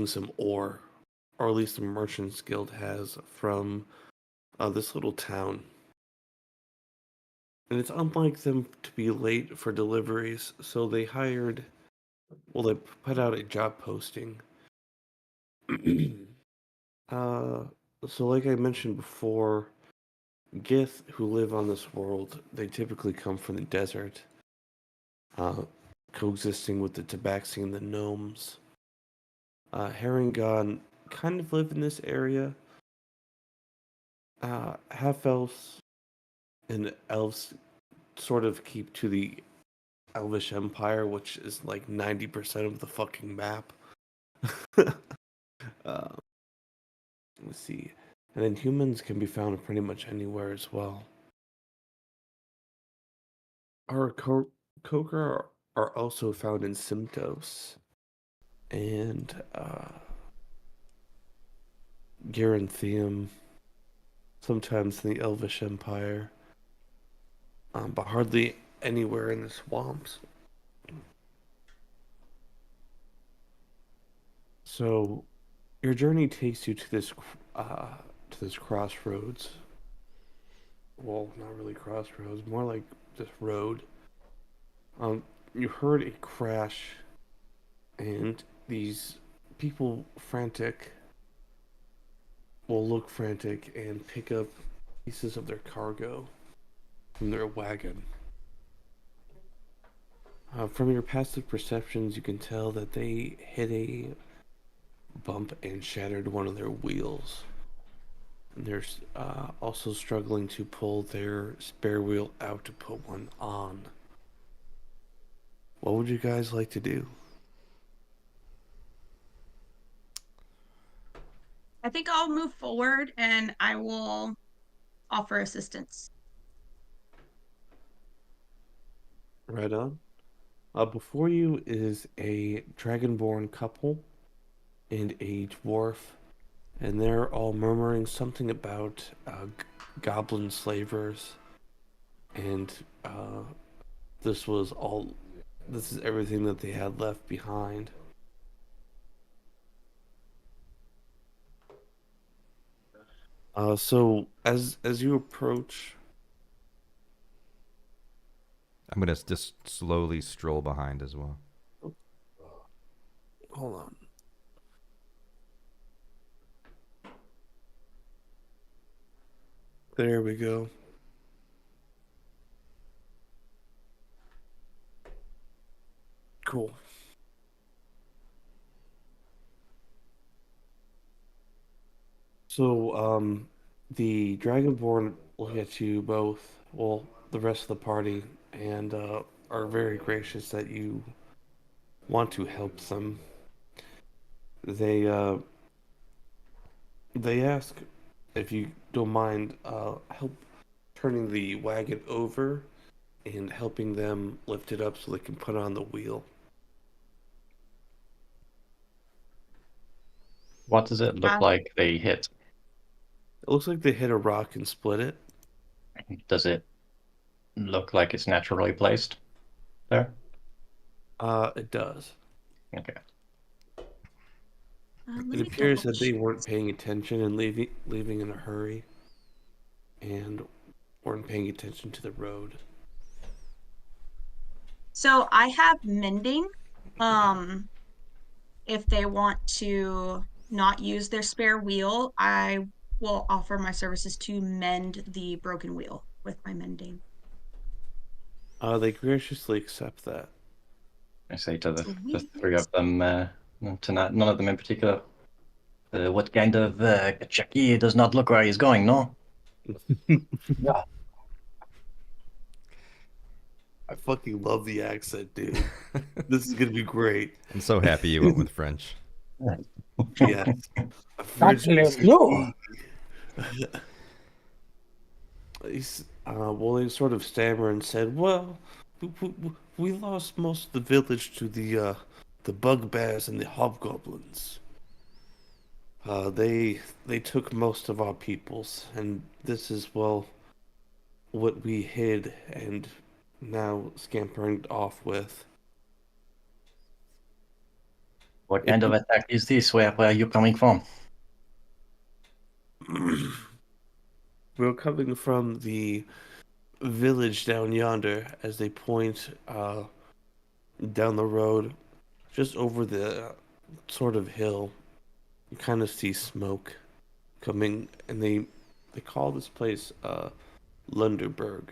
some ore, or at least the Merchants Guild has, from this little town. And it's unlike them to be late for deliveries, so they they put out a job posting. uh, so like I mentioned before, Gith, who live on this world, they typically come from the desert, uh, coexisting with the Tabaxi and the gnomes. Harengon kind of live in this area. Half-elves and elves sort of keep to the Elvish Empire, which is like 90% of the fucking map. uh, let's see. And then humans can be found pretty much anywhere as well. Aarakocra are also found in Symtos and Garanthium, sometimes in the Elvish Empire, but hardly anywhere in the swamps. So, your journey takes you to this crossroads. Well, not really crossroads, more like this road. You heard a crash, and these people will look frantic and pick up pieces of their cargo from their wagon. From your passive perceptions, you can tell that they hit a bump and shattered one of their wheels. And they're also struggling to pull their spare wheel out to put one on. What would you guys like to do? I think I'll move forward and I will offer assistance. Right on. Before you is a dragonborn couple and a dwarf, and they're all murmuring something about goblin slavers, and this was all. This is everything that they had left behind. So as you approach, I'm gonna just slowly stroll behind as well. hold on. There we go. Cool. So, the Dragonborn look at you both, well, the rest of the party, and are very gracious that you want to help them. They uh, they ask if you don't mind help turning the wagon over and helping them lift it up so they can put it on the wheel. What does it look like they hit? It looks like they hit a rock and split it. Does it look like it's naturally placed there? It does. Okay. It appears that they weren't paying attention and leaving in a hurry, and weren't paying attention to the road. So I have mending. If they want to not use their spare wheel, I will offer my services to mend the broken wheel with my mending. They graciously accept that. I say to the three of them, to none of them in particular, what kind of Chucky does not look where he's going, no? Yeah. I fucking love the accent, dude. This is gonna be great. I'm so happy you went with French. Yes. No. Well, they sort of stammer and said, "Well, we lost most of the village to the bugbears and the hobgoblins. They took most of our peoples, and this is well what we hid and now scampering off with." What kind of attack is this? Where are you coming from? We're coming from the village down yonder as they point down the road, just over the sort of hill. You kind of see smoke coming, and they call this place Lunderberg.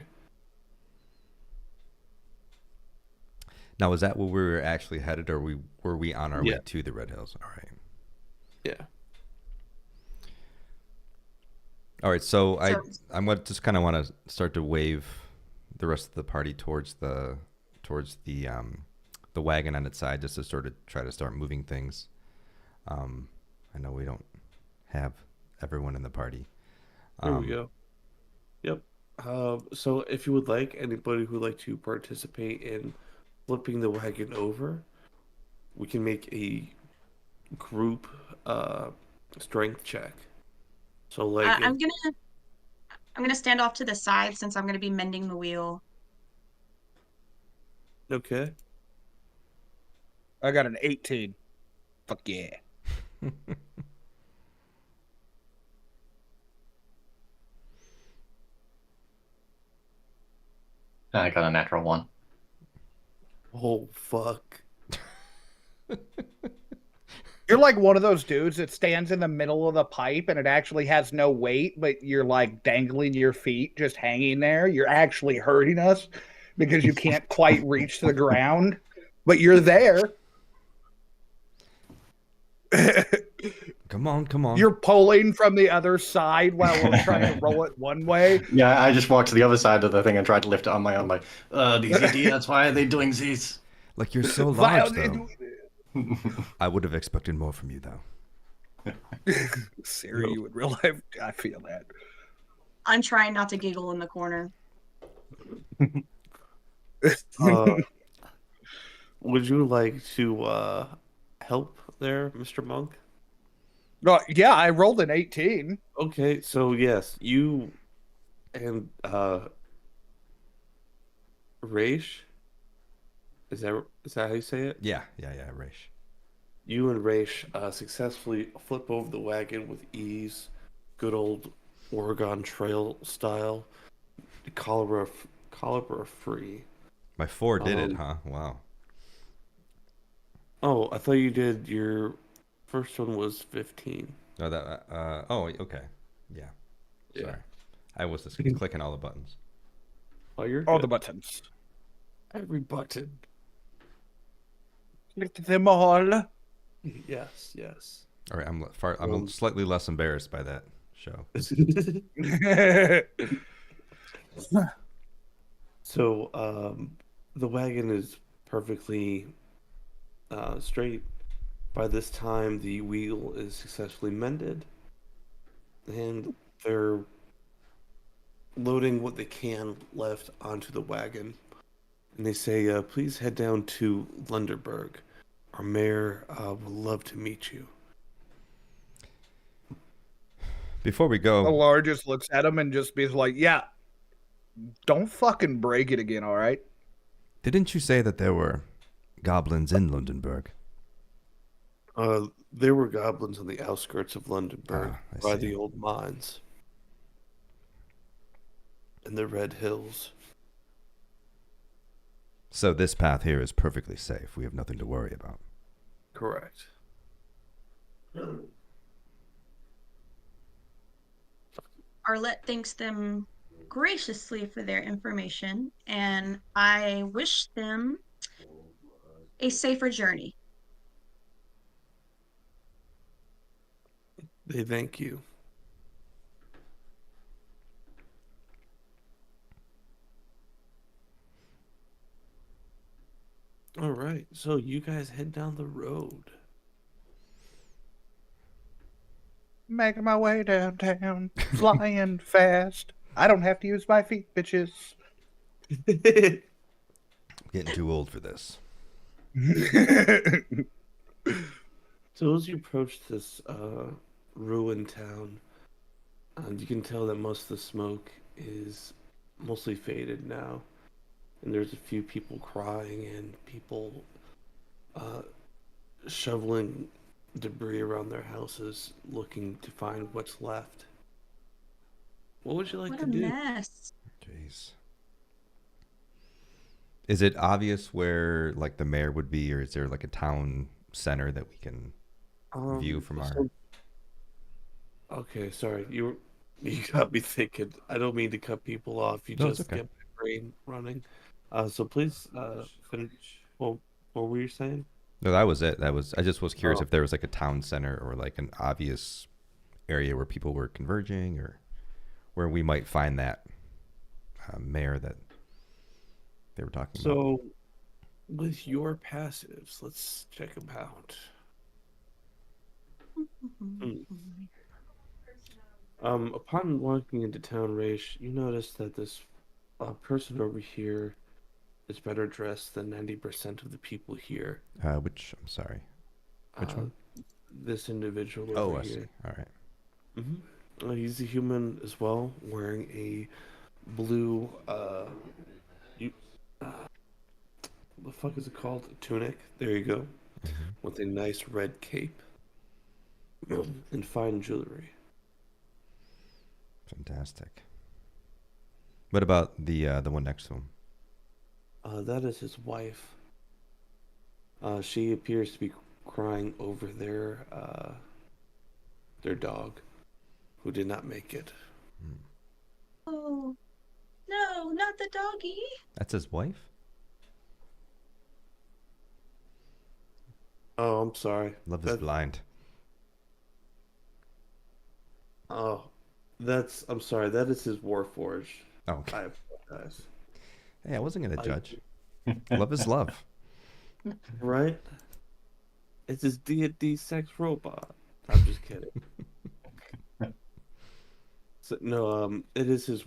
Now, is that where we were actually headed, or were we on our Yeah. way to the Red Hills? All right. Yeah. All right. So So- I'm gonna just kind of want to start to wave the rest of the party towards the wagon on its side, just to sort of try to start moving things. I know we don't have everyone in the party. Here we go. Yep. So if you would like, anybody who'd like to participate in flipping the wagon over, we can make a group strength check. So like I'm gonna stand off to the side since I'm gonna be mending the wheel. okay. I got an 18. Fuck yeah. I got a natural 1. Oh fuck. You're like one of those dudes that stands in the middle of the pipe and it actually has no weight, but you're like dangling your feet just hanging there. You're actually hurting us because you can't quite reach the ground, but you're there. Come on. You're pulling from the other side while we're trying to roll it one way. Yeah, I just walked to the other side of the thing and tried to lift it on my own. Like, these idiots, why are they doing this? Like, you're so large, Vile- though. I would have expected more from you, though. Siri, you in real life, I feel that. I'm trying not to giggle in the corner. Would you like to help there, Mr. Monk? Yeah, I rolled an 18. Okay, so yes, you and Raish, is that how you say it? Yeah, Raish. You and Raish successfully flip over the wagon with ease, good old Oregon Trail style, caliber free. My 4 did it, huh? Wow. Oh, I thought you did your first one was 15. No, that. Okay. Yeah. Yeah. Sorry. I was just clicking all the buttons. Oh, you're All good. the buttons. Every button. Click them all. Yes. All right. I'm slightly less embarrassed by that show. So, the wagon is perfectly straight. By this time, the wheel is successfully mended, and they're loading what they can left onto the wagon. And they say, please head down to Lunderberg. Our mayor would love to meet you. Before we go, Aelar just looks at him and just be like, yeah, don't fucking break it again, all right? didn't you say that there were goblins in Lundenburg? There were goblins on the outskirts of Lunderberg I by see. the old mines and the Red Hills. So this path here is perfectly safe. We have nothing to worry about. Correct. Arlette thanks them graciously for their information, and I wish them a safer journey. They thank you. All right, so you guys head down the road. Making my way downtown, flying fast. I don't have to use my feet, bitches. Getting too old for this. So as you approach this ruined town, you can tell that most of the smoke is mostly faded now. And there's a few people crying and people shoveling debris around their houses, looking to find what's left. What would you like What to a do? mess. Jeez. Is it obvious where like the mayor would be, or is there like a town center that we can view from our? Okay, sorry. You got me thinking. I don't mean to cut people off. You No, it's just okay. get my brain running. So please finish. Well, what were you saying? No, that was it. I just was curious Oh. if there was like a town center or like an obvious area where people were converging, or where we might find that mayor that they were talking about. So, with your passives, let's check them out. Upon walking into town, Raish, you notice that this person over here is better dressed than 90% of the people here. Which, I'm sorry. Which one? This individual Oh, over I see. here. All right. He's a human as well, wearing a blue, you, the fuck is it called? A tunic. There you go. With a nice red cape and fine jewelry. Fantastic. What about the one next to him? That is his wife. She appears to be crying over their dog, who did not make it. Oh, no, not the doggy. That's his wife? Oh, I'm sorry. Love is blind. Oh, I'm sorry. That is his Warforge. Oh, okay. I apologize. Hey, I wasn't gonna judge. Love is love. Right? It's his D&D sex robot. I'm just kidding. So, no, it is his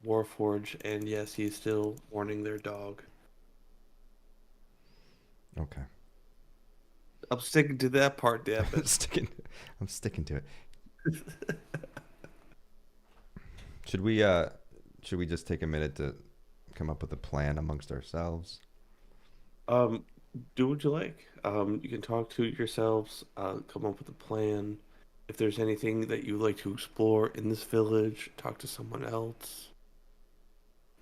Warforge, and yes, he's still mourning their dog. Okay. I'm sticking to that part, damn it. I'm sticking to it. Should we just take a minute to come up with a plan amongst ourselves? Do what you like. You can talk to yourselves, come up with a plan. If there's anything that you'd like to explore in this village, talk to someone else.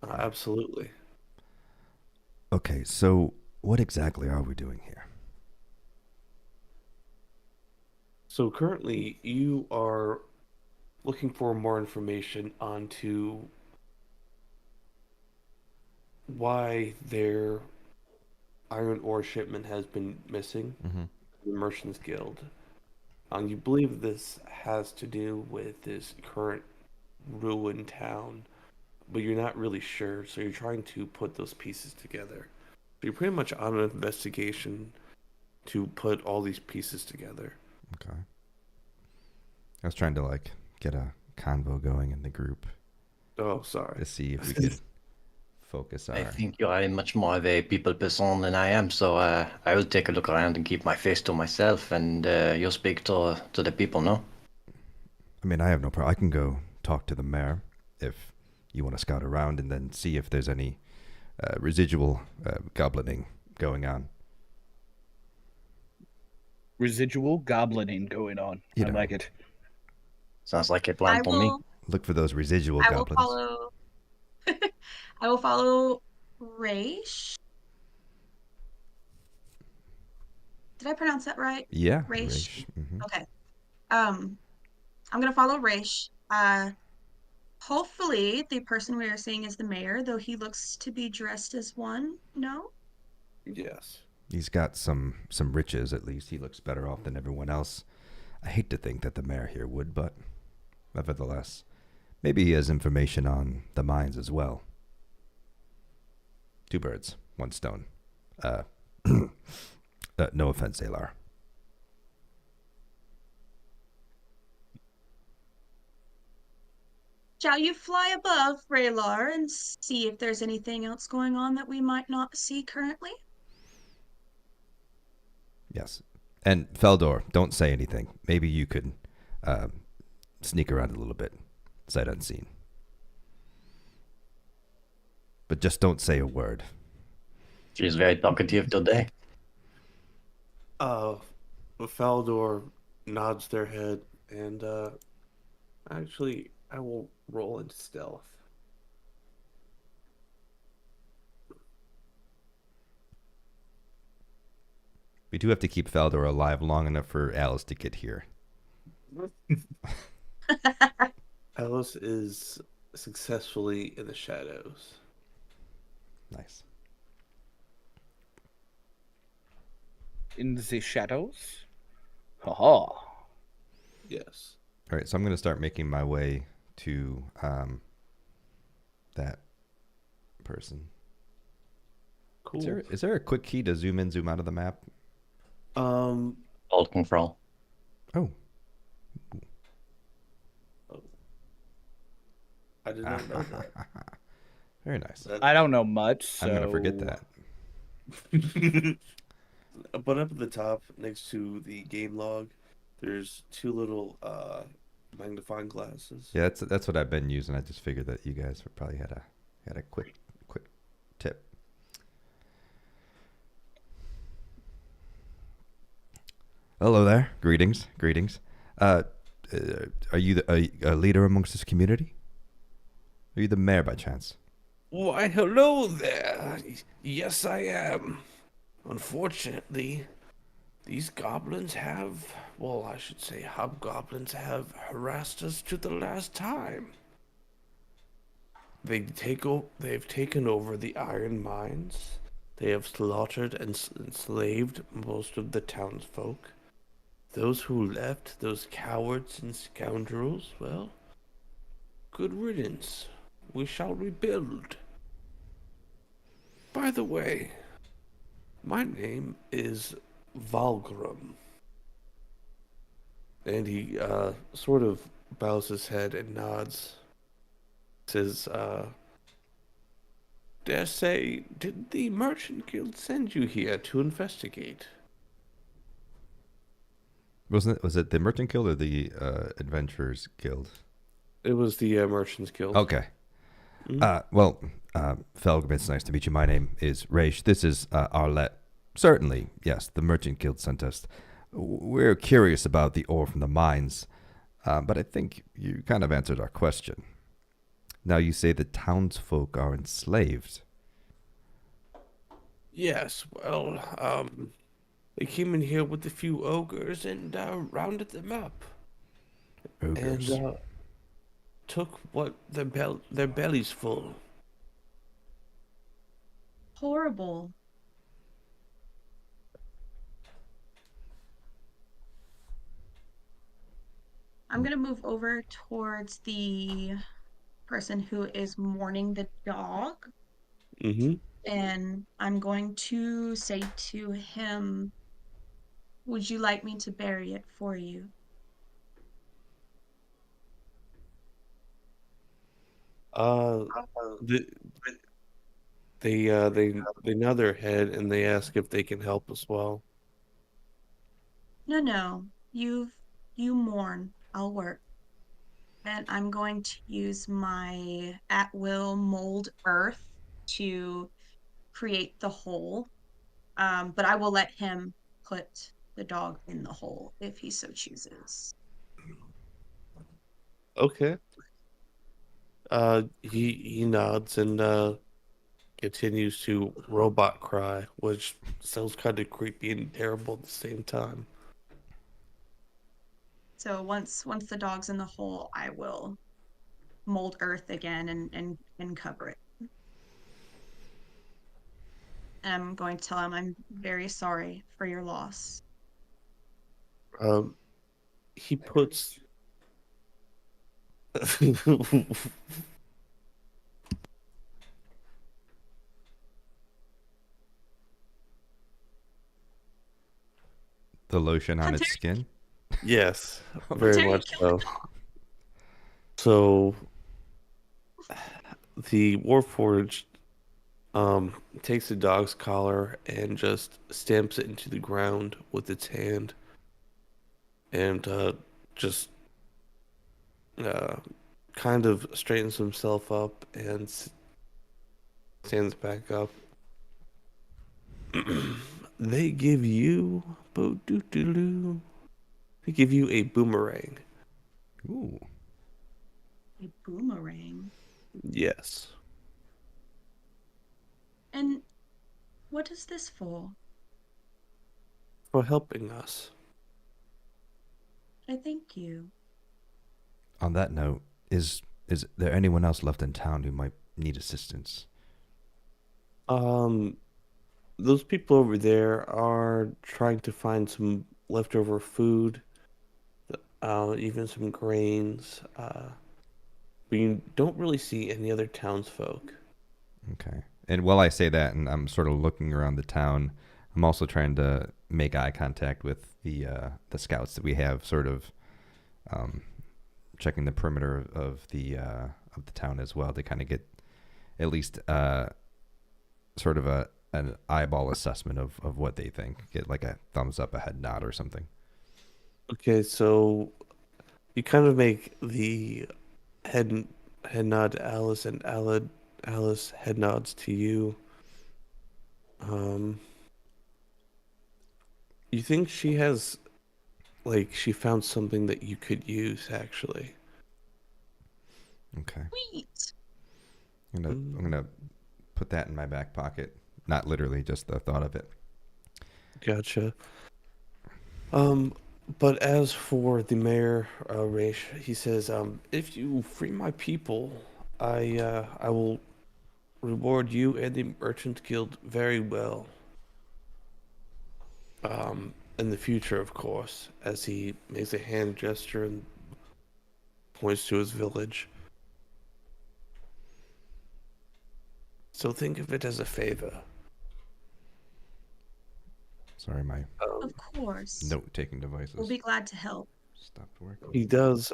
Absolutely. Okay, so what exactly are we doing here? So currently, you are looking for more information onto why their iron ore shipment has been missing. The Merchants Guild. You believe this has to do with this current ruined town, but you're not really sure, so you're trying to put those pieces together. So you're pretty much on an investigation to put all these pieces together. Okay. I was trying to like get a convo going in the group Oh, sorry. to see if we could focus our. I think you are much more of a people person than I am, so I will take a look around and keep my face to myself, and you speak to the people, no? I mean, I have no problem. I can go talk to the mayor if you want to scout around and then see if there's any residual goblining going on. Residual goblining going on. You I know. like it. Sounds like a plan for me. Look for those residual I will goblins. follow. I will follow Raish. Did I pronounce that right? Yeah. Raish. Mhm. Okay. I'm gonna follow Raish. Hopefully the person we are seeing is the mayor, though he looks to be dressed as one. No? Yes. He's got some riches, at least. He looks better off than everyone else. I hate to think that the mayor here would, but nevertheless, maybe he has information on the mines as well. 2 birds, 1 stone. No offense, Aelar. Shall you fly above, Raylar, and see if there's anything else going on that we might not see currently? Yes. And Faldor, don't say anything. Maybe you could sneak around a little bit, sight unseen. But just don't say a word. She's very talkative today. Faldor nods their head, and actually, I will roll into stealth. We do have to keep Faldor alive long enough for Alice to get here. Alice is successfully in the shadows. Nice. In the shadows? Haha. Yes. All right, so I'm going to start making my way to that person. Cool. Is there a quick key to zoom in, zoom out of the map? Alt control. Oh. I did not know that. Very nice. I don't know much, so... I'm going to forget that. But up at the top, next to the game log, there's two little magnifying glasses. Yeah, that's what I've been using. I just figured that you guys probably had a quick tip. Hello there. Greetings. Are you a leader amongst this community? Are you the mayor by chance? Why, hello there. Yes, I am. Unfortunately, these goblins have, well, I should say hobgoblins have harassed us to the last time. They've taken over the iron mines. They have slaughtered and enslaved most of the townsfolk. Those who left, those cowards and scoundrels, well, good riddance. We shall rebuild. By the way, my name is Fargrim. And he sort of bows his head and nods. Says, dare say, did the Merchant Guild send you here to investigate? Was it the Merchant Guild or the Adventurers Guild? It was the Merchants Guild. Okay. Felgrim, it's nice to meet you. My name is Raish. This is Arlette. Certainly, yes, the Merchant Guild sent us. We're curious about the ore from the mines, but I think you kind of answered our question. Now you say the townsfolk are enslaved. Yes, well, they came in here with a few ogres and rounded them up. Ogres. And took what their bellies full. Horrible. I'm gonna move over towards the person who is mourning the dog. Mm-hmm. And I'm going to say to him, would you like me to bury it for you? They nod their head and they ask if they can help as well. No. You mourn. I'll work. And I'm going to use my at-will mold earth to create the hole. But I will let him put the dog in the hole if he so chooses. Okay. He nods and continues to robot cry, which sounds kind of creepy and terrible at the same time. So once the dog's in the hole, I will mold earth again and cover it. And I'm going to tell him I'm very sorry for your loss. He puts The lotion on its skin? yes, very much so. So the Warforged takes the dog's collar and just stamps it into the ground with its hand, and just kind of straightens himself up and stands back up. they give you they give you a boomerang. Ooh. A boomerang. Yes. And what is this for? For helping us. I thank you. On that note, is there anyone else left in town who might need assistance? Those people over there are trying to find some leftover food, even some grains. But you don't really see any other townsfolk. Okay. And while I say that, and I'm sort of looking around the town, I'm also trying to make eye contact with the scouts that we have, sort of checking the perimeter of the town as well to kind of get at least sort of an eyeball assessment of what they think. Get like a thumbs up, a head nod, or something. Okay, so you kind of make the head nod to Alice, and Alice head nods to you. You think she has, like, she found something that you could use, actually. Okay. Sweet. I'm gonna put that in my back pocket. Not literally, just the thought of it. Gotcha. But as for the mayor, Raish, he says, if you free my people, I will reward you and the Merchant Guild very well. In the future, of course, as he makes a hand gesture and points to his village. So think of it as a favor. Sorry, my Of course. note-taking devices We'll be glad to help. stopped working. He does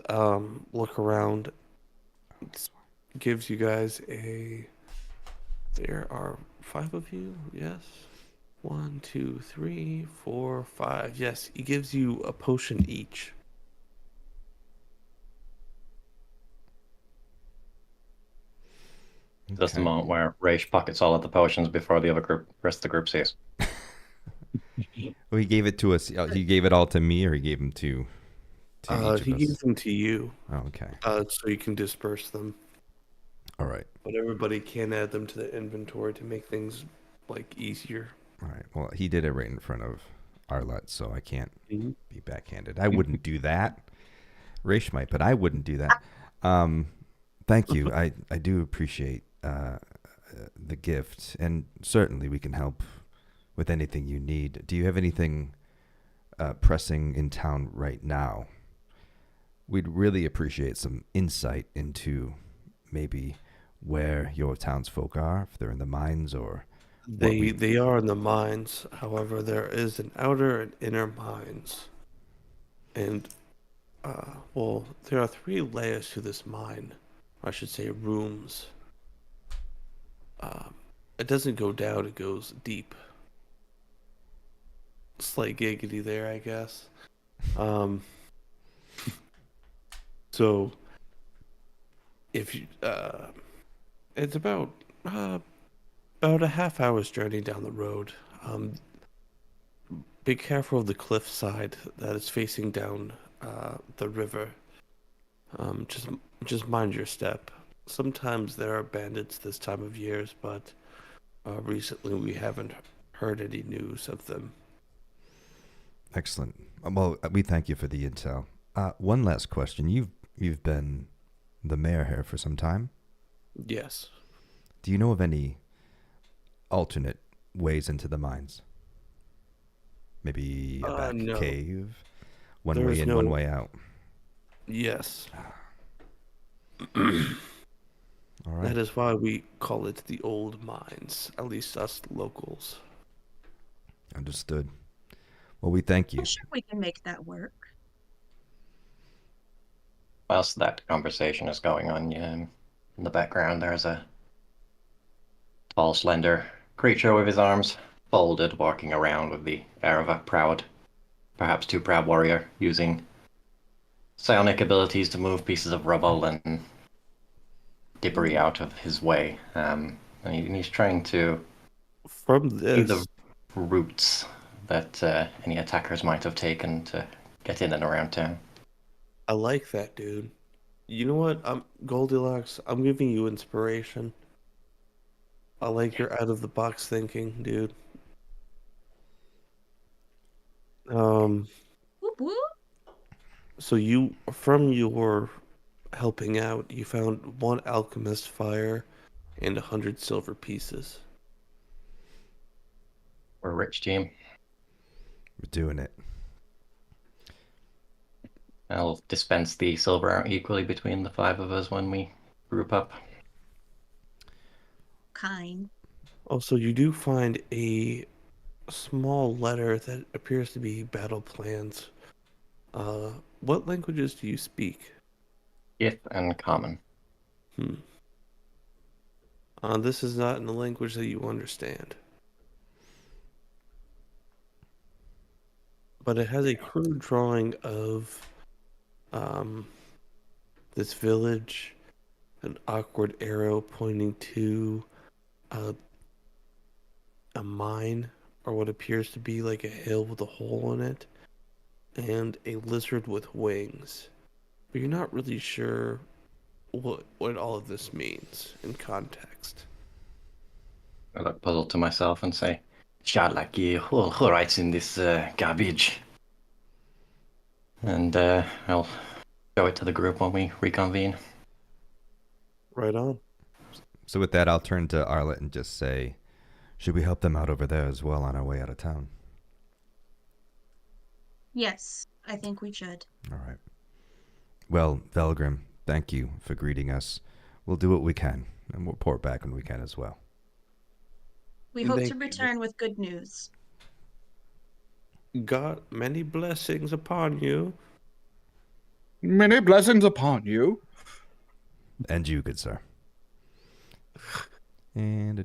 look around, gives you guys a. There are 5 of you, yes. 1, 2, 3, 4, 5. Yes, he gives you a potion each. That's the Okay. moment where Raish pockets all of the potions before the rest of the group sees. Well, he gave it to us. He gave it all to me, or he gave them to each He of gives us. them to you, Oh, okay. so you can disperse them. All right. But everybody can add them to the inventory to make things, like, easier. All right. Well, he did it right in front of Arlette, so I can't Mhm. be backhanded. I wouldn't do that. Raish might, but I wouldn't do that. Thank you. I do appreciate the gift, and certainly we can help with anything you need. Do you have anything pressing in town right now? We'd really appreciate some insight into maybe where your townsfolk are, if they're in the mines or what They are in the mines. However, there is an outer and inner mines. And, well, there are 3 layers to this mine. I should say rooms. It doesn't go down, it goes deep. Slight giggity there, I guess. So, if you, it's about a half hour's journey down the road. Be careful of the cliffside that is facing down the river. Just mind your step. Sometimes there are bandits this time of years, but recently we haven't heard any news of them. Excellent. Well, we thank you for the intel. One last question. You've been the mayor here for some time. Yes. Do you know of any alternate ways into the mines? Maybe a back No. cave? One There way is in, no- one way out. Yes. All right. That is why we call it the old mines, at least us locals. Understood. Well, we thank you. I'm sure we can make that work. Whilst that conversation is going on, in the background there's a tall, slender creature with his arms folded, walking around with the air of a proud, perhaps too proud warrior, using psionic abilities to move pieces of rubble and debris out of his way. And he's trying to From see the this, roots that any attackers might have taken to get in and around town. I like that, dude. You know what? Goldilocks, I'm giving you inspiration. I like your out of the box thinking, dude. Whoop whoop. So you, from your helping out, you found one alchemist fire and 100 silver pieces. We're a rich team. We're doing it. I'll dispense the silver out equally between the 5 of us when we group up. Kind. Also, you do find a small letter that appears to be battle plans. What languages do you speak? Gith and common. This is not in a language that you understand. But it has a crude drawing of this village, an awkward arrow pointing to a mine, or what appears to be like a hill with a hole in it, and a lizard with wings. But you're not really sure what all of this means in context. I look puzzled to myself and say, Sharlaki, who writes in this garbage? And I'll show it to the group when we reconvene. Right on. So with that, I'll turn to Arlette and just say, should we help them out over there as well on our way out of town? Yes, I think we should. All right. Well, Fargrim, thank you for greeting us. We'll do what we can, and we'll report back when we can as well. We hope Thank to you. return with good news. God, many blessings upon you. Many blessings upon you. And you, good sir. And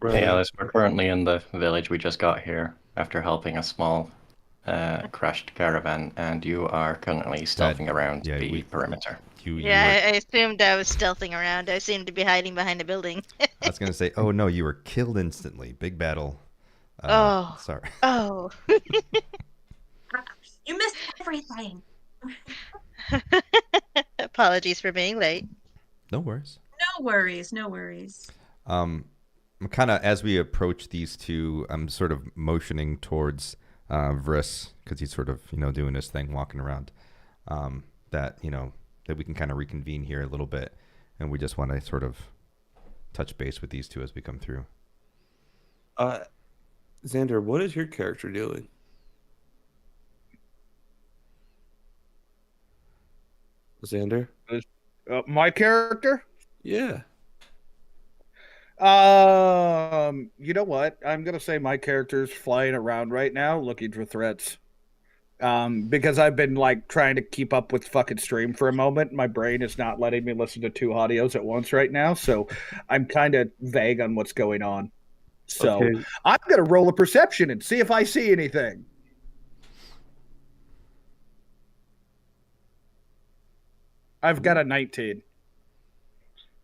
Hey Alice, we're currently in the village we just got here after helping a small crashed caravan, and you are currently stealthing around the perimeter. I assumed I was stealthing around. I seemed to be hiding behind a building. I was going to say, oh no, you were killed instantly. Big battle. Oh. Sorry. Oh. You missed everything. Apologies for being late. No worries. No worries, no worries. I'm kind of, as we approach these two, I'm sort of motioning towards Vris, because he's sort of, doing his thing, walking around, that we can kind of reconvene here a little bit, and we just want to sort of touch base with these two as we come through. Xander, what is your character doing? Xander? My character? Yeah. You know what? I'm gonna say my character's flying around right now looking for threats. Because I've been trying to keep up with fucking stream for a moment. My brain is not letting me listen to 2 audios at once right now, so I'm kind of vague on what's going on. So okay. I'm gonna roll a perception and see if I see anything. I've got a 19.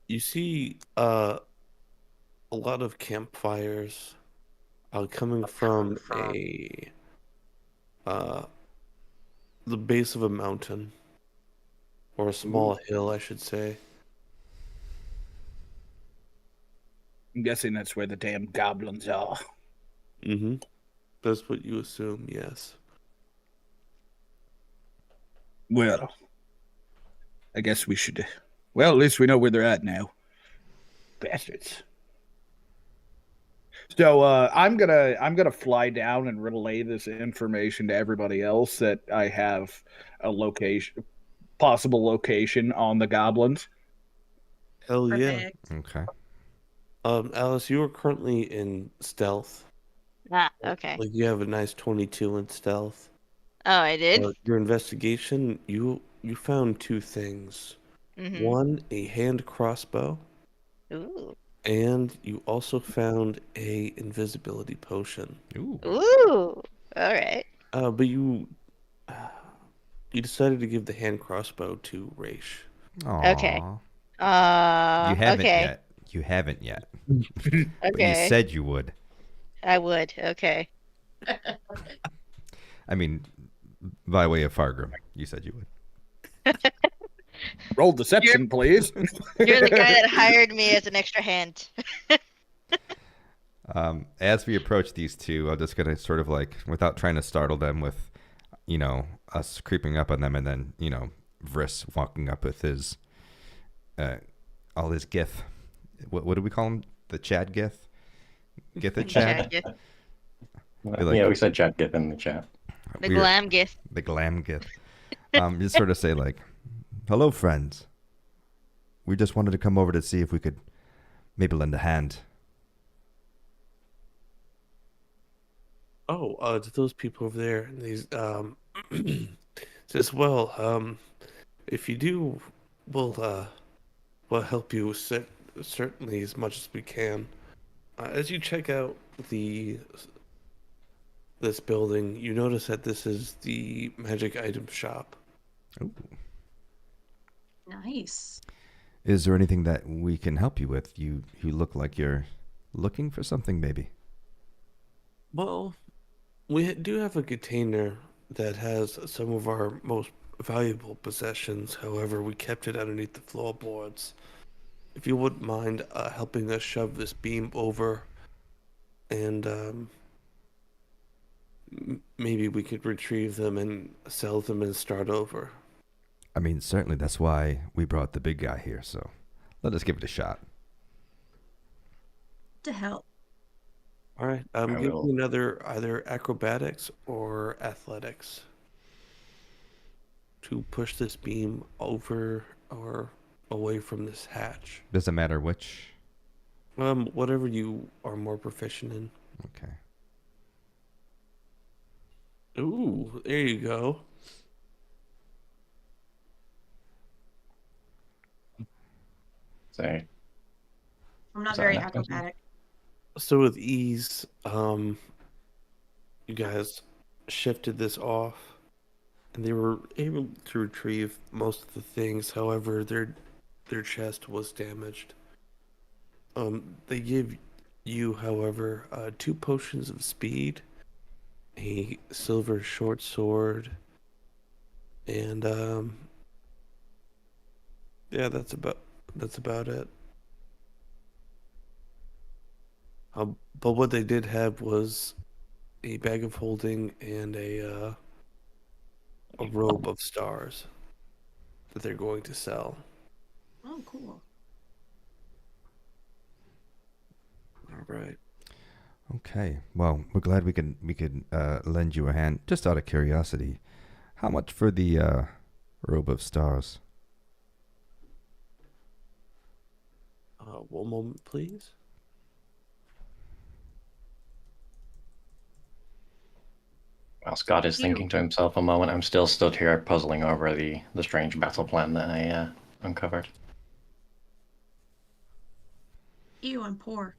You see a lot of campfires coming from the base of a mountain, or a small hill, I should say. I'm guessing that's where the damn goblins are. Mm-hmm. That's what you assume, yes. Well, I guess we should... Well, at least we know where they're at now. Bastards. So I'm gonna fly down and relay this information to everybody else that I have a possible location on the goblins. Hell yeah. Okay. Alice, you are currently in stealth. Okay. You have a nice 22 in stealth. Oh, I did? Your investigation, you found 2 things. Mm-hmm. One, a hand crossbow. Ooh. And you also found a invisibility potion. Ooh. Ooh. All right. But you decided to give the hand crossbow to Raish. Aww. Okay. You haven't okay. yet. You haven't yet. Okay. But you said you would. I would. Okay. I mean, by way of Fargrim, you said you would. Roll deception, please. You're the guy that hired me as an extra hand. As we approach these two, I'm just gonna sort of like, without trying to startle them with, us creeping up on them, and then Vris walking up with his, all his gith. What do we call him? The Chad gith. Gith Chad. Chad, Yeah, we said chat gif in the chat. the glam gift. The glam gith. Just sort of say like, "Hello, friends. We just wanted to come over to see if we could maybe lend a hand." Oh, to those people over there, and these says, well, if you do, we'll help you certainly as much as we can. As you check out this building, you notice that this is the magic item shop. Ooh. Nice. Is there anything that we can help you with? You look like you're looking for something, maybe. Well, we do have a container that has some of our most valuable possessions. However, we kept it underneath the floorboards. If you wouldn't mind helping us shove this beam over, and maybe we could retrieve them and sell them and start over. I mean, certainly that's why we brought the big guy here, so let us give it a shot. To help. All right, give me another either acrobatics or athletics to push this beam over or away from this hatch. Doesn't matter which. Whatever you are more proficient in. Okay. Ooh, there you go. Say, I'm not Sorry, very not continue. acrobatic. So with ease, you guys shifted this off, and they were able to retrieve most of the things. However, their chest was damaged. They give you, however, 2 potions of speed, a silver short sword, and yeah, that's about it. But what they did have was a bag of holding and a robe of stars that they're going to sell. Oh, cool. All right. Okay. Well, we're glad we could lend you a hand. Just out of curiosity, how much for the robe of stars? 1 moment, please. While Scott is thinking to himself a moment, I'm still stood here puzzling over the strange battle plan that I uncovered. Ew, I'm poor.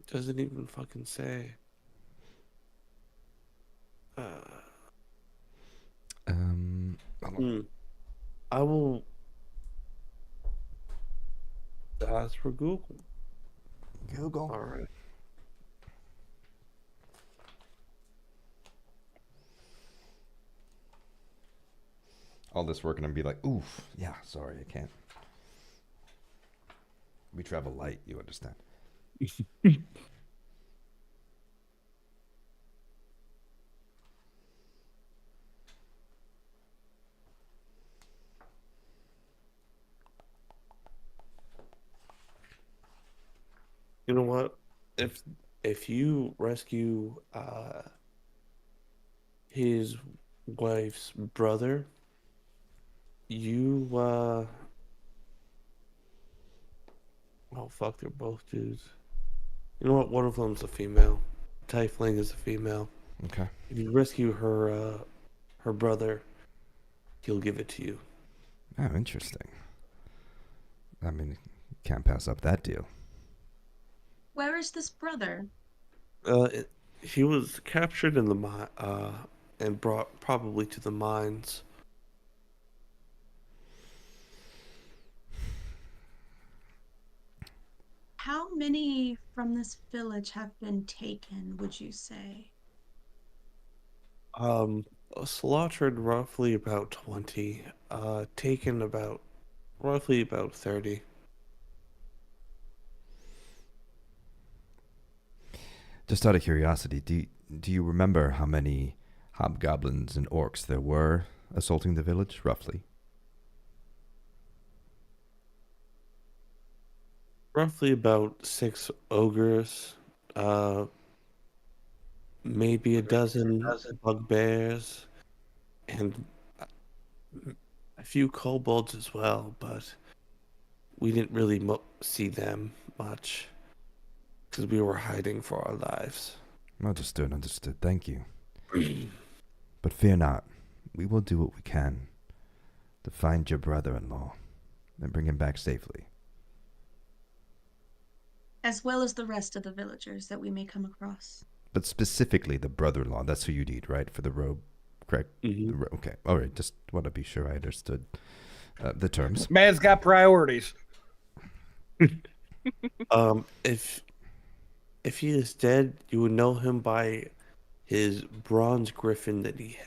Doesn't even fucking say. I will ask for Google. Google. All right. All this work and I'm be like, oof, yeah, sorry, I can't. We travel light, you understand. You know what? If you rescue his wife's brother, you oh fuck, they're both dudes. You know what? One of them's a female. Tiefling is a female. Okay. If you rescue her brother, he'll give it to you. Oh, interesting. I mean, can't pass up that deal. Where is this brother? He was captured in the and brought probably to the mines. How many from this village have been taken, would you say? Slaughtered roughly about 20. Taken about roughly about 30. Just out of curiosity, do you remember how many hobgoblins and orcs there were assaulting the village, roughly? Roughly about 6 ogres, maybe a dozen bugbears, and a few kobolds as well, but we didn't really see them much because we were hiding for our lives. Understood. Thank you. But fear not. We will do what we can to find your brother-in-law and bring him back safely. As well as the rest of the villagers that we may come across. But specifically the brother-in-law. That's who you need, right? For the robe, correct? Mm-hmm. Okay. All right. Just want to be sure I understood the terms. Man's got priorities. If he is dead, you would know him by his bronze griffin that he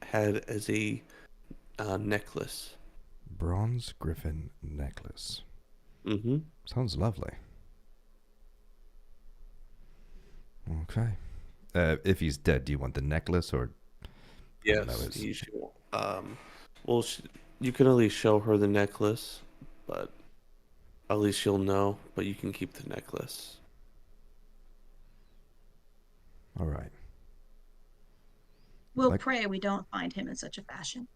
had as a necklace. Bronze griffin necklace. Mm-hmm. Sounds lovely. Okay. If he's dead, do you want the necklace or? Yes. He should, well, you can at least show her the necklace, but at least she'll know. But you can keep the necklace. All right. We'll pray we don't find him in such a fashion.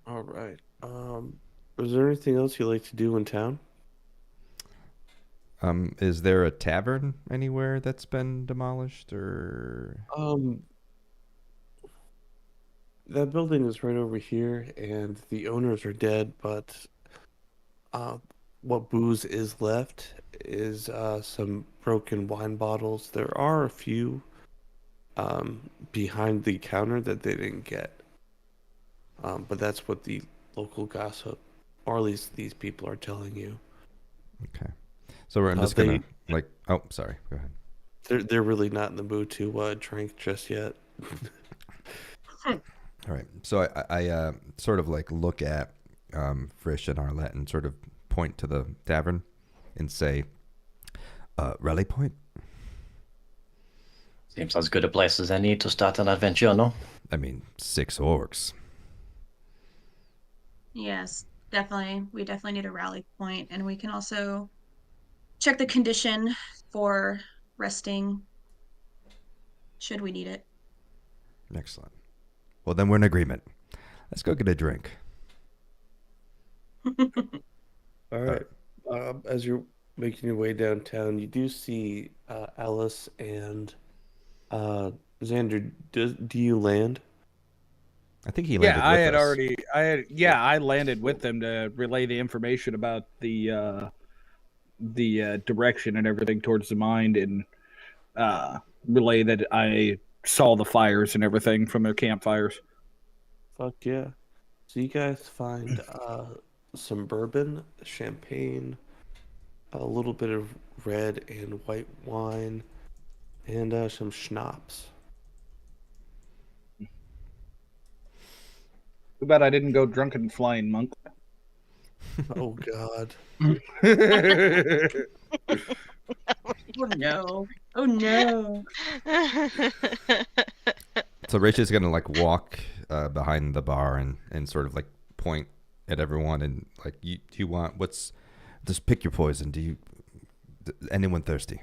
All right. Is there anything else you like to do in town? Is there a tavern anywhere that's been demolished or? That building is right over here, and the owners are dead, but what booze is left is some broken wine bottles. There are a few behind the counter that they didn't get. But that's what the local gossip, or at least these people, are telling you. Okay. So we're just gonna oh, sorry. Go ahead. They're really not in the mood to drink just yet. All right. So I sort of like look at Frisch and Arlette and sort of point to the tavern and say, Rally Point? Seems as good a place as any to start an adventure, no? I mean, 6 orcs. Yes, definitely. We definitely need a rally point, and we can also check the condition for resting should we need it. Excellent. Well, then we're in agreement. Let's go get a drink. All right. As you're making your way downtown, you do see Alice and Xander. Do you land? I think he landed with us. I landed with them to relay the information about the direction and everything towards the mine, and relay that I saw the fires and everything from their campfires. Fuck yeah. So you guys find some bourbon, champagne, a little bit of red and white wine, and some schnapps. Too bad I didn't go drunken flying monk. Oh God. Oh no. Oh no. So Rachel's gonna like walk behind the bar and sort of like point at everyone and like, do you want just pick your poison. Anyone thirsty?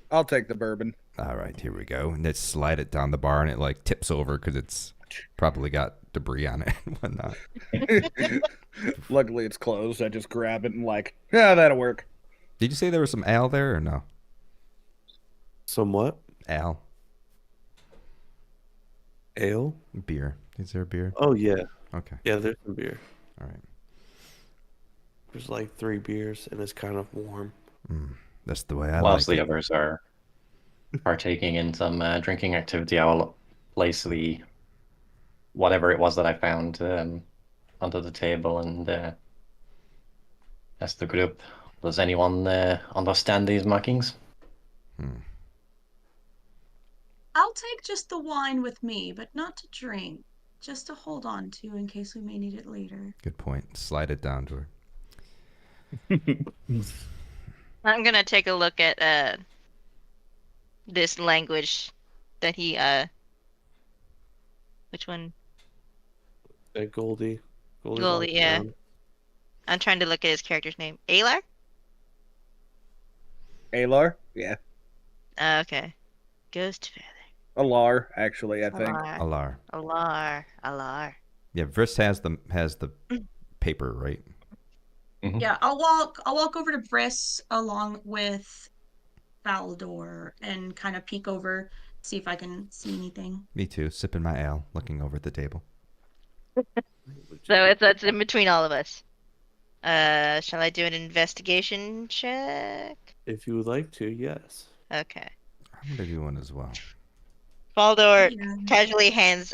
I'll take the bourbon. All right, here we go. And they slide it down the bar and it like tips over because it's probably got debris on it and whatnot. Luckily it's closed. I just grab it and like, yeah, that'll work. Did you say there was some ale there or no? Some what? Ale. Ale? Beer. Is there a beer? Oh yeah. Okay. Yeah, there's some beer. All right. There's like 3 beers, and it's kind of warm. That's the way I Whilst like the it. others are partaking in some drinking activity, I will place the whatever it was that I found onto the table and ask the group, does anyone understand these markings? I'll take just the wine with me, but not to drink. Just to hold on to in case we may need it later. Good point. Slide it down to her. I'm gonna take a look at this language that he which one? Goldie. Goldie, yeah. I'm trying to look at his character's name. Aelar? Aelar? Yeah. Okay. Ghostfeather. Alar, actually, I think. Alar. Alar. Alar. Yeah, Vris has the paper, right? Mm-hmm. Yeah, I'll walk over to Vris along with Faldor and kind of peek over, see if I can see anything. Me too. Sipping my ale, looking over at the table. So it's in between all of us. Shall I do an investigation check? If you would like to, yes. Okay. I'm gonna do one as well. Faldor Yeah. casually hands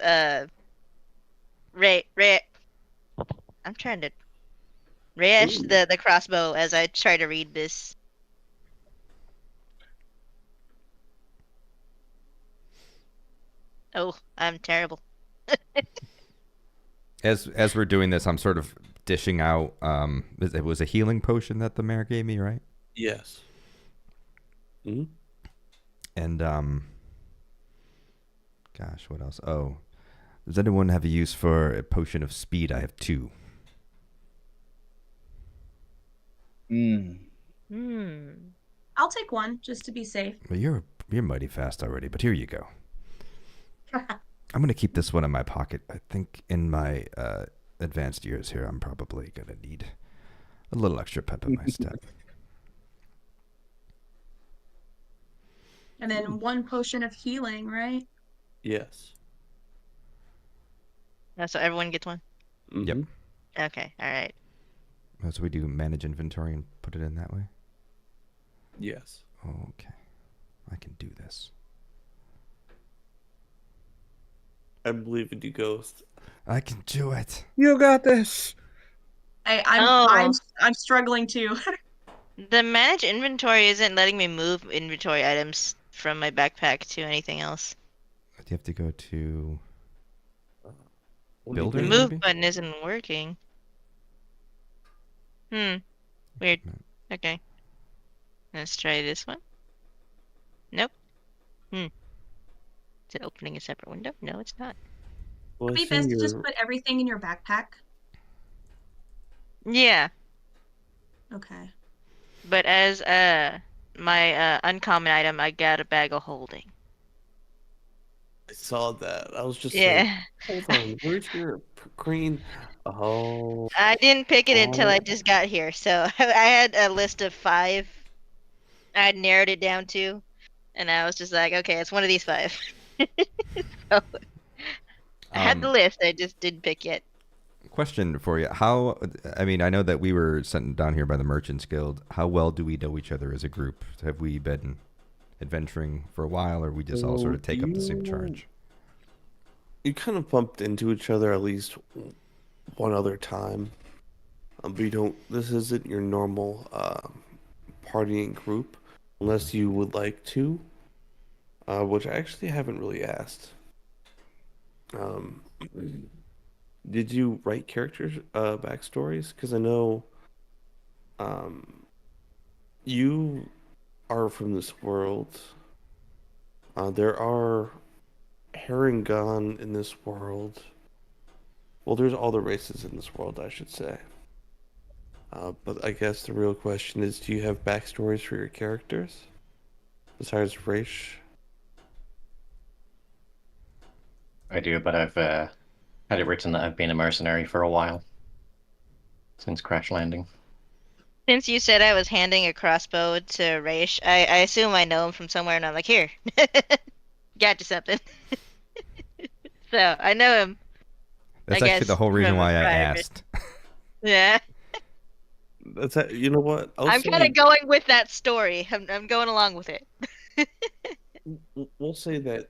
Ray. I'm trying to Rayesh the crossbow as I try to read this. Oh, I'm terrible. As we're doing this, I'm sort of dishing out. It was a healing potion that the mayor gave me, right? Yes. Hmm. And gosh, what else? Oh, does anyone have a use for a potion of speed? I have 2. I'll take one just to be safe. Well, you're mighty fast already, but here you go. I'm gonna keep this one in my pocket. I think in my advanced years here, I'm probably gonna need a little extra pep in my step. And then 1 potion of healing, right? Yes. So everyone gets one? Yep. Okay, alright. So we do manage inventory and put it in that way? Yes. Okay. I can do this. I believe in you, Ghost. I can do it. You got this. I'm struggling too. The manage inventory isn't letting me move inventory items from my backpack to anything else. Do you have to go to What do you Builder? The think? move maybe? button isn't working. Weird. Okay. Let's try this one. Nope. Is it opening a separate window? No, it's not. Well, I It'd be see best to just your- put everything in your backpack. Yeah, Okay. but as my uncommon item, I got a bag of holding. I saw that. I was just Yeah. like, hold on, where's your green? Oh, I didn't pick it until I Oh. just got here, so I had a list of 5. I had narrowed it down to, and I was just like, okay, it's one of these 5. So, I had the list, I just didn't pick yet. Question for you. I know that we were sent down here by the Merchants Guild. How well do we know each other as a group? Have we been adventuring for a while, or we just all sort of take up the same charge? you kind of bumped into each other at least one other time. But you don't. This isn't your normal partying group, unless you would like to. Which I actually haven't really asked. Did you write characters' backstories? Because I know you are from this world. There are Harengon in this world. Well, there's all the races in this world, I should say. But I guess the real question is, do you have backstories for your characters? Besides race? I do, but I've had it written that I've been a mercenary for a while. Since crash landing. Since you said I was handing a crossbow to Raish, I assume I know him from somewhere, and I'm like, here, got you something. So I know him. That's I actually guess the whole reason from why I private. asked. Yeah. You know what? I'm kind of going with that story. I'm going along with it. We'll say that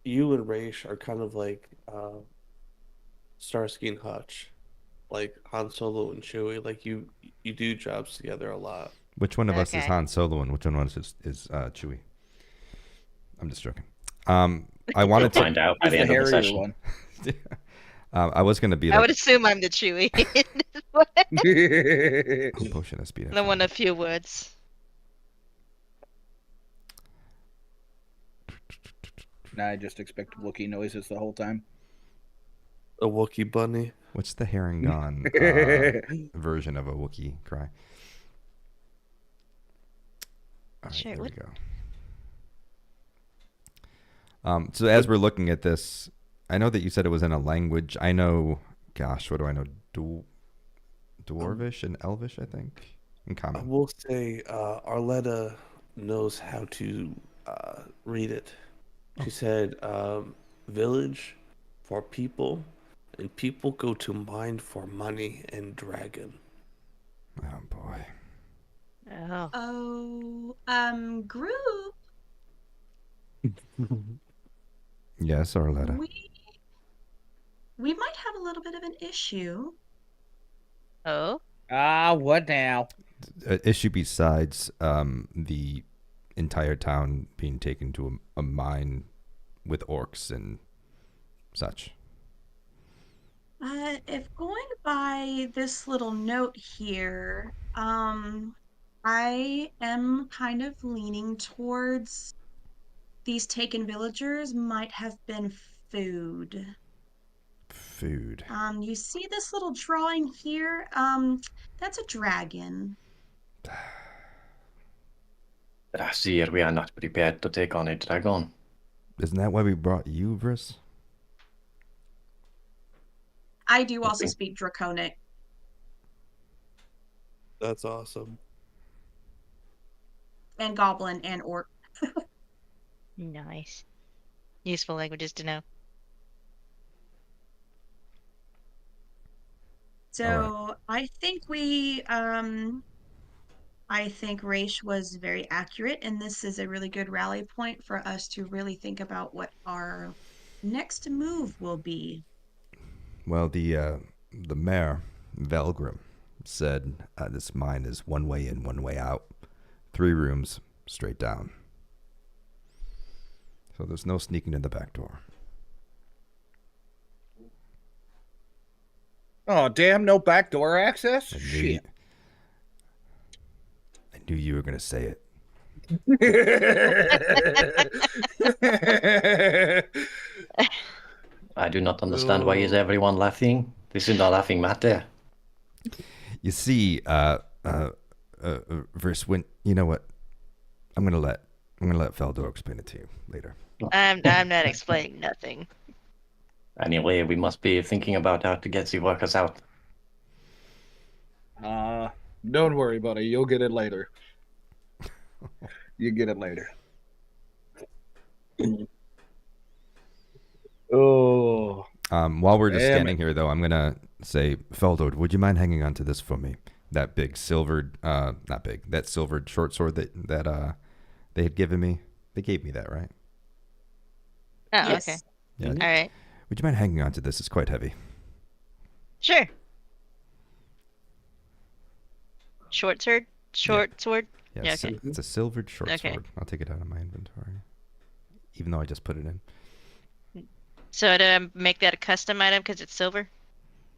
you and Raish are kind of like Starsky and Hutch, like Han Solo and Chewie. Like you do jobs together a lot. Which one of us is Okay. Han Solo and which one of us is Chewie? I'm just joking. I wanted to Find out by Who's the the end of the hairier session. one? I was gonna be I would like assume I'm the Chewie. potion of speed. The one a few words. Nah, I just expect Wookiee noises the whole time. A Wookiee bunny. What's the Harengon version of a Wookiee cry? All right, Sure, there what- we go. So as we're looking at this, I know that you said it was in a language. I know, gosh, what do I know? Dwarvish and Elvish, I think, in I common. will say Arletta knows how to read it. She said village for people, and people go to mine for money and dragon. Oh boy. Oh. Oh, group. Yes, Arletta. We might have a little bit of an issue. Oh. What now? Issue besides the entire town being taken to a mine with orcs and such. If going by this little note here, I am kind of leaning towards these taken villagers might have been food. Food. You see this little drawing here? That's a dragon. I see it. We are not prepared to take on a dragon. Isn't that why we brought you, Vris? I do also speak Draconic. That's awesome. And Goblin and Orc. Nice. Useful languages to know. So I think I think Raish was very accurate, and this is a really good rally point for us to really think about what our next move will be. Well, the mayor, Fargrim, said this mine is one way in, one way out. 3 rooms, straight down. So there's no sneaking in the back door. Oh, damn, no backdoor access? I knew Shit. I knew you were going to say it. I do not understand why is everyone laughing. This is not laughing matter. You see, Vris, when you know what, I'm gonna let Faldor explain it to you later. I'm not explaining nothing. Anyway, we must be thinking about how to get the workers out. Don't worry, buddy. You'll get it later. You get it later. Oh. While we're just Damn standing here, though, I'm gonna say, Faldor, would you mind hanging on to this for me? That big silvered, not big, that silvered short sword that they had given me. They gave me that, right? Oh, Yes. okay. Yeah. All right. Would you mind hanging on to this? It's quite heavy. Sure. Short sword? Short sword? Yeah, Yeah, si- okay. it's a silvered short Okay. sword. I'll take it out of my inventory, even though I just put it in. So to make that a custom item because it's silver?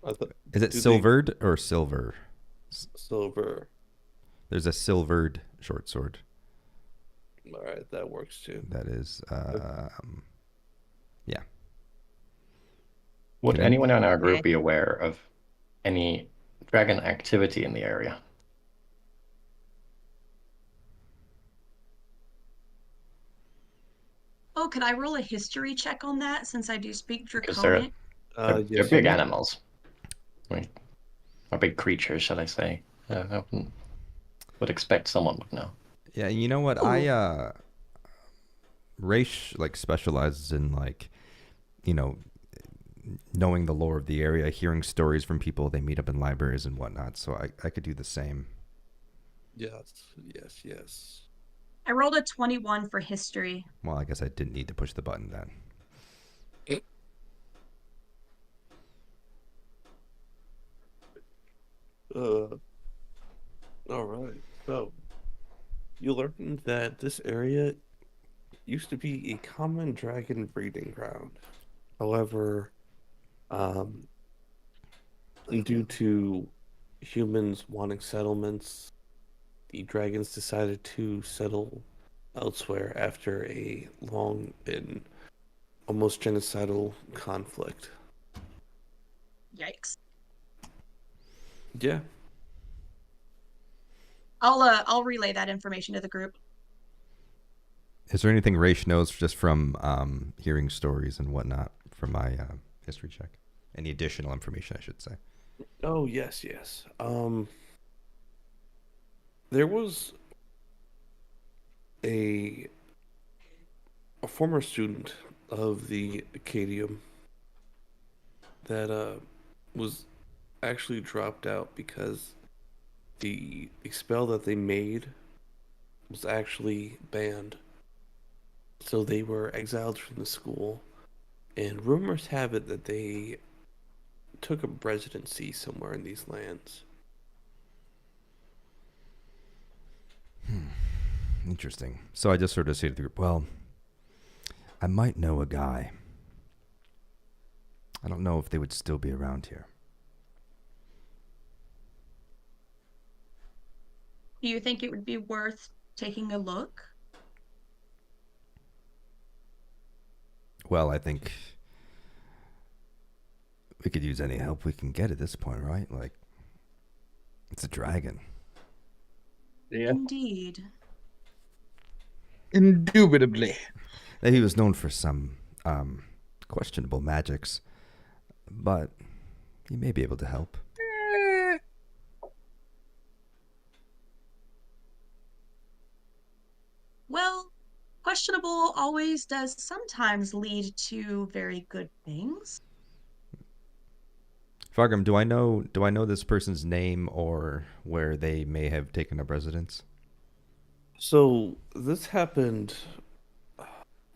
Is it Do they- silvered or silver? Silver. There's a silvered short sword. All right, that works too. That is, yeah. Would Okay. anyone in our Okay. group be aware of any dragon activity in the area? Oh, could I roll a history check on that since I do speak Because they're, Draconic? they're Yes, big you- animals. Right. Or big creatures, shall I say. I would expect someone would know. Yeah, you know what? Raish like specializes in like, you know, knowing the lore of the area, hearing stories from people they meet up in libraries and whatnot. So I could do the same. Yes. I rolled a 21 for history. Well, I guess I didn't need to push the button then. All right. So you learned that this area used to be a common dragon breeding ground. However, um, due to humans wanting settlements, the dragons decided to settle elsewhere after a long and almost genocidal conflict. Yikes. Yeah. I'll relay that information to the group. Is there anything Raish knows just from hearing stories and whatnot from my history check? Any additional information, I should say. Oh, yes. There was a former student of the Acadium that was actually dropped out because the spell that they made was actually banned. So they were exiled from the school, and rumors have it that they took a residency somewhere in these lands. Interesting. So I just sort of say to the group, well, I might know a guy. I don't know if they would still be around here. Do you think it would be worth taking a look? Well, I think we could use any help we can get at this point, right? Like, it's a dragon. Yeah. Indeed. Indubitably. He was known for some questionable magics, but he may be able to help. Well, questionable always does sometimes lead to very good things. Fargrim, do I know this person's name or where they may have taken up residence? So this happened a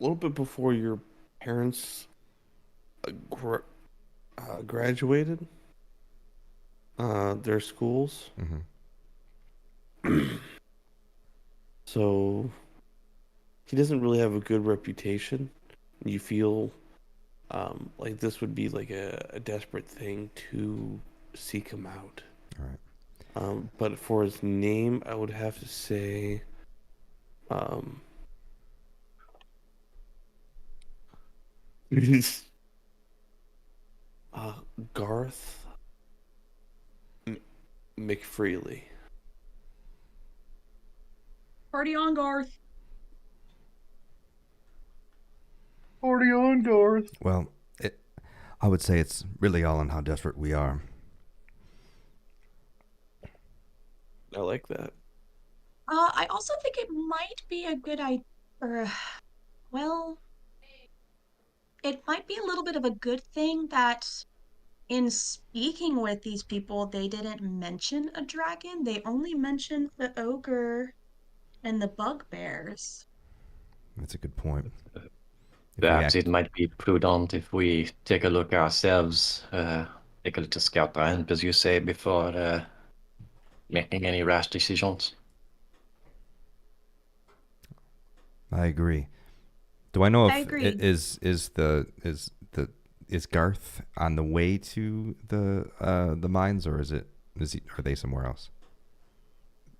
little bit before your parents graduated their schools. Mm-hmm. So he doesn't really have a good reputation. You feel like this would be like a desperate thing to seek him out. All right. But for his name, I would have to say Garth McFreely. Party on, Garth. Party on, Garth. Well, I would say it's really all on how desperate we are. I like that. I also think it might be a good idea. Well, it might be a little bit of a good thing that in speaking with these people, they didn't mention a dragon. They only mentioned the ogre and the bugbears. That's a good point. Perhaps it might be prudent if we take a look ourselves, take a little scout around, as you say, before making any rash decisions. I agree. Do I know I if agree. is Garth on the way to the mines, or are they somewhere else?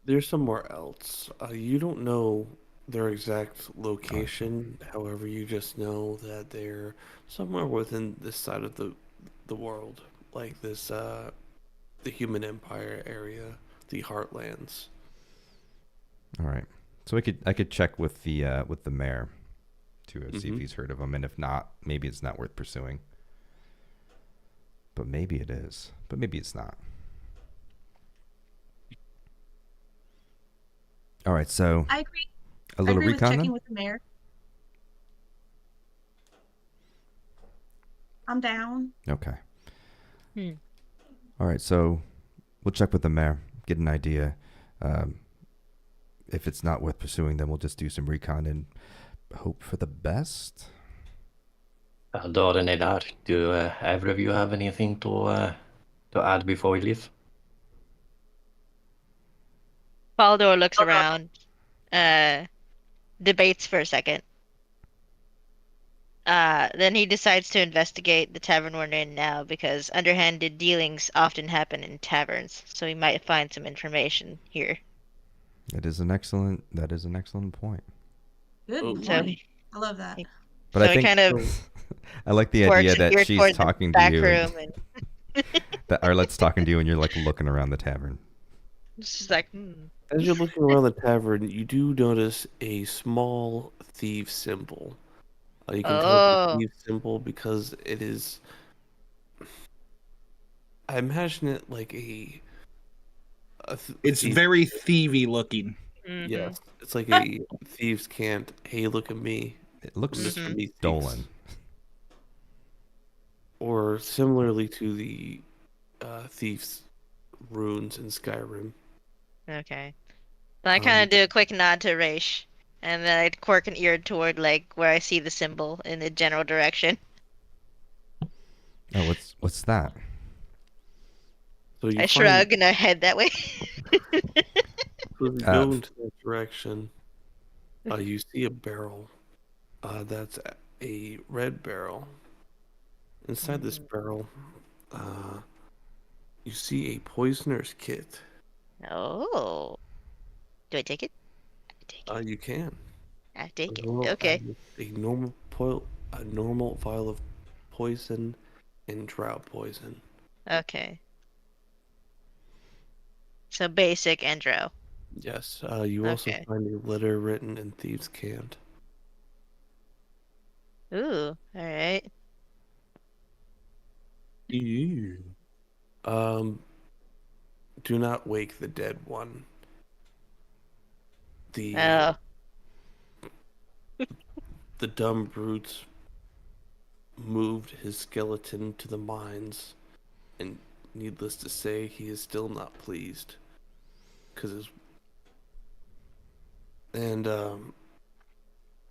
They're somewhere else. You don't know their exact location. However, you just know that they're somewhere within this side of the world, like this the Human Empire area, the Heartlands. All right. So I could check with the mayor to see if he's heard of them, and if not, maybe it's not worth pursuing. But maybe it is. But maybe it's not. All right. So I agree. a little I agree with recon checking then? with the mayor. I'm down. Okay. Hmm. All right, so we'll check with the mayor, get an idea. Um, if it's not worth pursuing, then we'll just do some recon and hope for the best. Faldor and Aelar, do either of you have anything to add before we leave? Faldor looks around, debates for a second. Then he decides to investigate the tavern we're in now because underhanded dealings often happen in taverns, so he might find some information here. That is an excellent point. Good Oh. So, point. I love that. But so I he think kind of I like the works idea that here she's toward the talking to back you room and and that Arlette's talking to you and you're like looking around the tavern. it's just like, As you're looking around the tavern, you do notice a small thief symbol. You can tell it's a oh, thief symbol because it is. I imagine it like It's thief. very thievy looking. mhm. Yes, it's like a thieves can't. Hey, look at me. It looks I'm just gonna be stolen. thieves. Or similarly to the thieves' runes in Skyrim. Okay. So I kind of do a quick nod to Raish, and then I'd quirk an ear toward like where I see the symbol in the general direction. Oh, what's that? So you I find, shrug and I head that way. so if you go into that direction, you see a barrel. That's a red barrel. Inside this barrel, you see a poisoner's kit. Oh. Do I take it? I take it. You can. I take it. Normal- Okay. A normal vial of poison and drought poison. Okay. So basic Endro. Yes. You also Okay. find a letter written in thieves' cant. Ooh. All right. Do not wake the dead one. Oh. The dumb brutes moved his skeleton to the mines, and needless to say, he is still not pleased. And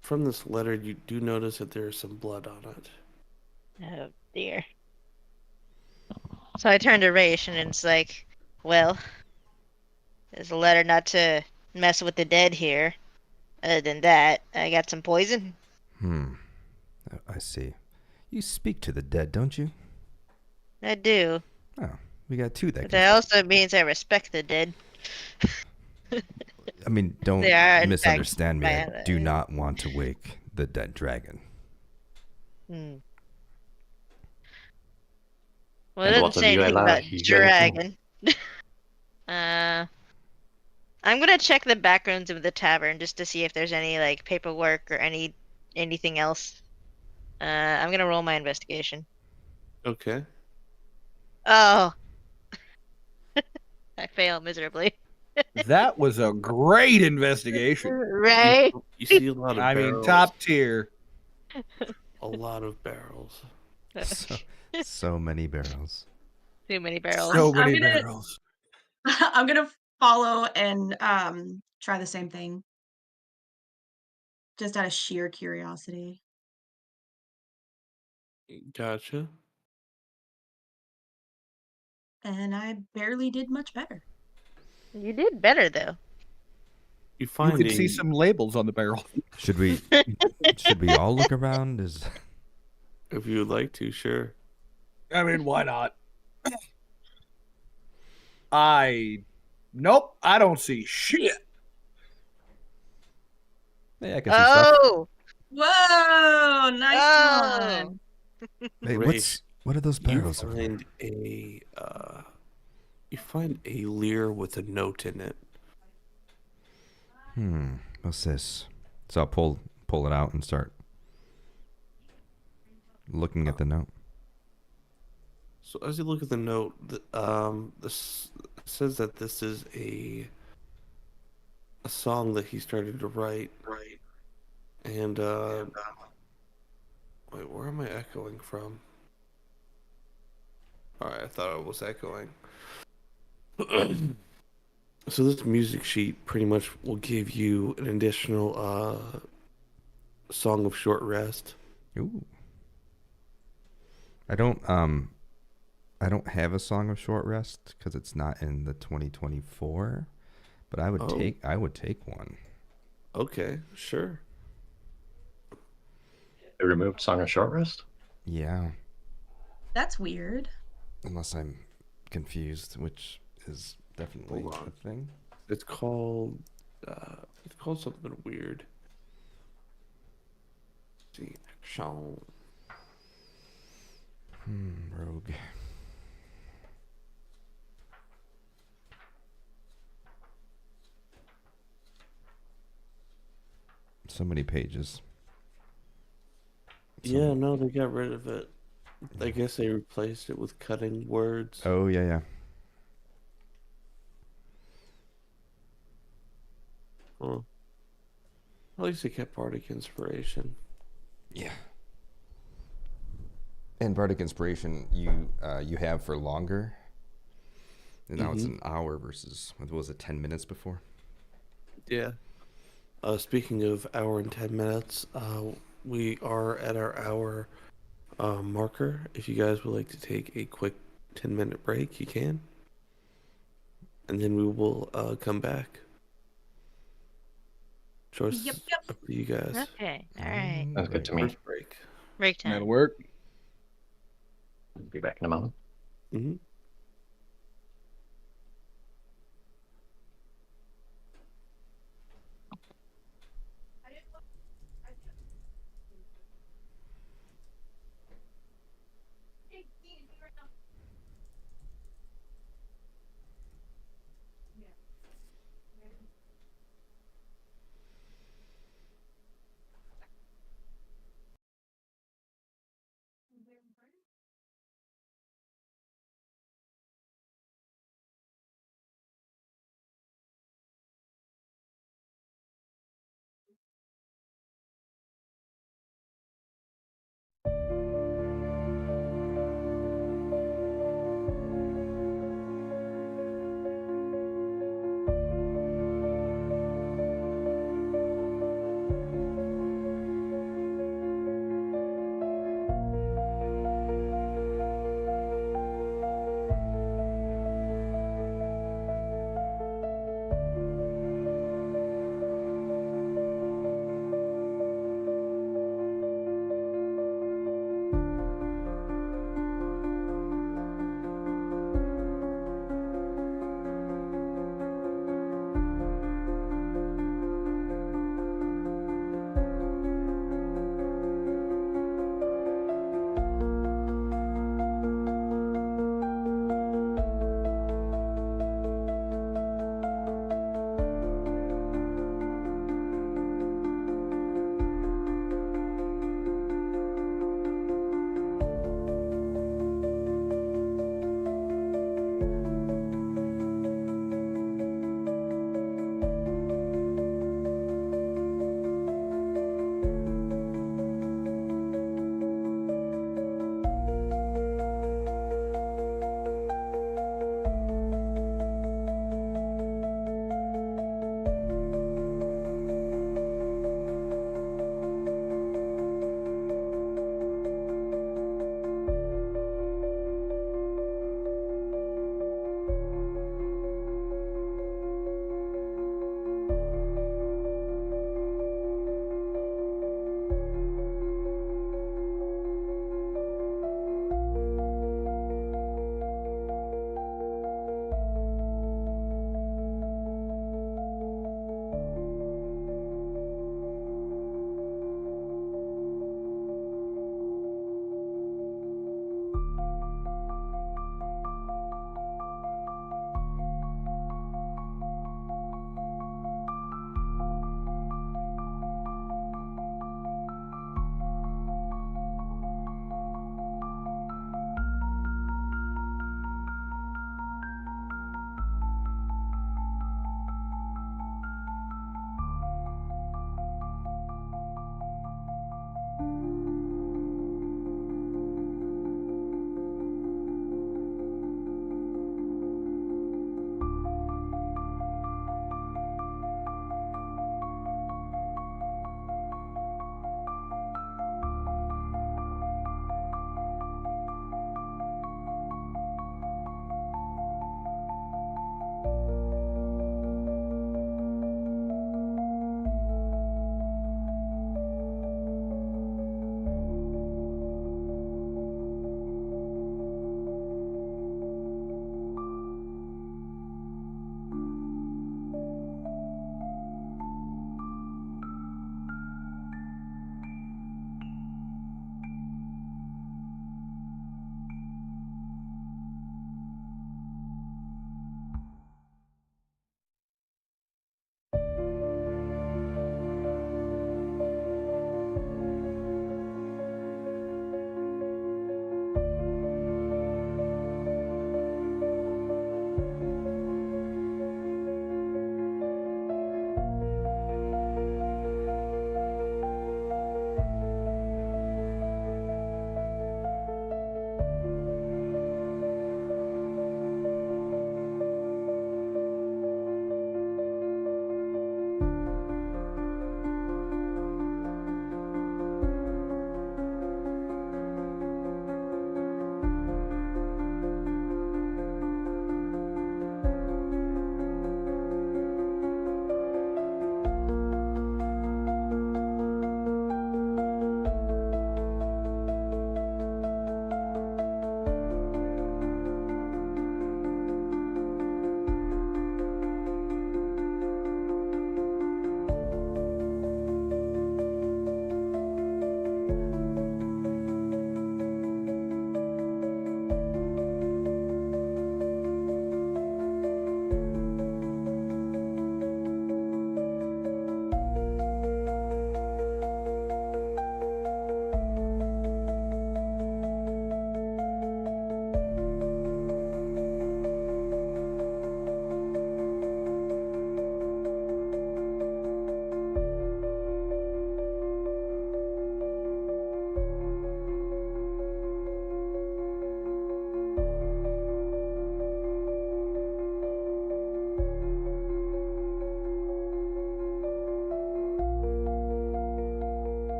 from this letter, you do notice that there is some blood on it. Oh dear. So I turn to Raish and it's like, well, there's a letter not to mess with the dead here. Other than that, I got some poison. I see. You speak to the dead, don't you? I do. Oh, we got two that But can. that also means I respect the dead. I mean, don't They are, in misunderstand me. fact, I do not want to wake the dead dragon. Well, And it doesn't what of say you, anything Aelar? about You got anything? dragon. I'm gonna check the back rooms of the tavern just to see if there's any like paperwork or anything else. I'm gonna roll my investigation. Okay. Oh, I fail miserably. That was a great investigation. Right? You see a lot of I barrels. mean, top tier. A lot of barrels. So many barrels. Too many barrels. So I'm many gonna- barrels. I'm gonna follow and try the same thing. Just out of sheer curiosity. Gotcha. And I barely did much better. You did better though. You You find can a, see some labels on the barrel. Should we all look around? if you would like to, sure. I mean, why not? Nope, I don't see shit. Hey, I can see stuff. Oh, Whoa! Nice Oh. one. Hey, Rafe, what are those You barrels over there? find a leer with a note in it. What's this? So I'll pull it out and start looking at the note. So as you look at the note, this says that this is a song that he started to write. And wait, where am I echoing from? Alright, I thought I was echoing. So this music sheet pretty much will give you an additional song of short rest. Ooh. I don't have a Song of Short Rest because it's not in the 2024, but I would take one. Okay, sure. They removed Song of Short Rest? Yeah, That's weird. unless I'm confused, which is definitely Hold on. a thing. It's called something weird. Let's see, action. Rogue. So many pages. Yeah, no, they got rid of it. I guess they replaced it with cutting words. Oh, yeah. Huh. At least they kept Bardic Inspiration. Yeah. And Bardic Inspiration, you have for longer. And now it's an hour versus, what was it, 10 minutes before? Yeah. Speaking of hour and 10 minutes, we are at our hour marker. If you guys would like to take a quick 10-minute break, you can. And then we will come back. Choice Yep. up to you guys. Okay. All right. Sounds good to me. First break. Break time. That'll work. Be back in a moment. Mm-hmm.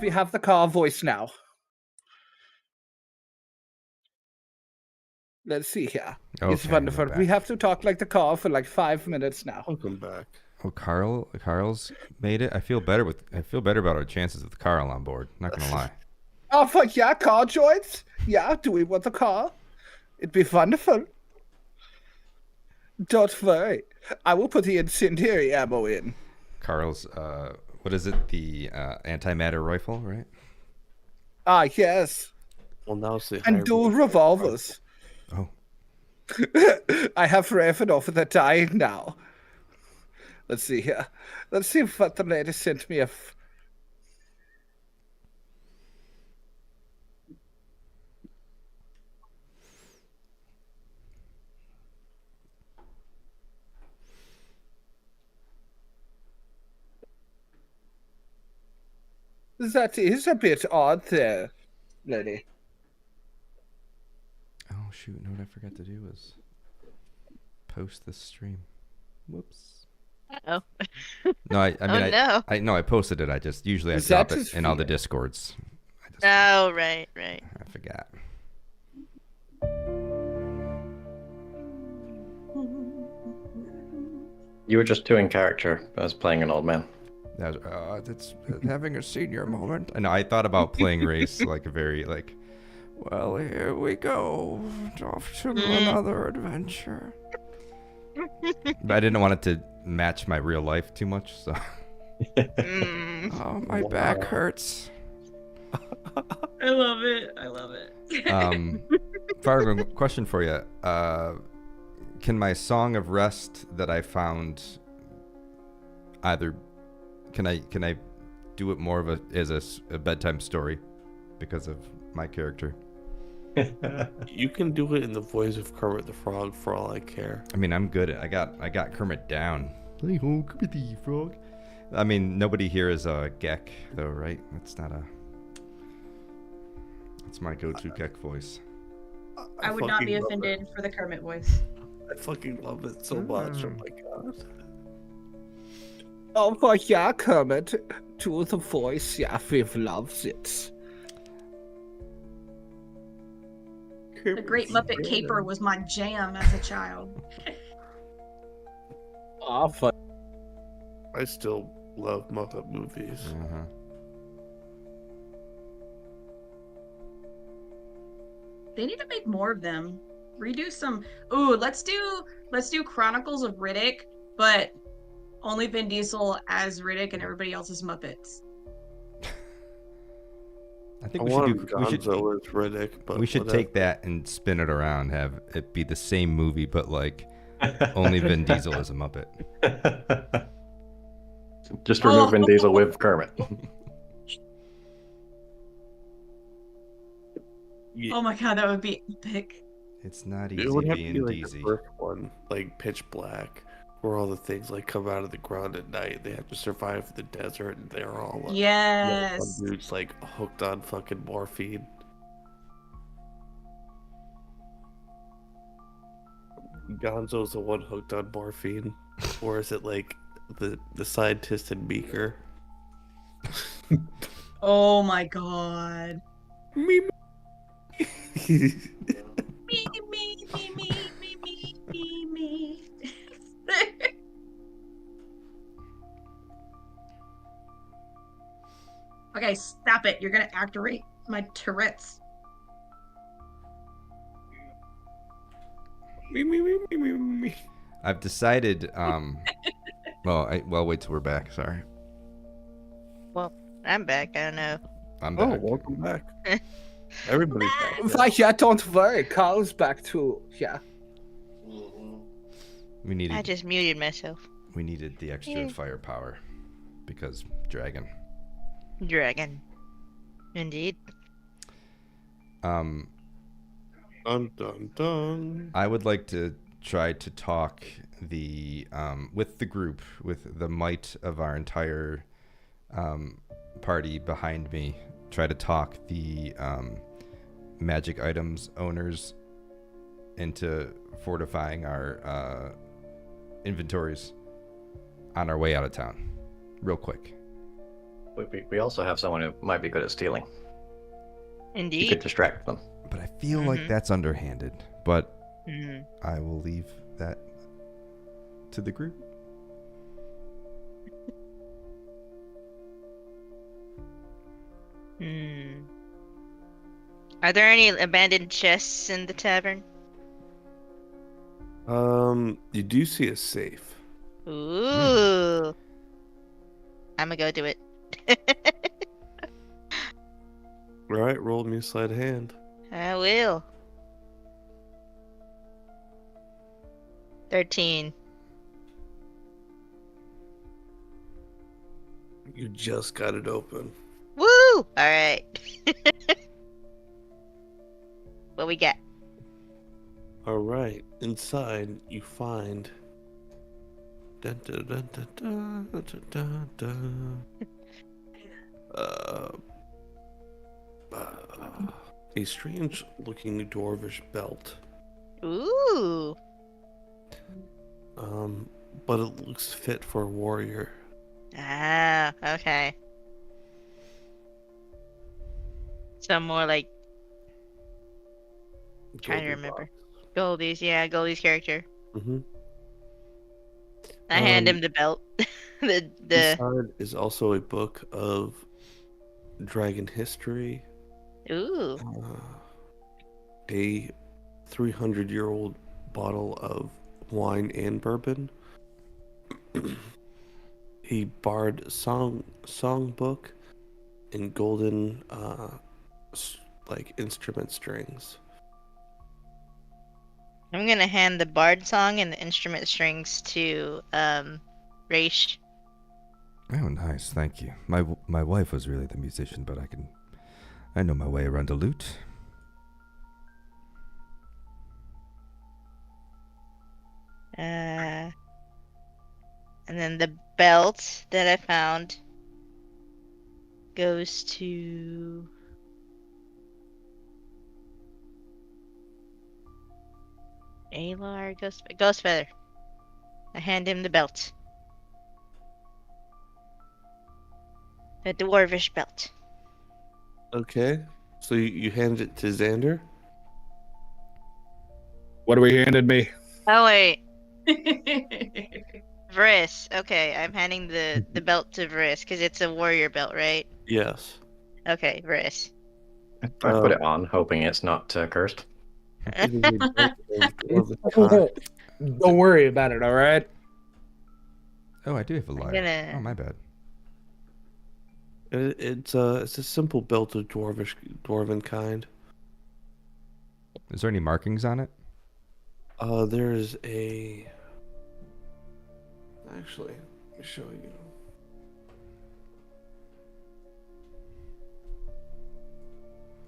We have the car voice now. Let's see here. It's Okay, wonderful. we're We back. have to talk like the car for like 5 minutes now. Welcome back. Oh, Carl's made it. I feel better about our chances with Carl on board. Not gonna lie. Oh, fuck yeah, car joints? Yeah, do we want a car? It'd be wonderful. Don't worry. I will put the incendiary ammo in. Carl's, what is it? The antimatter rifle, right? Ah, yes. Well, now it's the And high dual road. revolvers. Oh, I have Raven over the dying now. Let's see here. Let's see what the lady sent me. That is a bit odd there, lady. oh shoot! No, what I forgot to do was post this stream. Whoops. Oh. No, I mean, no. I posted it. I just usually I Is drop that it his in all the feed? discords. Oh, right. I forgot. You were just doing character. I was playing an old man. That's having a senior moment. And I thought about playing race like a very like, well, here we go, off to another adventure. But I didn't want it to match my real life too much, so. Oh, my back hurts. I love it. I love it. Fargrim, question for you. Can my song of rest that I found either can I do it more of a bedtime story because of my character? You can do it in the voice of Kermit the Frog for all I care. I mean, I'm good. I got Kermit down. Hey ho, Kermit the Frog. I mean, nobody here is a Gek though, right? That's not a. That's my go-to Gek voice. I would not be fucking love offended for the Kermit voice. it. I fucking love it so much. Oh my god. Oh, for yeah, Kermit. To the voice, yeah, we loves it. The Great Muppet Caper was my jam as a child. Oh, for I still love Muppet movies. Uh-huh. They need to make more of them. Redo some. Ooh, let's do Chronicles of Riddick, but only Vin Diesel as Riddick and everybody else is Muppets. I I think want we should Gonzo as Riddick, but we should whatever. take that and spin it around. Have it be the same movie, but like only Vin Diesel is a Muppet. Just remove Vin Diesel with Kermit. Oh my god, that would be epic. It's not It easy would have to being be like Deezy. the first one, like Pitch Black, where all the things like come out of the ground at night. They have to survive the desert, and they're all like, Yes. one dude's like hooked on fucking morphine. Gonzo's the one hooked on morphine, or is it like the scientist in Beaker? Oh my god. Me. Me, me, me, me, me, me, me, me. Okay, stop it. You're gonna activate my Tourette's. Me. I've decided. Well, wait till we're back. Sorry, Well, I'm back. I don't know. I'm Oh, back. welcome back. Everybody's back. Why, yeah, don't worry. Carl's back too. Yeah. We needed I just muted myself. the extra Yeah. firepower because dragon. Dragon. Indeed. Dun dun dun. I would like to try to talk with the group, with the might of our entire party behind me. Try to talk the magic items owners into fortifying our inventories on our way out of town, real quick. We also have someone who might be good at stealing. You could Indeed. distract them. But I feel like that's underhanded. But Mhm. I will leave that to the group. Hmm. Are there any abandoned chests in the tavern? You do see a safe. Ooh. I'm gonna go do it. All right, roll me a sleight of hand. I will. 13. You just got it open. Woo! All right. What we got? All right, inside you find. Dun, dun, dun, dun, dun, dun, dun, dun. A strange-looking dwarvish belt. Ooh. But it looks fit for a warrior. Ah, okay. Some more like trying to remember. Goldie's, yeah, Goldie's character. Mm-hmm. I hand him the belt. the Inside is also a book of dragon history. Ooh. A 300-year-old bottle of wine and bourbon. A bard song book and golden like instrument strings. I'm gonna hand the bard song and the instrument strings to Raish. Oh, nice. Thank you. My wife was really the musician, but I know my way around a lute. And then the belt that I found goes to Aelar, Ghostfeather. I hand him the belt. The dwarvish belt. Okay, so you hand it to Xander. What have we handed me? Oh wait, Vris. Okay, I'm handing the belt to Vris because it's a warrior belt, right? Yes. Okay, Vris. I put it on, hoping it's not cursed. It is a belt of dwarven kind. Don't worry about it, all right? Oh, I do have a lyre. Oh, my bad. It's a simple belt of dwarven kind. Is there any markings on it? There's a. Actually, let me show you.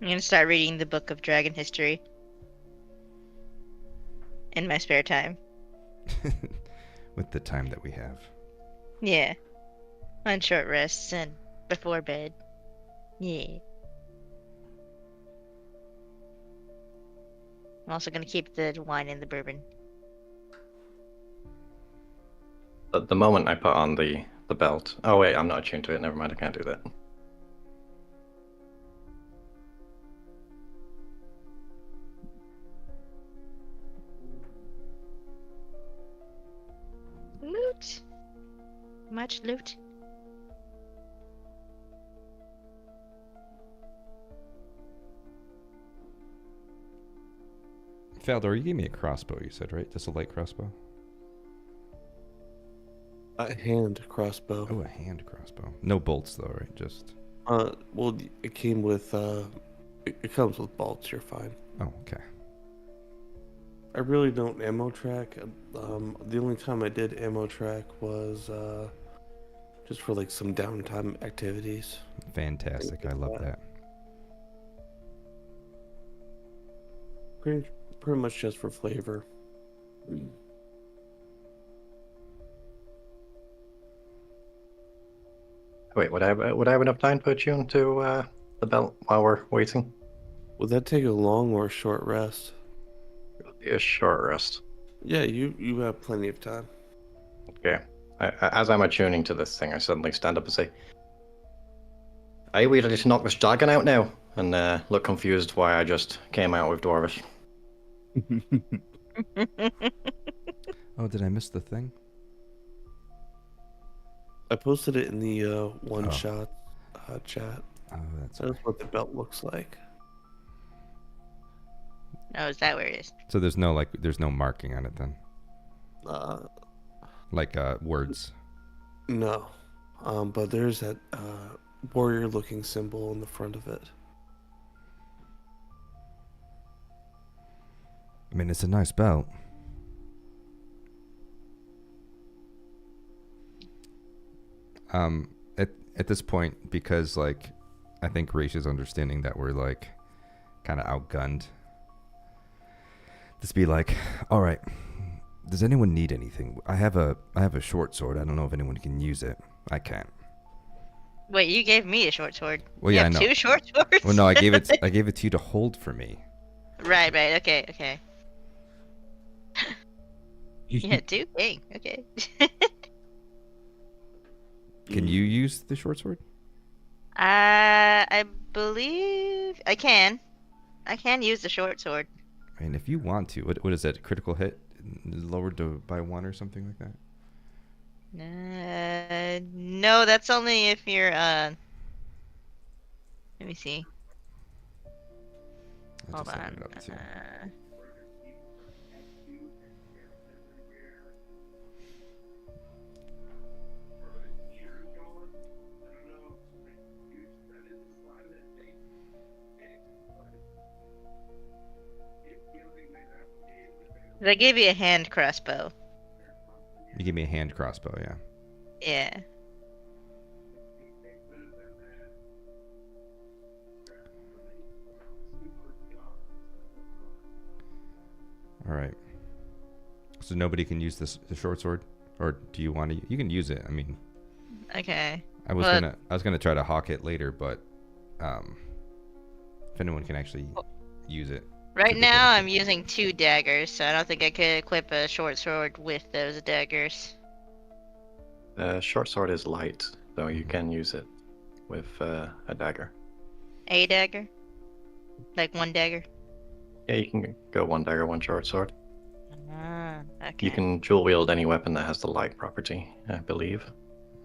I'm gonna start reading the book of dragon history in my spare time. With the time that we have. Yeah. On short rests and before bed. Yeah. I'm also gonna keep the wine and the bourbon. The moment I put on the belt. Oh wait, I'm not attuned to it. Never mind, I can't do that. Loot. Much loot. Faldor, you gave me a crossbow, you said, right? Just a light crossbow? A hand crossbow. Oh, a hand crossbow. No bolts, though, right? Just... Well, it came with, it comes with bolts, you're fine. Oh, okay. I really don't ammo track. The only time I did ammo track was, just for, like, some downtime activities. Fantastic. I love that. Pretty much just for flavor. Wait, would I have enough time to attune to the belt while we're waiting? Would that take a long or a short rest? It'll be a short rest. Yeah, you have plenty of time. Okay. As I'm attuning to this thing, I suddenly stand up and say, Are we ready to knock this dragon out now? And look confused why I just came out with Dwarvish. Oh, did I miss the thing? I posted it in the one-shot chat. Oh, that's That's what the belt looks like. Oh, is that where it is? So there's no marking on it then, like words. No, but there's that warrior-looking symbol in the front of it. I mean, it's a nice belt. At this point, because like, I think Raish is understanding that we're like, kind of outgunned. Just be like, all right, does anyone need anything? I have a short sword. I don't know if anyone can use it. I can't. Wait, you gave me a short sword. Well, You yeah, have I know. 2 short swords? Well, no, I gave it to you to hold for me. Right, okay. Yeah, 2? Dang, okay. Can you use the short sword? I believe I can. I can use the short sword. I mean, if you want to. What is that? Critical hit lowered by 1 or something like that? No, that's only if you're let me see. I Hold just on. looked it up too. They gave you a hand crossbow. You give me a hand crossbow, yeah. Yeah. All right. So nobody can use the short sword, or do you want to? You can use it. I mean, Okay. I was gonna try to hawk it later, but if anyone can actually use it. Right to the now, benefit. I'm using 2 daggers, so I don't think I could equip a short sword with those daggers. Short sword is light, so you can use it with a dagger. A dagger? Like 1 dagger? Yeah, you can go 1 dagger, 1 short sword. Ah, okay. You can dual wield any weapon that has the light property, I believe.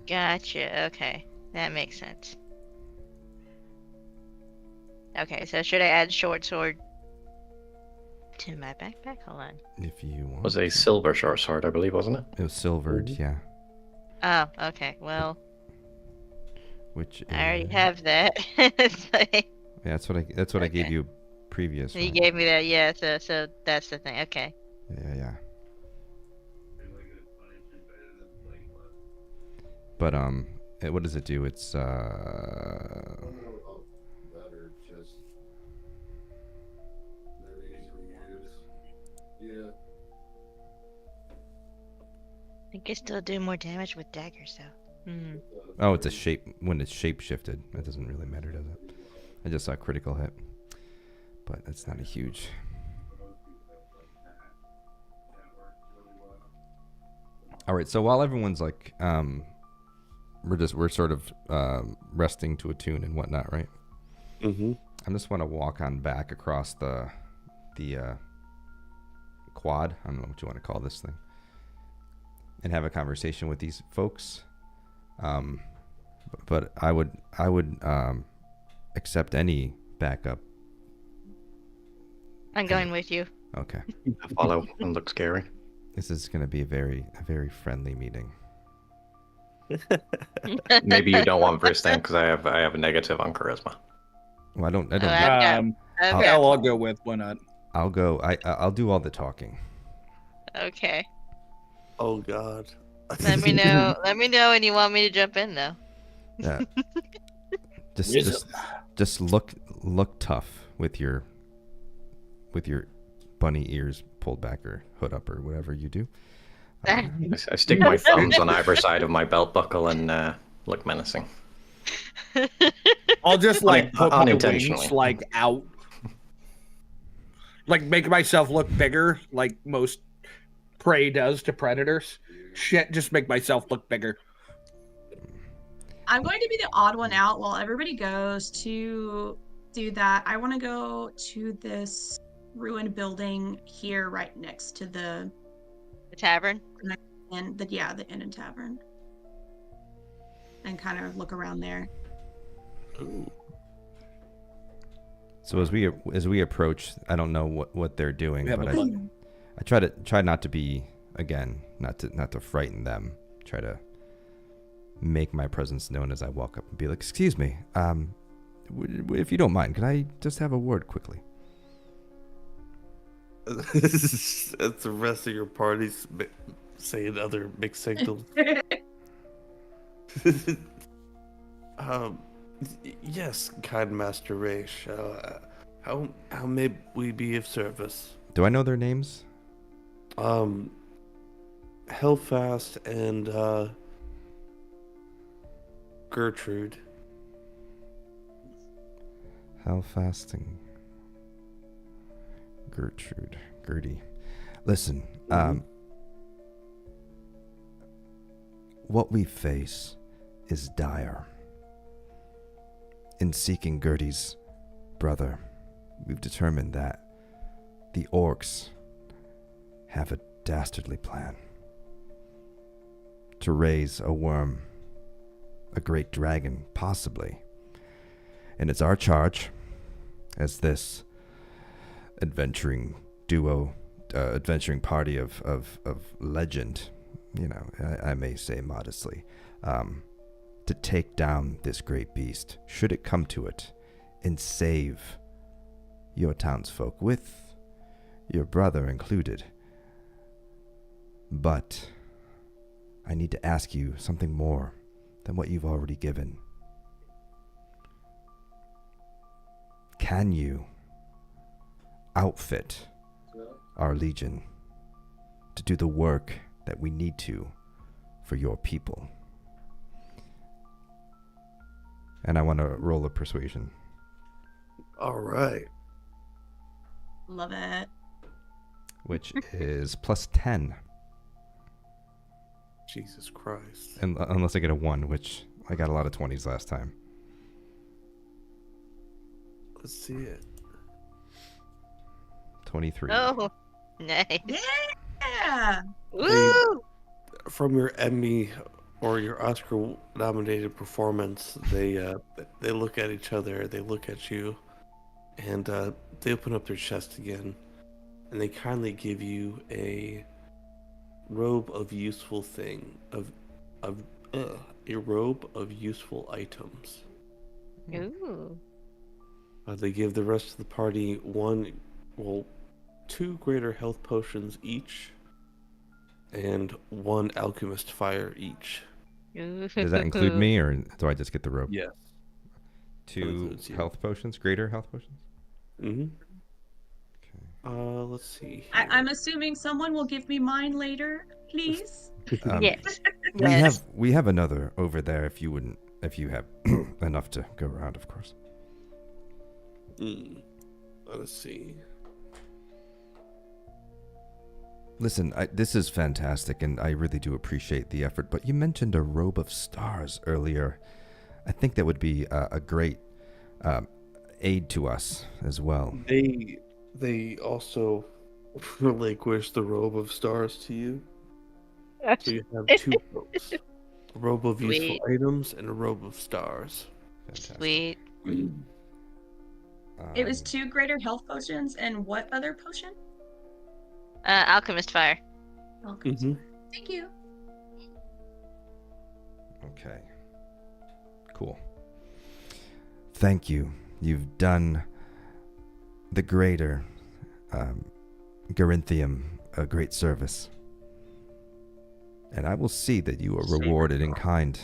Gotcha, okay. That makes sense. Okay, so should I add short sword to my backpack? Hold on. If you want. It was a silver short sword, I believe, wasn't it? It was silvered, yeah. Oh, okay. Well, Which I already is- have that. So, Yeah, that's what I gave Okay. you previous. you gave me that, yeah. So that's the thing. Okay. Yeah. But what does it do? It's I think I still do more damage with daggers, though. Hmm. oh, it's a shape when it's shape shifted. That doesn't really matter, does it? I just saw critical hit, but that's not a huge. All right, so while everyone's like, we're sort of resting to a tune and whatnot, right? Mm-hmm. I just want to walk on back across the quad. I don't know what you want to call this thing, and have a conversation with these folks. But I would accept any backup. I'm going with you. Okay, Follow and look scary. this is going to be a very friendly meeting. Maybe you don't want Vris then, because I have a negative on charisma. Well, I don't. Oh, I've got- Hell, I'll go with. Why not? I'll go. I'll do all the talking. Okay. Oh God. Let me know. Let me know when you want me to jump in, though. Yeah. just look tough with your bunny ears pulled back or hood up or whatever you do. I stick my thumbs on either side of my belt buckle and look menacing. I'll just like put my Unintentionally. wings like out, like make myself look bigger, like most prey does to predators. Shit, just make myself look bigger. I'm going to be the odd one out while everybody goes to do that. I want to go to this ruined building here right next to the tavern. inn, the inn and tavern. And kind of look around there. Ooh. So as we approach, I don't know what they're doing, We have but a button. I try not to be, again, not to frighten them. Try to make my presence known as I walk up and be like, "Excuse me, if you don't mind, can I just have a word quickly?" That's the rest of your party's saying other mixed signals. Yes, kind Master Raish. How may we be of service? Do I know their names? Hellfast and Gertrude. Hellfast and Gertie. Listen, what we face is dire. In seeking Gertie's brother, we've determined that the orcs have a dastardly plan to raise a worm, a great dragon, possibly. And it's our charge as this adventuring party of legend, I may say modestly, to take down this great beast, should it come to it, and save your townsfolk, with your brother included. But I need to ask you something more than what you've already given. Can you outfit our legion to do the work that we need to for your people? And I want to roll a persuasion. All right. Love it. Which is plus 10. Jesus Christ. And unless I get a 1, which I got a lot of 20s last time. Let's see it. 23. Oh, nice. Yeah. Woo! From your Emmy or your Oscar-nominated performance, they look at each other, they look at you, and they open up their chest again, and they kindly give you a robe of useful a robe of useful items. Ooh. They give the rest of the party 2 greater health potions each, and 1 alchemist fire each. Does that include me, or do I just get the robe? Yes. 2 health potions, greater health potions? Mm-hmm. Okay. Let's see. I'm assuming someone will give me mine later, please. Yes. We have another over there if you have enough to go around, of course. Let's see. Listen, this is fantastic, and I really do appreciate the effort, but you mentioned a robe of stars earlier. I think that would be a great aid to us as well. They also relinquish the robe of stars to you. So you have 2 robes. A robe of useful items and a robe of stars. Fantastic. Sweet. It was 2 greater health potions and what other potion? Alchemist fire. Alchemist. Mm-hmm. Thank you. Okay. Cool. Thank you. You've done the greater Garinthium a great service. And I will see that you are rewarded in kind.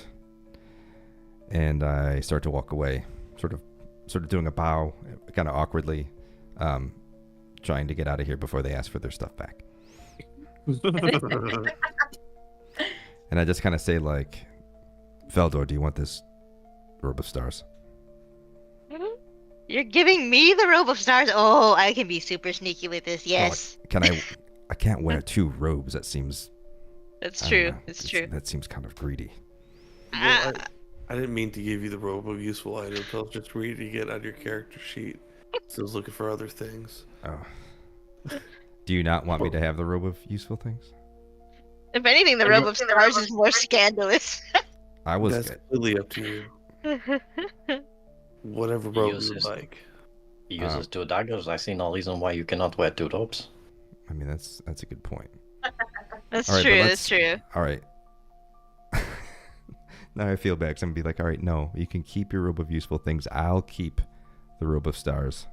And I start to walk away, sort of doing a bow, kind of awkwardly, trying to get out of here before they ask for their stuff back. And I just kind of say, like, Faldor, do you want this robe of stars? You're giving me the robe of stars? Oh, I can be super sneaky with this. Yes. Can I can't wear 2 robes. That seems... That's I don't true. know. It's true. That seems kind of greedy. Well, I didn't mean to give you the robe of useful items. I was just reading it on your character sheet. So I was looking for other things. Oh. Do you not want me to have the robe of useful things? If anything, the robe of stars is more scandalous. I was That's good. completely up to you. Whatever robe you like. He uses 2 daggers. I see no reason why you cannot wear 2 robes. I mean, that's a good point. That's All right, but true. let's- That's true. All right. Now I feel bad because I'm going to be like, all right, no, you can keep your robe of useful things. I'll keep the robe of stars.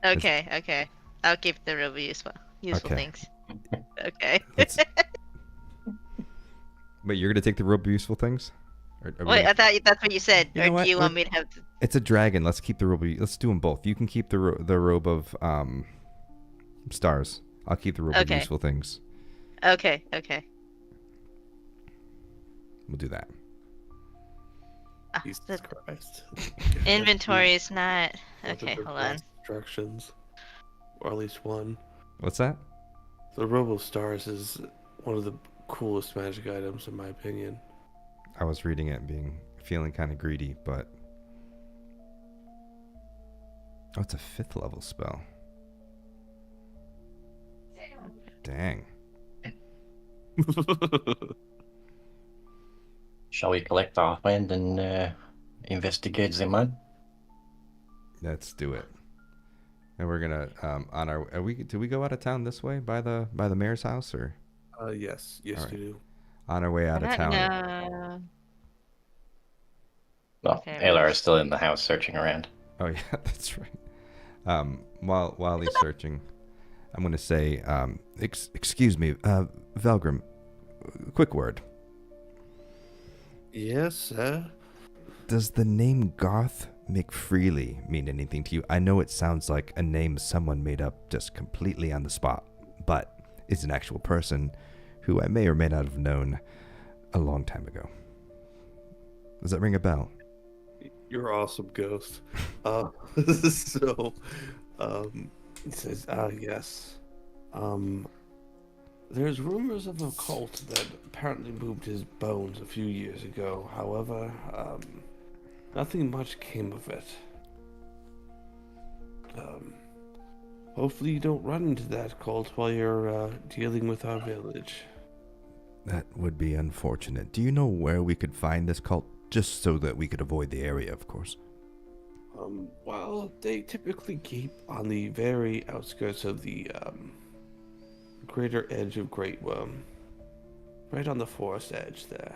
Okay. Okay. I'll keep the robe of useful Okay. things. Okay. Let's- Wait, you're going to take the robe of useful things? Or Wait, I thought that's what you said. You know Or what? do you want me to have? It's a dragon. Let's keep the robe. Let's do them both. You can keep the robe of stars. I'll keep the robe of Okay. useful things. Okay. Okay. We'll do that. Ah, Jesus the Christ. inventory is not. Look at Okay, the hold on. Instructions. Or at least one. What's that? The robe of stars is one of the coolest magic items, in my opinion. I was reading it and feeling kind of greedy, but oh, it's a 5th level spell. Dang. Shall we collect our friend and investigate the man? Let's do it. And we're gonna on our do we go out of town this way by the mayor's house or Yes. Yes, Alright. you do. on our way out of town? No. Well, Okay, Aelar right. is still in the house searching around. Oh yeah, that's right. While he's searching, I'm gonna say, excuse me, Fargrim, quick word. Yes, sir. Does the name Garth McFreely mean anything to you? I know it sounds like a name someone made up just completely on the spot, but it's an actual person who I may or may not have known a long time ago. Does that ring a bell? You're awesome, Ghost. He says, yes. There's rumors of a cult that apparently moved his bones a few years ago. However, nothing much came of it. Hopefully you don't run into that cult while you're dealing with our village. That would be unfortunate. Do you know where we could find this cult? Just so that we could avoid the area, of course. Well, they typically keep on the very outskirts of the greater edge of Great Worm. Right on the forest edge there.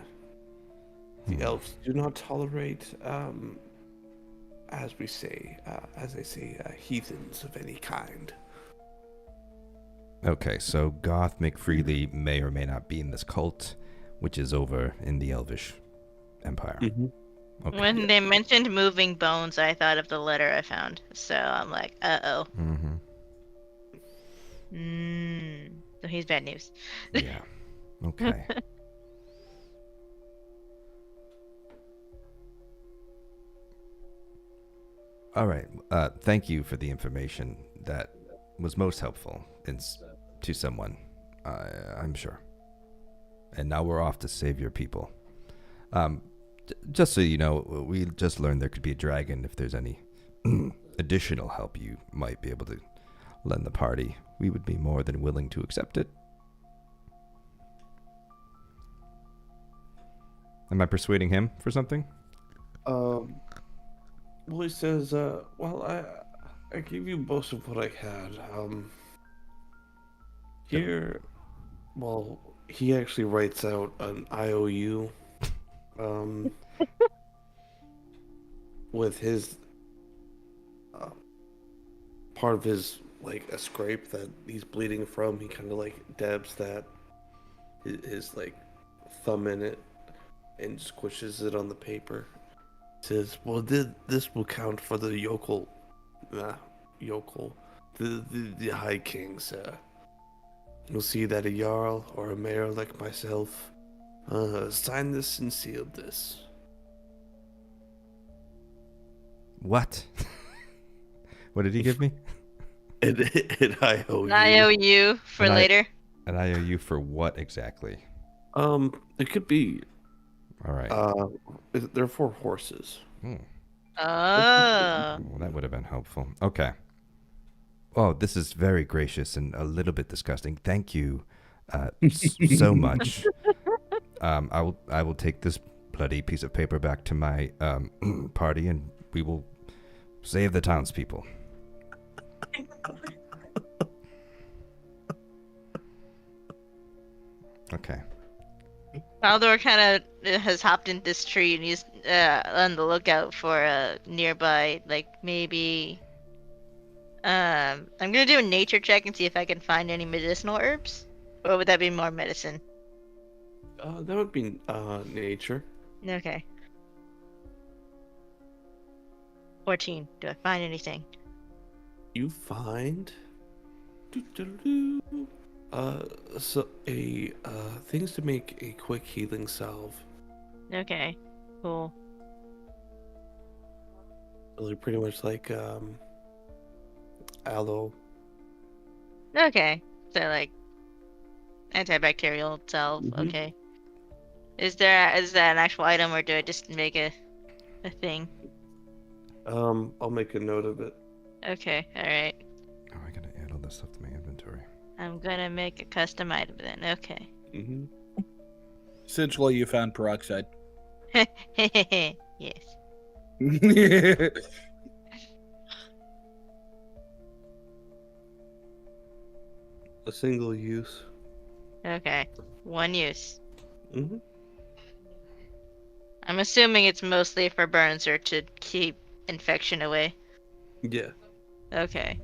The elves do not tolerate, as they say, heathens of any kind. Okay, so Garth McFreely may or may not be in this cult, which is over in the Elvish Empire. Okay. When they mentioned moving bones, I thought of the letter I found. So I'm like, uh-oh. So he's bad news. Yeah. Okay. All right. Thank you for the information. That was most helpful to someone, I'm sure. And now we're off to save your people. Just so you know, we just learned there could be a dragon. If there's any additional help you might be able to lend the party, we would be more than willing to accept it. Am I persuading him for something? Well, he says, well, I gave you most of what I had. Here, well, he actually writes out an IOU, with his, part of his, like, a scrape that he's bleeding from. He kind of, like, dabs that, his like, thumb in it, and squishes it on the paper. Says, well, this will count for the the High King, sir. You'll see that a Jarl or a mayor like myself signed this and sealed this. What? What did he give me? An IOU. An IOU for An later. An IOU for what exactly? It could be All right. They're for horses. Hmm. Oh. Well, that would have been helpful. Okay. Oh, this is very gracious and a little bit disgusting. Thank you so much. I will take this bloody piece of paper back to my party, and we will save the townspeople. Okay. Faldor kind of has hopped in this tree and he's on the lookout for a nearby, like maybe. I'm gonna do a nature check and see if I can find any medicinal herbs, or would that be more medicine? That would be nature. Okay. 14. Do I find anything? You find so a things to make a quick healing salve. Okay. Cool. So they're pretty much like aloe. Okay. So like antibacterial salve. Mhm. Okay. Is that an actual item, or do I just make a thing? I'll make a note of it. Okay. All right. Oh, I gotta add all this stuff to my inventory. I'm gonna make a custom item then. Okay. Mm-hmm. Essentially, you found peroxide. Yes. A single use. Okay. One use. Mm-hmm. I'm assuming it's mostly for burns or to keep infection away. Yeah. Okay.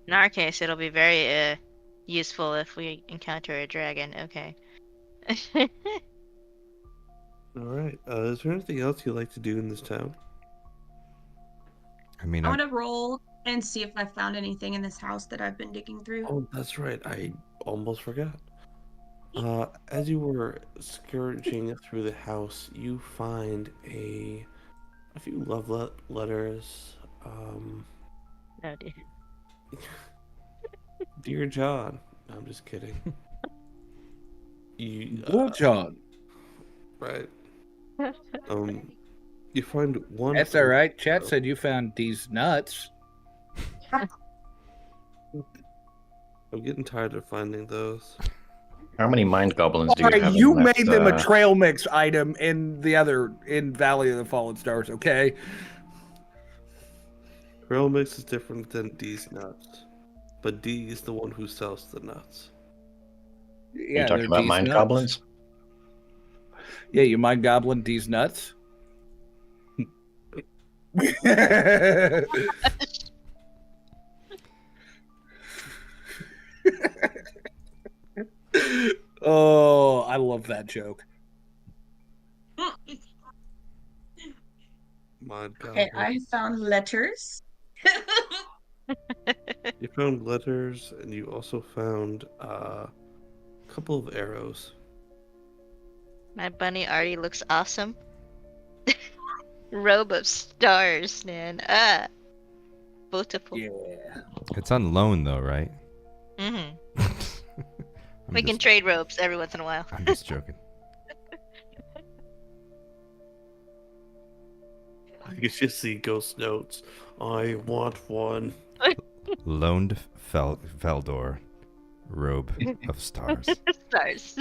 In our case, it'll be very useful if we encounter a dragon. Okay. All right. Is there anything else you'd like to do in this town? I mean, I want to roll and see if I found anything in this house that I've been digging through. Oh, that's right. I almost forgot. As you were scourging through the house, you find a few love letters. No, dude. Dear John. No, I'm just kidding. You, Well, John. right. You find one. That's all right. Chat said you found these nuts. I'm getting tired of finding those. How many mind goblins do you Alright, have? you in that, made them a trail mix item in Valley of the Fallen Stars, okay? Trail mix is different than D's nuts, but D is the one who sells the nuts. Yeah, Are you talking they're about D's mind nuts. goblins? Yeah, you mind goblin D's nuts? Oh, I love that joke. My God. Okay, I found letters. You found letters, and you also found a couple of arrows. My bunny already looks awesome. Robe of stars, man. Beautiful. Yeah. it's on loan though, right? Mm-hmm. I'm We can just- trade robes every once in a while. I'm just joking. You just see ghost notes. I want one. Loaned Faldor, robe of stars. Stars.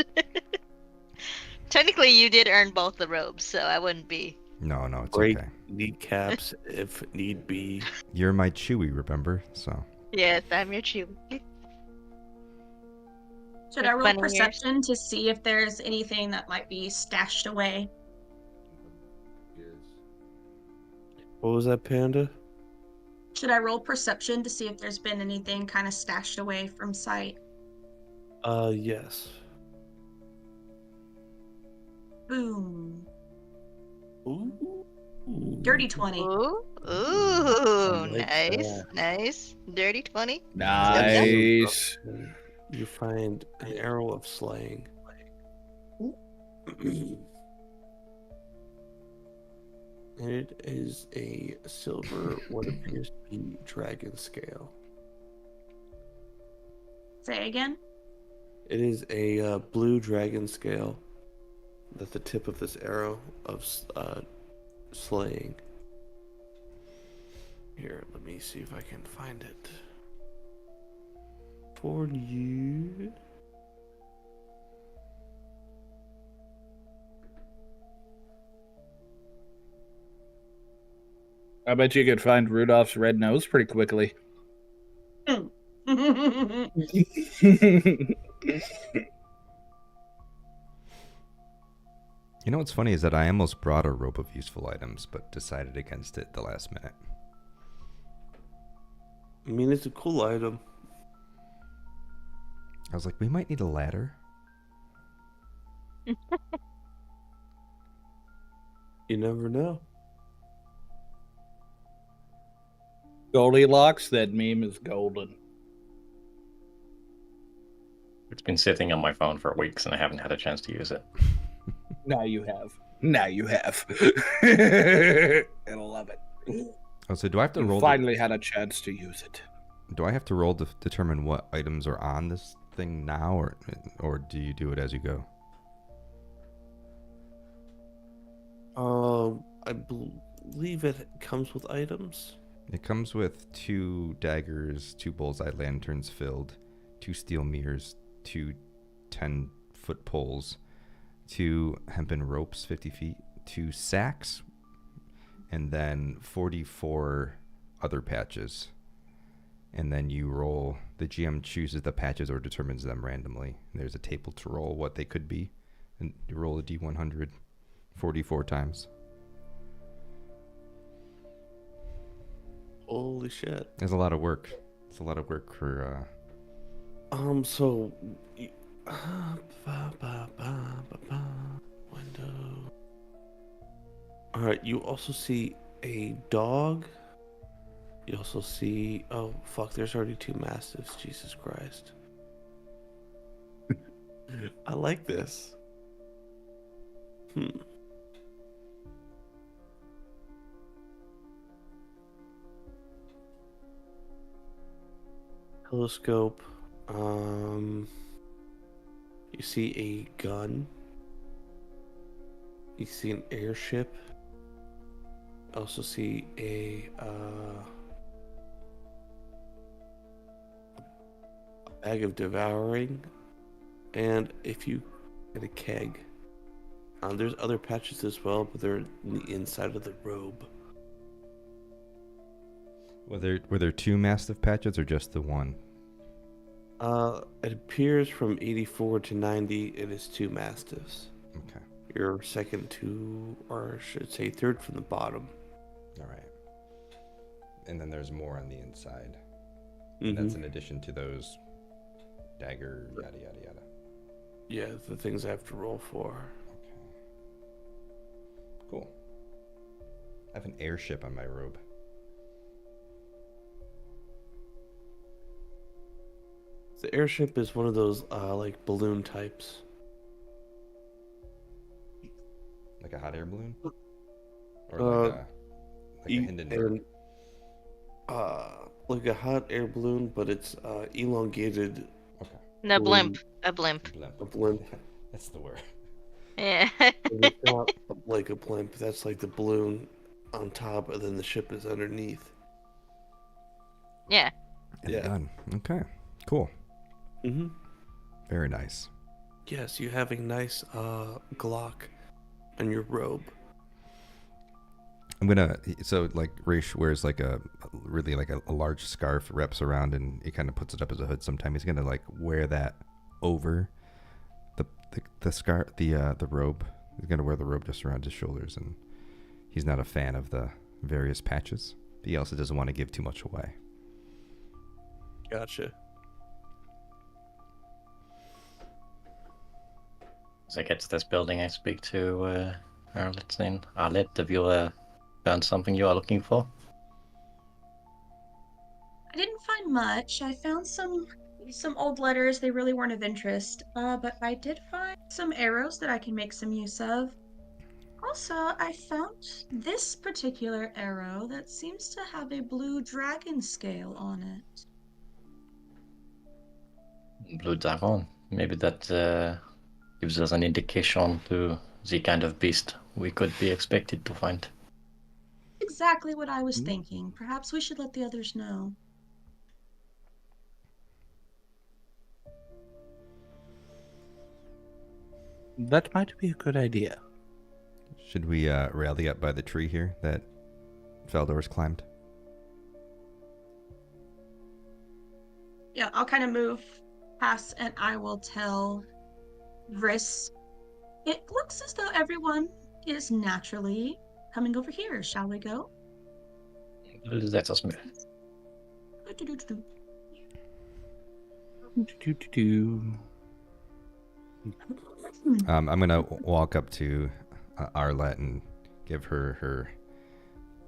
Technically, you did earn both the robes, so I wouldn't be. No, it's Break okay. kneecaps if need be. You're my Chewy, remember? So Yes, I'm your Chewie. Should I roll Bunny ears. perception to see if there's anything that might be stashed away? What was that, Panda? Should I roll perception to see if there's been anything kind of stashed away from sight? Yes. Boom. Ooh. Dirty 20. Ooh, like nice, that. nice. Dirty 20. Nice. You find an arrow of slaying. And it is a silver, what appears to be dragon scale. Say again. It is a blue dragon scale at the tip of this arrow of slaying. Here, let me see if I can find it for you. I bet you could find Rudolph's red nose pretty quickly. You know what's funny is that I almost brought a rope of useful items, but decided against it the last minute. I mean, it's a cool item. I was like, we might need a ladder. You never know. Goldilocks, that meme is golden. It's been sitting on my phone for weeks and I haven't had a chance to use it. Now you have. Now you have. I love it. Oh, so do I have to You roll? finally had a chance to use it. Do I have to roll to determine what items are on this thing now, or do you do it as you go? I believe it comes with items. It comes with 2 daggers, 2 bullseye lanterns filled, 2 steel mirrors, 2 10-foot poles, 2 hempen ropes 50 feet, 2 sacks, and then 44 other patches. And then you roll, the GM chooses the patches or determines them randomly. There's a table to roll what they could be, and you roll a D100 44 times. Holy shit. There's a lot of work. It's a lot of work for, So... window... Alright, you also see a dog. You also see... Oh, fuck, there's already 2 mastiffs. Jesus Christ. I like this. Telescope. You see a gun. You see an airship. Also see a bag of devouring, and a keg. There's other patches as well, but they're in the inside of the robe. were there 2 mastiff patches or just the one? It appears from 84 to 90, it is 2 mastiffs. Okay. Your second 2, or I should say third from the bottom. All right. And then there's more on the inside. Mm-hmm. And that's in addition to those dagger, yada, yada, yada. Yeah, the things I have to roll for. Okay. Cool. I have an airship on my robe. The airship is one of those like balloon types. Like a hot air balloon? Or like a Hindenburg? Like a hot air balloon, but it's elongated. Okay. No, balloon. a blimp. A blimp. That's the word. Yeah. It's not like a blimp. That's like the balloon on top, and then the ship is underneath. Yeah. And Yeah. done. Okay. Cool. Mm-hmm. Very nice. Yes, you have a nice Glock on your robe. I'm gonna, so like Raish wears like a large scarf, wraps around, and he kind of puts it up as a hood. Sometimes he's gonna like wear that over the scarf, the robe. He's gonna wear the robe just around his shoulders, and he's not a fan of the various patches. But he also doesn't want to give too much away. Gotcha. As I get to this building, I speak to Arlette's name. Arlette, have you found something you are looking for? I didn't find much. I found some old letters. They really weren't of interest. But I did find some arrows that I can make some use of. Also, I found this particular arrow that seems to have a blue dragon scale on it. Blue dragon. Maybe that gives us an indication to the kind of beast we could be expected to find. Exactly what I was thinking. Perhaps we should let the others know. That might be a good idea. Should we rally up by the tree here that Faldor's climbed? Yeah, I'll kind of move past and I will tell Vris. It looks as though everyone is naturally coming over here. Shall we go? Let us move. Do-do-do-do-do. I'm gonna walk up to Arlette and give her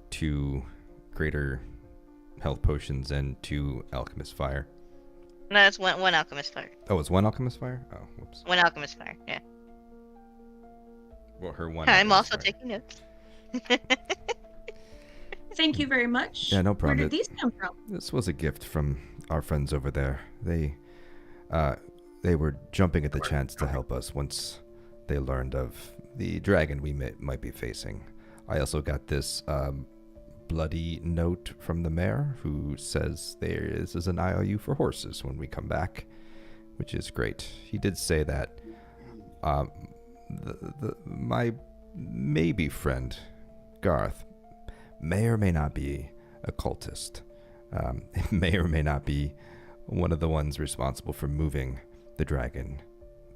2 greater health potions and 2 alchemist fire. No, that's one alchemist fire. Oh, it's 1 alchemist fire? Oh, whoops. One alchemist fire. Yeah. Well, her 1. I'm alchemist also fire. taking notes. Thank you very much. Yeah, no problem. Where did these come from? This was a gift from our friends over there. They were jumping at the chance to help us once they learned of the dragon we might be facing. I also got this bloody note from the mayor who says there is an IOU for horses when we come back, which is great. He did say that my maybe friend Garth may or may not be a cultist. It may or may not be one of the ones responsible for moving the dragon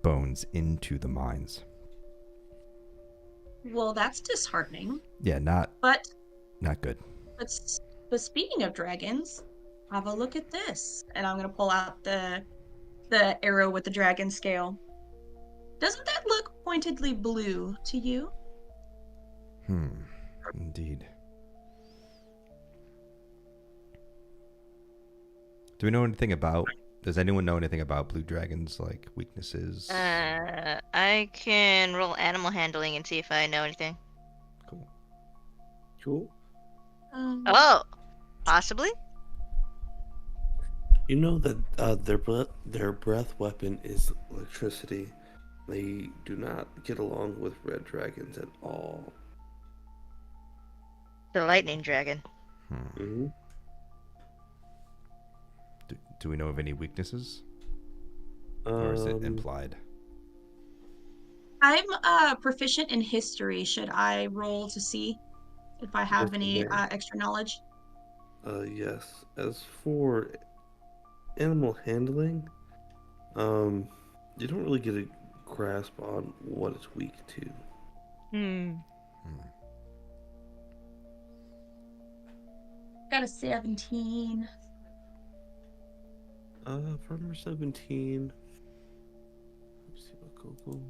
bones into the mines. Well, that's disheartening. Yeah, not good. But speaking of dragons, have a look at this. And I'm gonna pull out the arrow with the dragon scale. Doesn't that look pointedly blue to you? Indeed. Do we know anything about? Does anyone know anything about blue dragons, like weaknesses? I can roll animal handling and see if I know anything. Cool. Oh, possibly. You know that their breath weapon is electricity. They do not get along with red dragons at all. The lightning dragon. Mm-hmm. Do we know of any weaknesses? Or is it implied? I'm proficient in history. Should I roll to see if I have any extra knowledge? Yes. As for animal handling, you don't really get a grasp on what it's weak to. Got a 17. For number 17. Let's see what Google.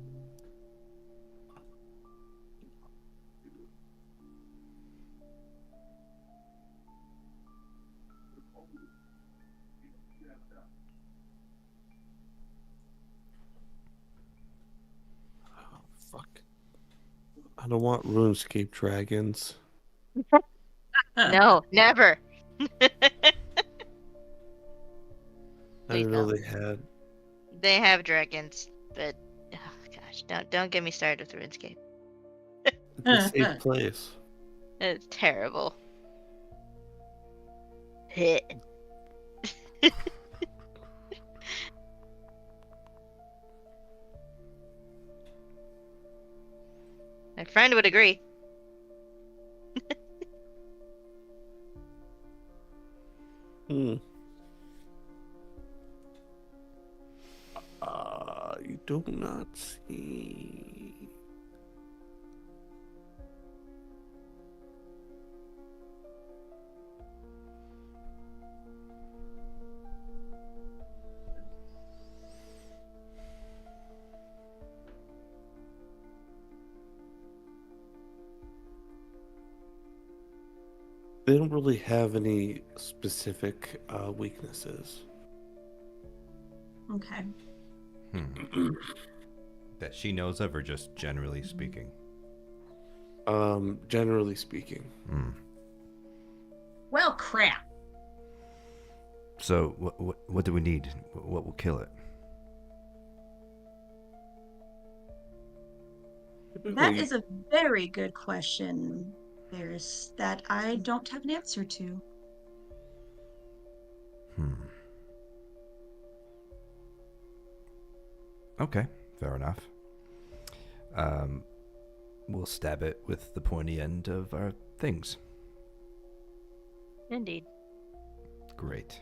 Oh, fuck. I don't want RuneScape dragons. No, never. I didn't know they had. They have dragons, but oh gosh, don't get me started with RuneScape. It's a safe place. It's terrible. Hit. My friend would agree. You do not see. They don't really have any specific weaknesses. Generally speaking. Well, crap. So what do we need? What will kill it? That is a very good question, Varys, that I don't have an answer to. Okay, fair enough. We'll stab it with the pointy end of our things. Indeed. Great.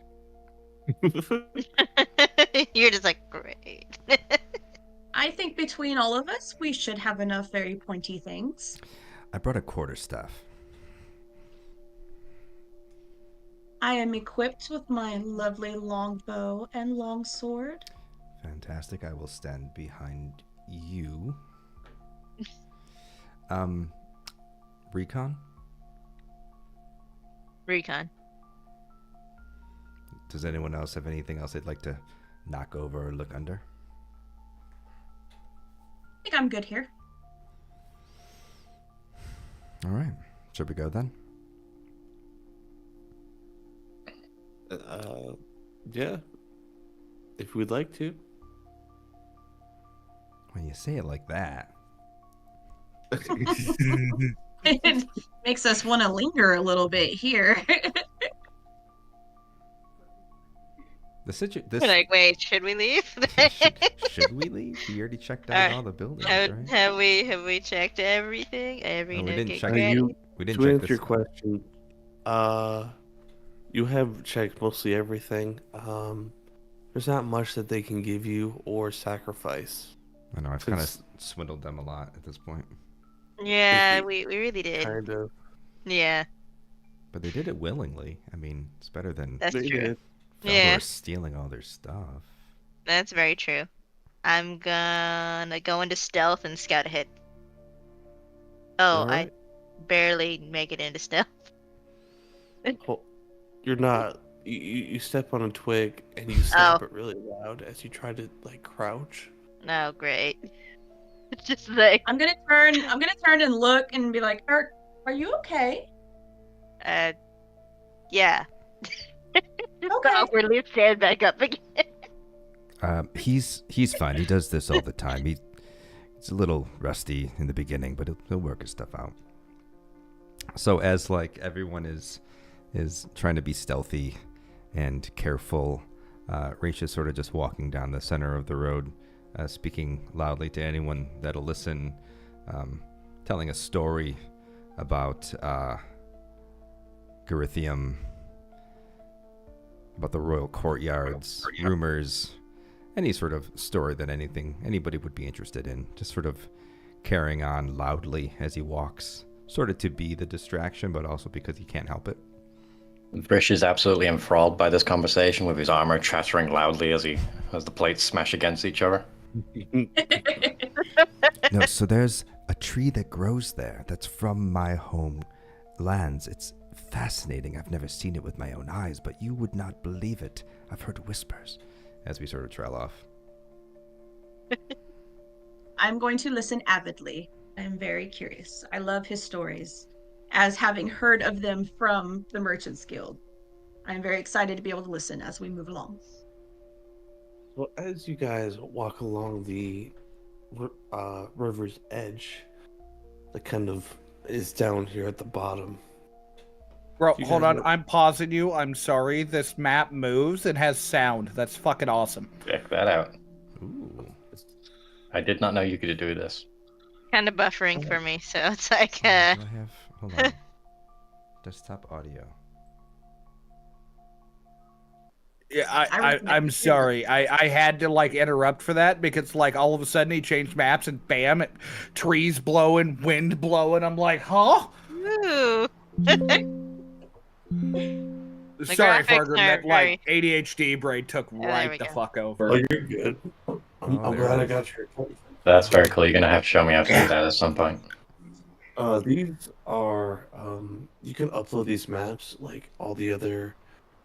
You're just like, great. I think between all of us, we should have enough very pointy things. I brought a quarterstaff. I am equipped with my lovely longbow and longsword. Fantastic. I will stand behind you. Recon? Recon. Does anyone else have anything else they'd like to knock over or look under? I think I'm good here. All right. Should we go then? Yeah. If we'd like to. When you say it like that. It makes us want to linger a little bit here. This We're like, wait, should we leave? should we leave? We already checked out all the buildings, right? Have we checked everything? No, we didn't check. We didn't to check answer this. your question, you have checked mostly everything. There's not much that they can give you or sacrifice. I know, I've kind of swindled them a lot at this point. Yeah, we really did. Kind of. Yeah. But they did it willingly. I mean, it's better than That's They true. did. Yeah. Faldor stealing all their stuff. That's very true. I'm gonna go into stealth and scout ahead. Oh, Alright. I barely make it into stealth. You're not. You step on a twig and you snap it really loud as you try to like crouch. No, great. It's just like, I'm gonna turn and look and be like, are you okay? yeah. Okay. Awkwardly stand back up again. He's fine. He does this all the time. He's a little rusty in the beginning, but he'll work his stuff out. So as like everyone is trying to be stealthy and careful, Raish is sort of just walking down the center of the road, speaking loudly to anyone that'll listen, telling a story about Githyanki, about the royal courtyards, rumors, any sort of story that anybody would be interested in. Just sort of carrying on loudly as he walks, sort of to be the distraction, but also because he can't help it. Vris is absolutely enthralled by this conversation, with his armor chattering loudly as the plates smash against each other. No, so there's a tree that grows there that's from my home lands. It's fascinating. I've never seen it with my own eyes, but you would not believe it. I've heard whispers. As we sort of trail off. I'm going to listen avidly. I'm very curious. I love his stories, as having heard of them from the Merchants Guild. I'm very excited to be able to listen as we move along. Well, as you guys walk along the river's edge, that kind of is down here at the bottom. Bro, You hold guys on. know- I'm pausing you. I'm sorry. This map moves and has sound. That's fucking awesome. Check that out. Ooh. I did not know you could do this. Kind of buffering for me, so it's like, Do I have... Hold on. Desktop audio. Yeah, I I'm sorry. I had to like interrupt for that because like all of a sudden he changed maps and bam, trees blowing, wind blowing. I'm like, huh? ooh. Sorry, graphics Fargrim. are That like ADHD brain took there right we the go. fuck Oh, over. you're good. I'm there glad it I is. got your attention. That's very cool. You're going to have to show me how to do that at some point. These are you can upload these maps like all the other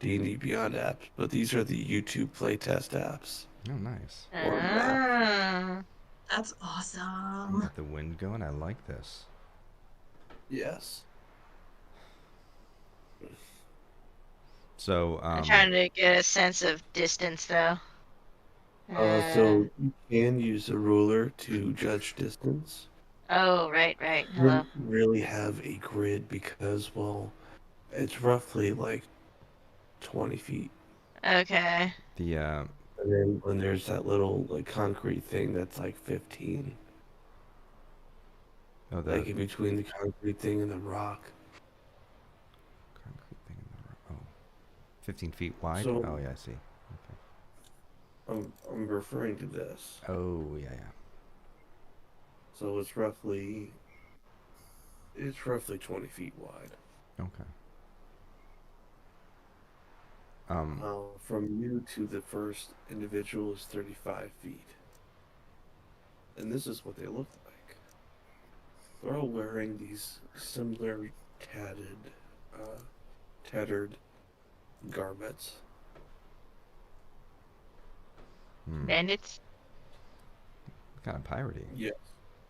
D&D Beyond apps, but these are the YouTube playtest apps. Oh, nice. Or map. Ah. That's I awesome. got the wind going. I like this. Yes. So, I'm trying to get a sense of distance, though. So you can use a ruler to judge distance. Oh, right. You Hello. don't really have a grid because, well, it's roughly like 20 feet. Okay. the And then when there's that little like concrete thing that's like 15, oh, the like in between the concrete thing and the rock. concrete thing in the 15 feet wide. So- Oh yeah, I see. I'm referring to this. Oh yeah. So it's roughly 20 feet wide. Okay. From you to the first individual is 35 feet. And this is what they look like. They're all wearing these similar tattered garments. Bandits? Kind of piratey. Yes.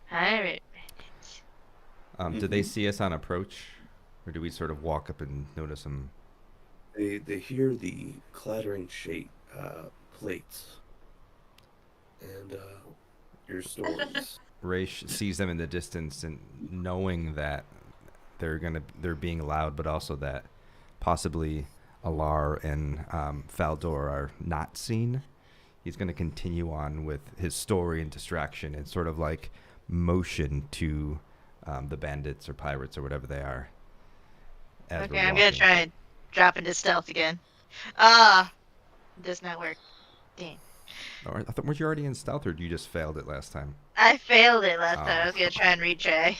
Pirate bandits. Did they see us on approach, or do we sort of walk up and notice them? They hear the clattering plates and your stories. Raish sees them in the distance, and knowing that they're being loud, but also that possibly Aelar and Faldor are not seen, he's going to continue on with his story and distraction and sort of like motion to the bandits or pirates or whatever they are. As Okay, I'm gonna try and drop into stealth again. Does not work. Damn. Oh, I thought, weren't you already in stealth, or you just failed it last time? I failed it last time. Oh. I was gonna try and retry.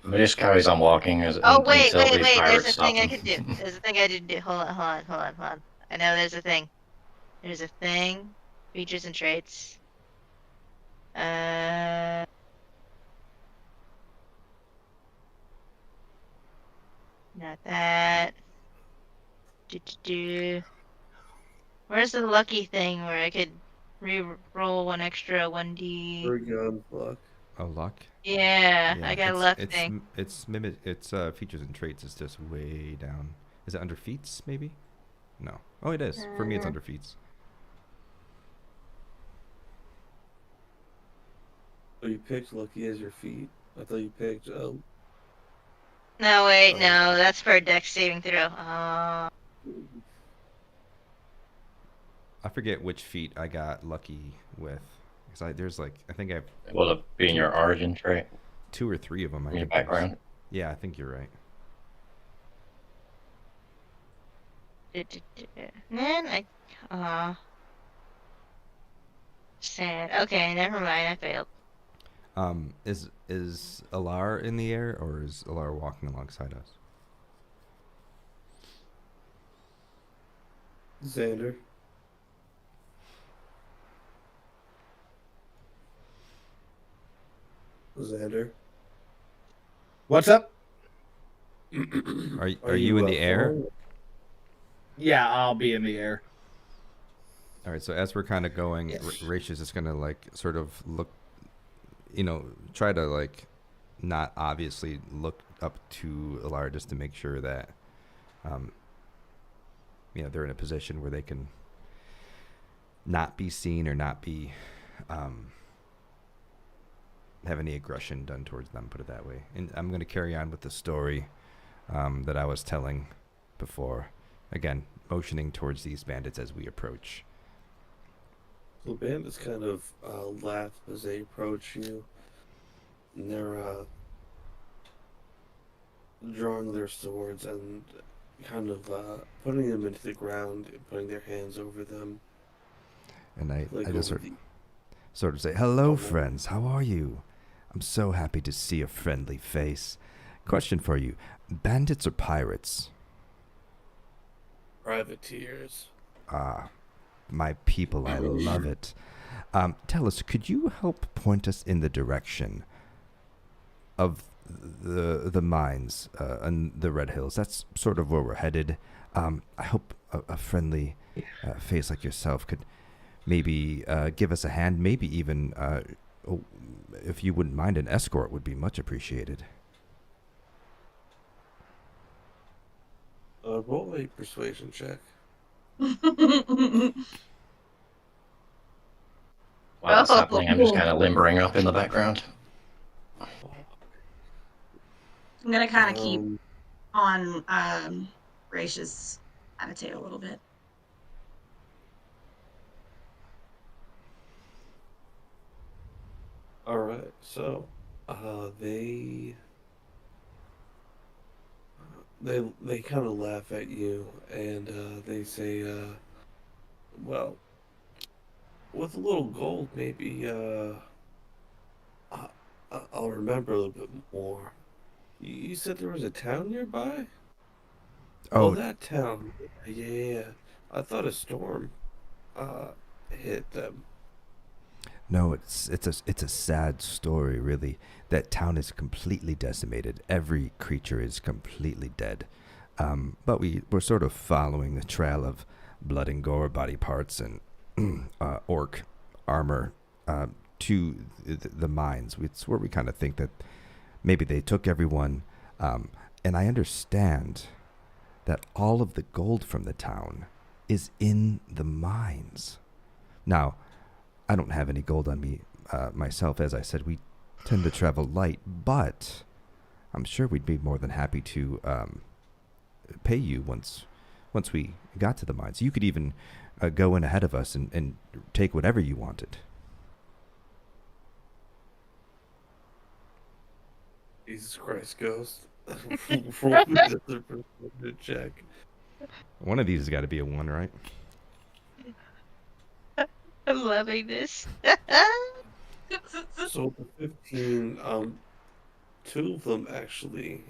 He just carries on walking Oh wait. until these There's pirates a stop thing I him. can do. There's a thing I didn't do. Hold on. I know there's a thing. There's a thing. Features and traits. Not that. Where's the lucky thing where I could re-roll one extra 1d? Harengon luck. Oh, luck. Yeah, I got a luck thing. It's features and traits is just way down. Is it under feats maybe? No. Oh, it is. For me, it's under feats. Oh, you picked lucky as your feet? I thought you picked No, wait, Oh. no, that's for a dex saving throw. I forget which feat I got lucky with. Because there's like, I think I have Will it be in your origin trait? 2 or 3 of them. I In your think there's- background? Yeah, I think you're right. Man, sad. Okay, never mind, I failed. Is Aelar in the air, or is Aelar walking alongside us? Xander. Xander. What's up? Are you in the air? following? Yeah, I'll be in the air. All right, so as we're kind of going, Yes. Raish is just gonna like sort of look, try to like not obviously look up to Aelar just to make sure that, they're in a position where they can not be seen or not be, have any aggression done towards them, put it that way. And I'm gonna carry on with the story that I was telling before. Again, motioning towards these bandits as we approach. So the bandits kind of laugh as they approach you. And they're drawing their swords and kind of putting them into the ground and putting their hands over them. And I Like just over sort of say, "Hello, Oh. friends. How are you? I'm so happy to see a friendly face. Question for you. Bandits or pirates?" privateers. Ah, my people, I love it. Tell us, could you help point us in the direction of the mines and the Red Hills? That's sort of where we're headed. I hope a friendly face like yourself could maybe give us a hand, maybe even if you wouldn't mind, an escort would be much appreciated. Roll a persuasion check. While that's Oh. happening, I'm just kind of limbering up in the background. I'm gonna kind of keep Um, on Raish's attitude a little bit. All right, so they kind of laugh at you, and they say, "Well, with a little gold, maybe I'll remember a little bit more." You said there was a town nearby? Oh, Oh, that town. Yeah. I thought a storm hit them. no, it's a sad story, really. That town is completely decimated. Every creature is completely dead. But we're sort of following the trail of blood and gore, body parts, and orc armor to the mines. It's where we kind of think that maybe they took everyone. And I understand that all of the gold from the town is in the mines. Now, I don't have any gold on me myself. As I said, we tend to travel light, but I'm sure we'd be more than happy to pay you once we got to the mines. You could even go in ahead of us and take whatever you wanted. Jesus Christ, Ghost. Roll me another persuasion check. One of these has got to be a 1, right? I'm loving this. So the 15, two of them actually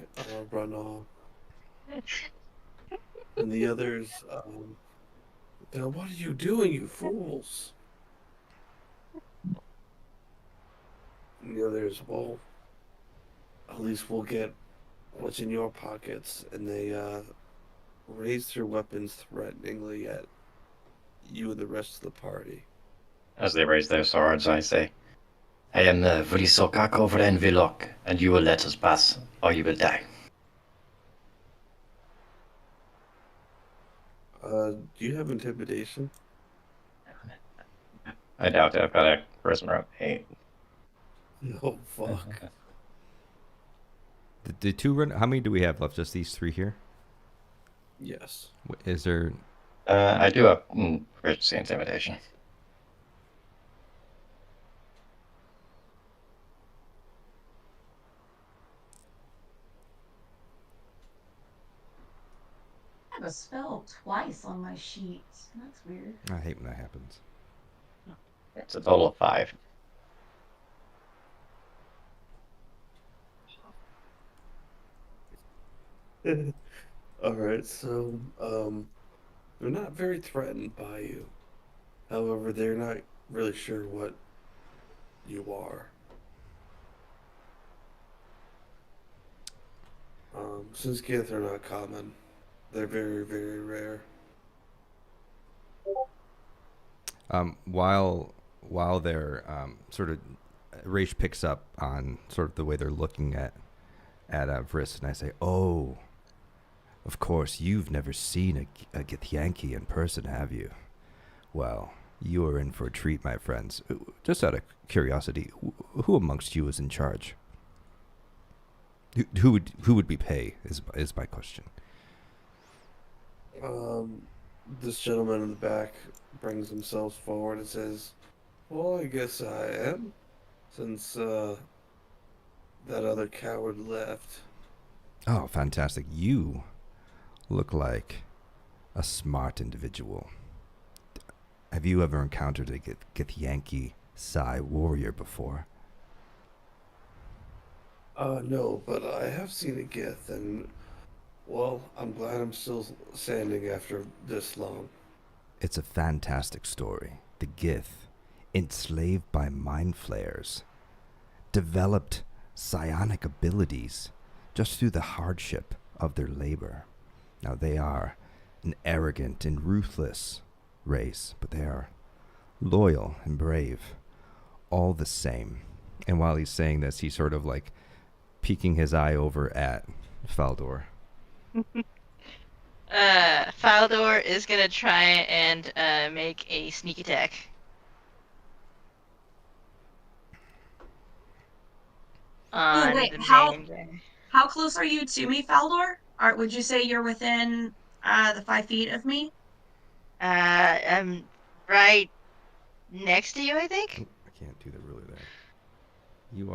run off, and the others, "Now what are you doing, you fools?" And the others, "Well, at least we'll get what's in your pockets." And they raise their weapons threateningly at you and the rest of the party. As they raise their swords, I say, "I am the Vris over Vy'lok, and you will let us pass, or you will die." Do you have intimidation? I doubt it. I've got a charisma of 8. Oh, fuck. The 2 run. How many do we have left? Just these 3 here? Yes. Is there? I do have proficiency intimidation. I have a spell twice on my sheet. That's weird. I hate when that happens. It's a total of 5. All right, so they're not very threatened by you. However, they're not really sure what you are. Since Gith are not common, they're very, very rare. While they're sort of, Raish picks up on sort of the way they're looking at Vris, and I say, "Oh, of course, you've never seen a Githyanki in person, have you? Well, you are in for a treat, my friends. Just out of curiosity, who amongst you is in charge? Who would we pay? Is my question." This gentleman in the back brings himself forward and says, "Well, I guess I am, since that other coward left." Oh, fantastic! You look like a smart individual. Have you ever encountered a Githyanki Sai warrior before? No, but I have seen a Gith, and, well, I'm glad I'm still standing after this long. It's a fantastic story. The Gith, enslaved by mind flayers, developed psionic abilities just through the hardship of their labor. Now, they are an arrogant and ruthless race, but they are loyal and brave all the same. And while he's saying this, he's sort of like peeking his eye over at Faldor. Faldor is gonna try and make a sneak attack. On wait, the how main guy. how close are you to me, Faldor? Or would you say you're within the 5 feet of me? I'm right next to you, I think. I can't do the ruler there. You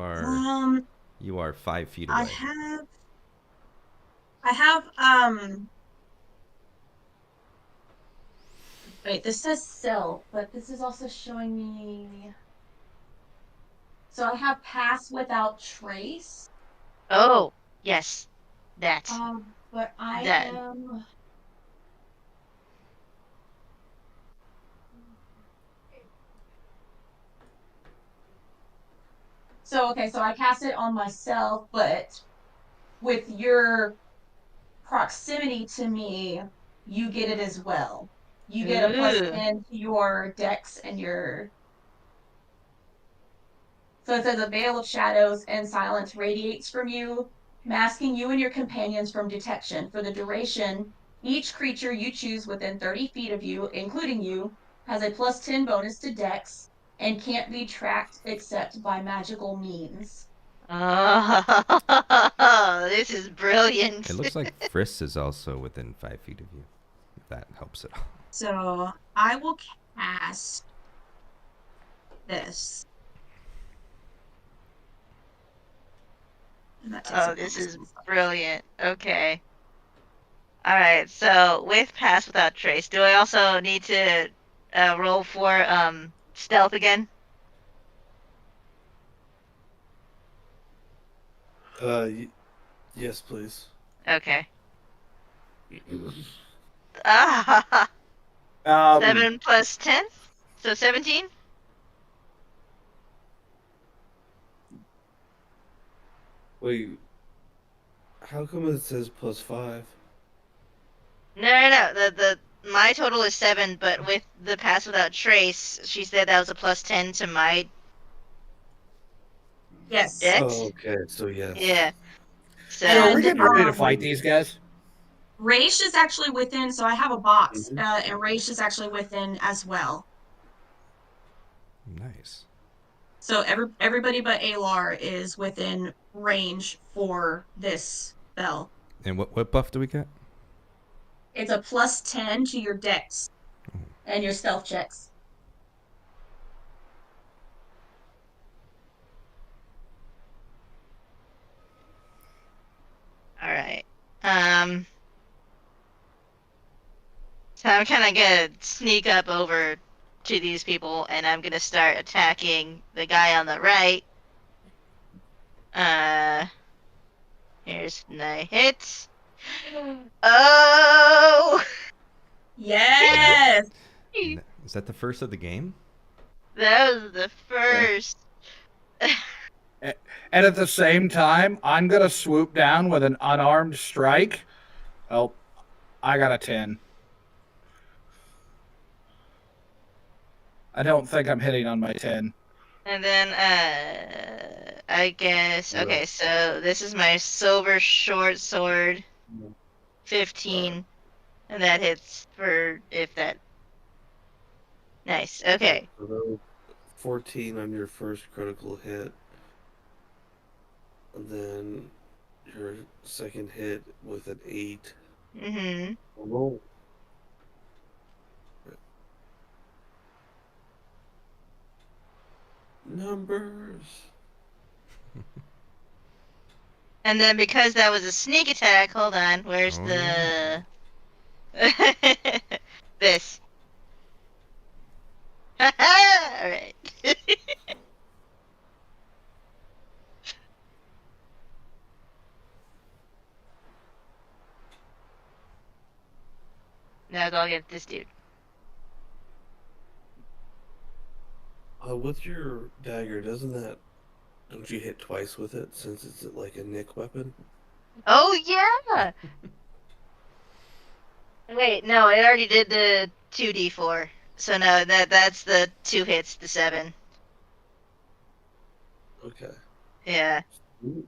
are 5 feet away. I have wait, this says self, but this is also showing me. So I have pass without trace. Oh, yes, that. But I That. am. So okay, so I cast it on myself, but with your proximity to me, you get it as well. You get a plus Ooh. 10 to your dex and your. So it says a veil of shadows and silence radiates from you, masking you and your companions from detection. For the duration, each creature you choose within 30 feet of you, including you, has a plus 10 bonus to dex and can't be tracked except by magical means. Oh, this is brilliant. It looks like Vris is also within 5 feet of you, if that helps at all. So I will cast this. Oh, this is brilliant. Okay. Alright, so with Pass Without Trace, do I also need to roll for stealth again? Yes, please. Okay. Ah, 7 plus 10? So 17? Wait, how come it says +5? No. My total is 7, but with the Pass Without Trace, she said that was a plus 10 to my Yes. dex. Oh, okay, so yes. Yeah. So So we're getting ready to fight these guys. Raish is actually within, so I have a box, and Raish is actually within as well. Nice. So everybody but Aelar is within range for this spell. And what buff do we get? It's a plus 10 to your dex and your stealth checks. Alright. So I'm kind of gonna sneak up over to these people, and I'm gonna start attacking the guy on the right. Here's my hit. Oh! Yes! Is that the first of the game? That was the first. And at the same time, I'm going to swoop down with an unarmed strike. Oh, I got a 10. I don't think I'm hitting on my 10. And then, I guess, okay, so this is my silver short sword, 15, and that hits for, if that, nice, okay. So 14 on your first critical hit. And then your second hit with an 8. Mm-hmm. Roll. Numbers. And then because that was a sneak attack, hold on, where's Oh, the... this. Alright. Now go get this dude. With your dagger, don't you hit twice with it since it's like a nick weapon? Oh yeah! Wait, no, I already did the 2d4. So no, that's the 2 hits, the 7. Okay. Yeah. Ooh.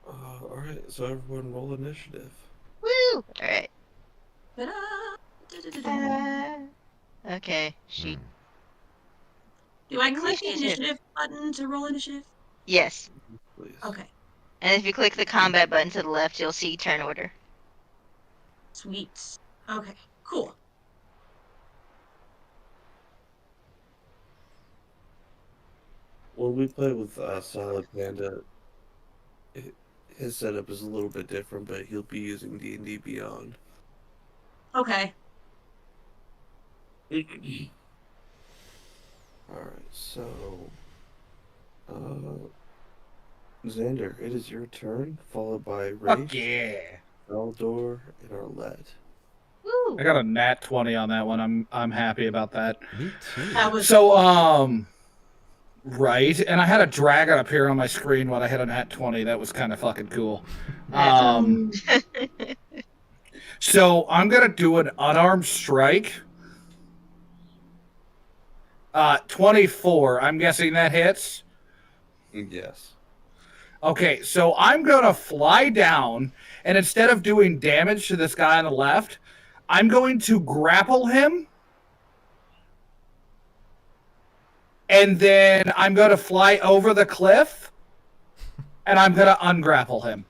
Alright, so everyone roll initiative. Woo! Alright. Ta-da! Okay. Shoot. Hmm. Do I click the Initiative. initiative button to roll initiative? Yes. Please. Okay, And if you click the combat button to the left, you'll see turn order. sweet. Okay, cool. When we play with Solid Panda, his setup is a little bit different, but he'll be using D&D Beyond. Okay. Alright, so... Xander, it is your turn, followed by Fuck Rafe, yeah. Faldor, and Arlette. Woo! I got a nat 20 on that one. I'm happy about that. Me too. That was So, right, and I had a dragon appear on my screen when I hit a nat 20. That was kind of fucking cool. So I'm gonna do an unarmed strike. 24. I'm guessing that hits. Yes. Okay, so I'm gonna fly down, and instead of doing damage to this guy on the left, I'm going to grapple him. And then I'm going to fly over the cliff, and I'm going to ungrapple him.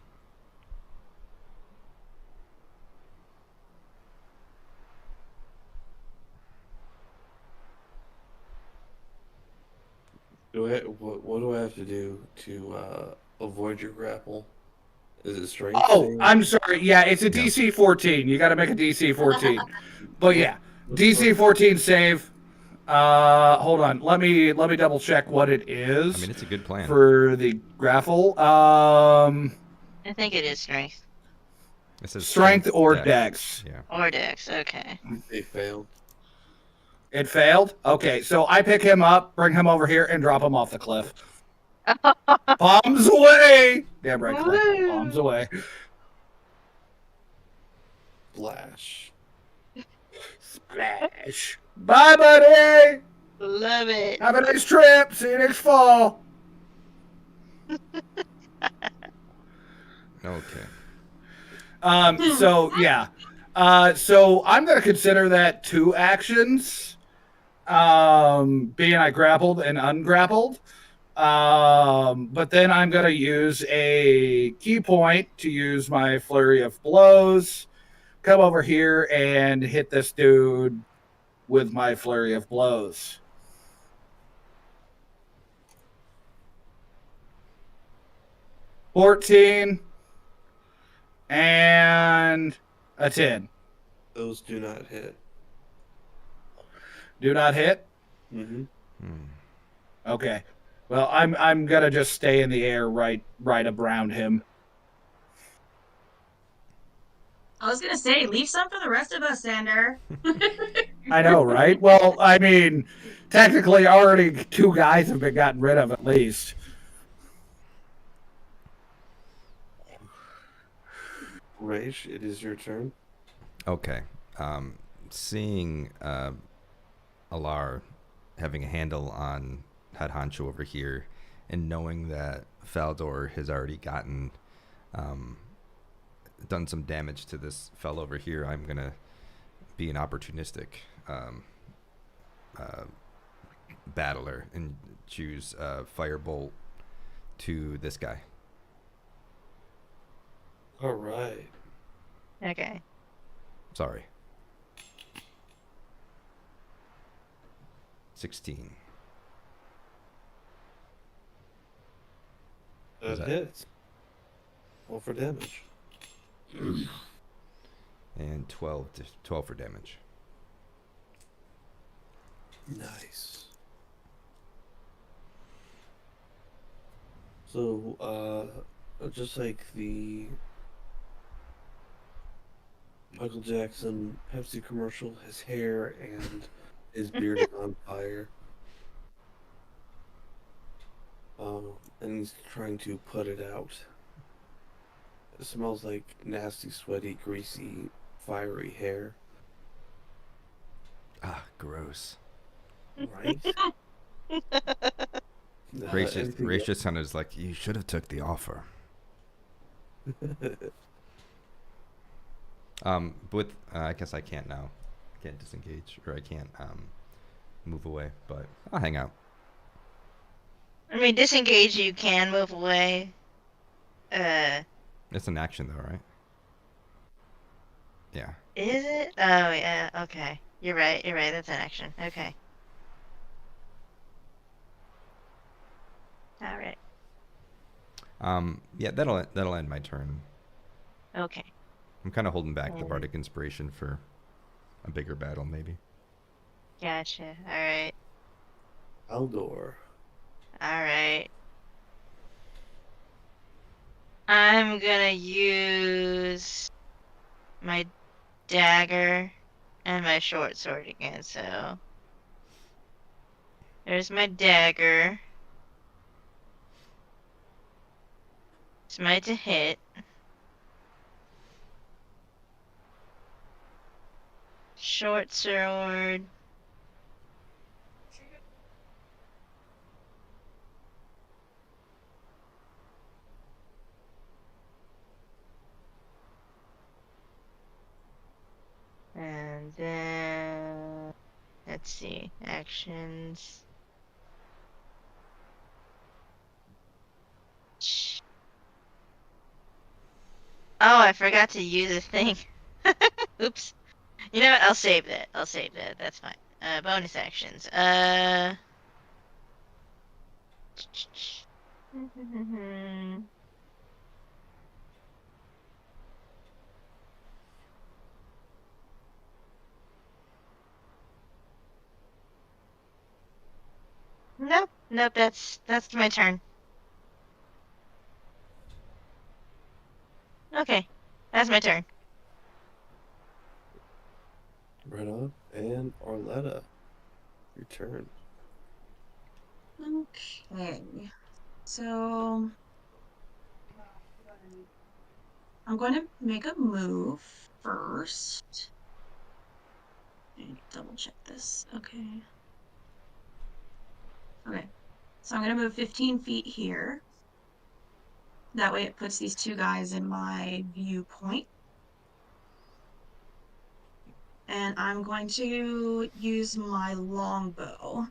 What do I have to do to avoid your grapple? Is it strength? Oh, save? I'm sorry. Yeah, it's a DC 14. You got to make a DC 14. But yeah, DC 14 save. Hold on. Let me double check what it is. I mean, it's a good plan. For the grapple. I think it is strength. It says Strength or dex. Yeah. Or dex, okay. They failed. It failed? Okay, so I pick him up, bring him over here, and drop him off the cliff. Bombs away! Damn right, Cliff. Bombs away. Splash. Splash. Bye, buddy! Love it. Have a nice trip. See you next fall. Okay. So, yeah. So I'm going to consider that 2 actions. Being I grappled and ungrappled. But then I'm going to use a key point to use my flurry of blows. Come over here and hit this dude with my flurry of blows. $14 and a 10. Those do not hit. Do not hit? Mm-hmm. Okay. Well, I'm gonna just stay in the air right around him. I was gonna say, leave some for the rest of us, Xander. I know, right? Well, I mean, technically, already 2 guys have been gotten rid of at least. Raish, it is your turn. Okay. Seeing Aelar having a handle on Head Honcho over here, and knowing that Faldor has already gotten done some damage to this fellow over here, I'm gonna be an opportunistic battler and choose Firebolt to this guy. All right. Okay. Sorry. 16. That hits. Roll for damage. And 12 for damage. Nice. So, just like the Michael Jackson Pepsi commercial, his hair and his beard is on fire. And he's trying to put it out. It smells like nasty, sweaty, greasy, fiery hair. Ah, gross. Right? Anything Raish just kind of is like, you should have took the offer. With I guess I can't now. I can't disengage, or I can't move away, but I'll hang out. I mean, disengage, you can move away. It's an action though, right? Yeah. Is it? Oh, yeah, okay. You're right, that's an action. Okay. Alright. Yeah, that'll end my turn. Okay. I'm kind of holding back the bardic inspiration for a bigger battle, maybe. Gotcha. Alright. Faldor. Alright. I'm gonna use my dagger and my short sword again, so there's my dagger. Smite to hit. Short sword. And then let's see, actions. Oh, I forgot to use a thing. Oops. You know what? I'll save that. That's fine. Bonus actions. Nope, that's my turn. Okay, that's my turn. Right on. And Arletta, your turn. Okay. So I'm going to make a move first. I need to double check this. Okay. Okay. So I'm going to move 15 feet here. That way it puts these two guys in my viewpoint. And I'm going to use my longbow.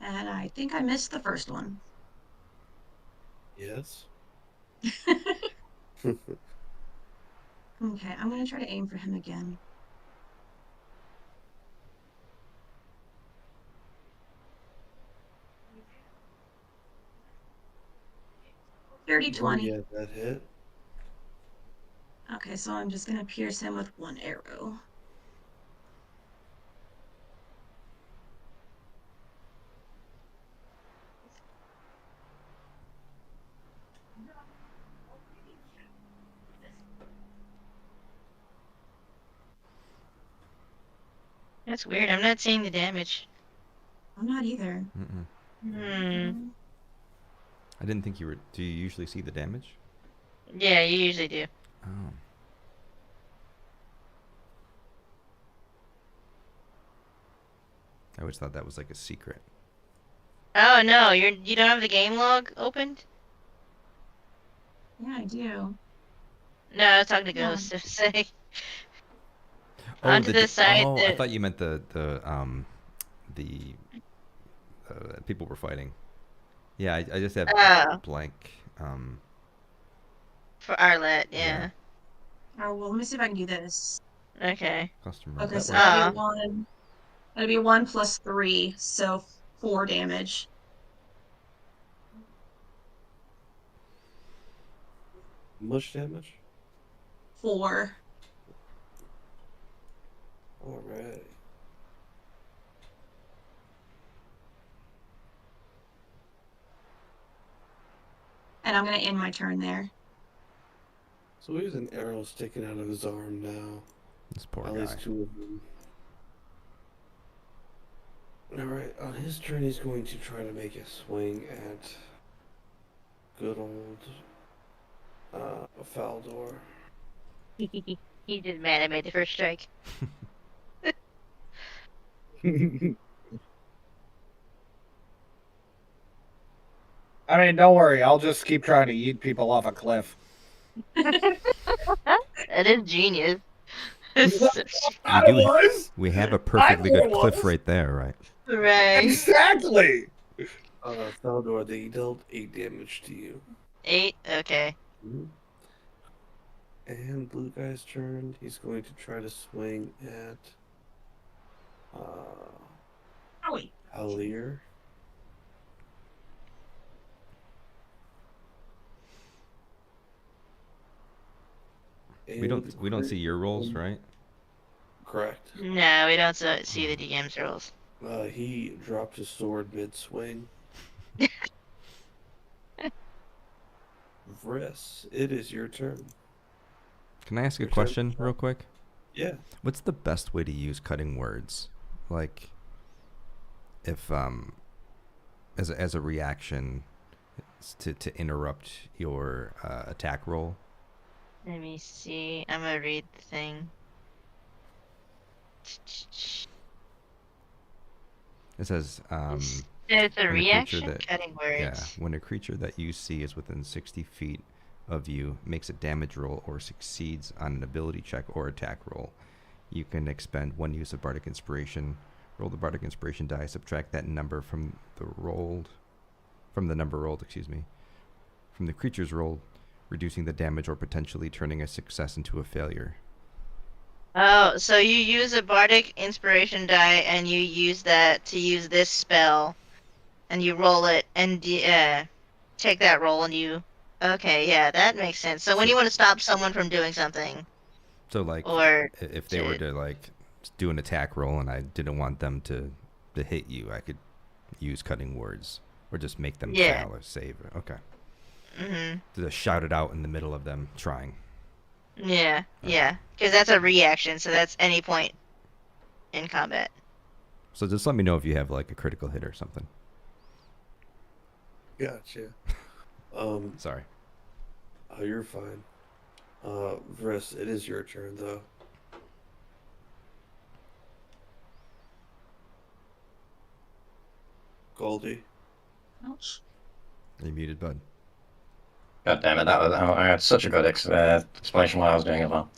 And I think I missed the first one. Yes. Okay, I'm going to try to aim for him again. Dirty 20. Yeah, that hit. Okay, so I'm just going to pierce him with one arrow. That's weird. I'm not seeing the damage. I'm not either. I didn't think you were. Do you usually see the damage? Yeah, you usually do. Oh. I always thought that was like a secret. Oh no, you don't have the game log opened? Yeah, I do. No, I was talking to Yeah. Ghost. Say. Oh, Onto the side. oh, I thought you meant the people were fighting. Yeah, I just have blank. For Arlette, yeah. Yeah. Oh, well, let me see if I can do this. Okay. Customer. Okay, That so works. that'll be one. That'll be 1 plus 3, so 4 damage. Much damage? 4. Alright. And I'm going to end my turn there. So he has an arrow sticking out of his arm now. This poor At guy. least 2 of them. Alright, on his turn he's going to try to make a swing at good old Faldor. He's just mad I made the first strike. I mean, don't worry. I'll just keep trying to yeet people off a cliff. That is genius. We have a perfectly good cliff right there, right? Right. Exactly. Faldor, they dealt 8 damage to you. 8? Okay. Mhm. And blue guy's turn. He's going to try to swing at Aelar. We don't see your rolls, right? Correct. No, we don't see the DM's rolls. He dropped his sword mid-swing. Vris, it is your turn. Can I ask a Your turn. question real quick? Yeah. What's the best way to use cutting words? Like, if as a reaction to interrupt your attack roll. Let me see. I'm gonna read the thing. It says It's a when reaction cutting words. Yeah, when a creature that you see is within 60 feet of you makes a damage roll or succeeds on an ability check or attack roll, you can expend 1 use of Bardic Inspiration. Roll the Bardic Inspiration die, subtract that number from the number rolled, from the creature's roll, reducing the damage or potentially turning a success into a failure. Oh, so you use a Bardic Inspiration die and you use that to use this spell, and you roll it and take that roll and you. Okay, yeah, that makes sense. So when you want to stop someone from doing something, So like, or if they were to like do an attack roll and I didn't want them to hit you, I could use cutting words or just make them fail or save. Okay. To just shout it out in the middle of them trying. Yeah, because that's a reaction, so that's any point in combat. So just let me know if you have like a critical hit or something. Gotcha. Sorry. Oh, you're fine. Vris, it is your turn, though. Goldie. Ouch. Are you muted, bud? God damn it! I had such a good explanation while I was doing it well.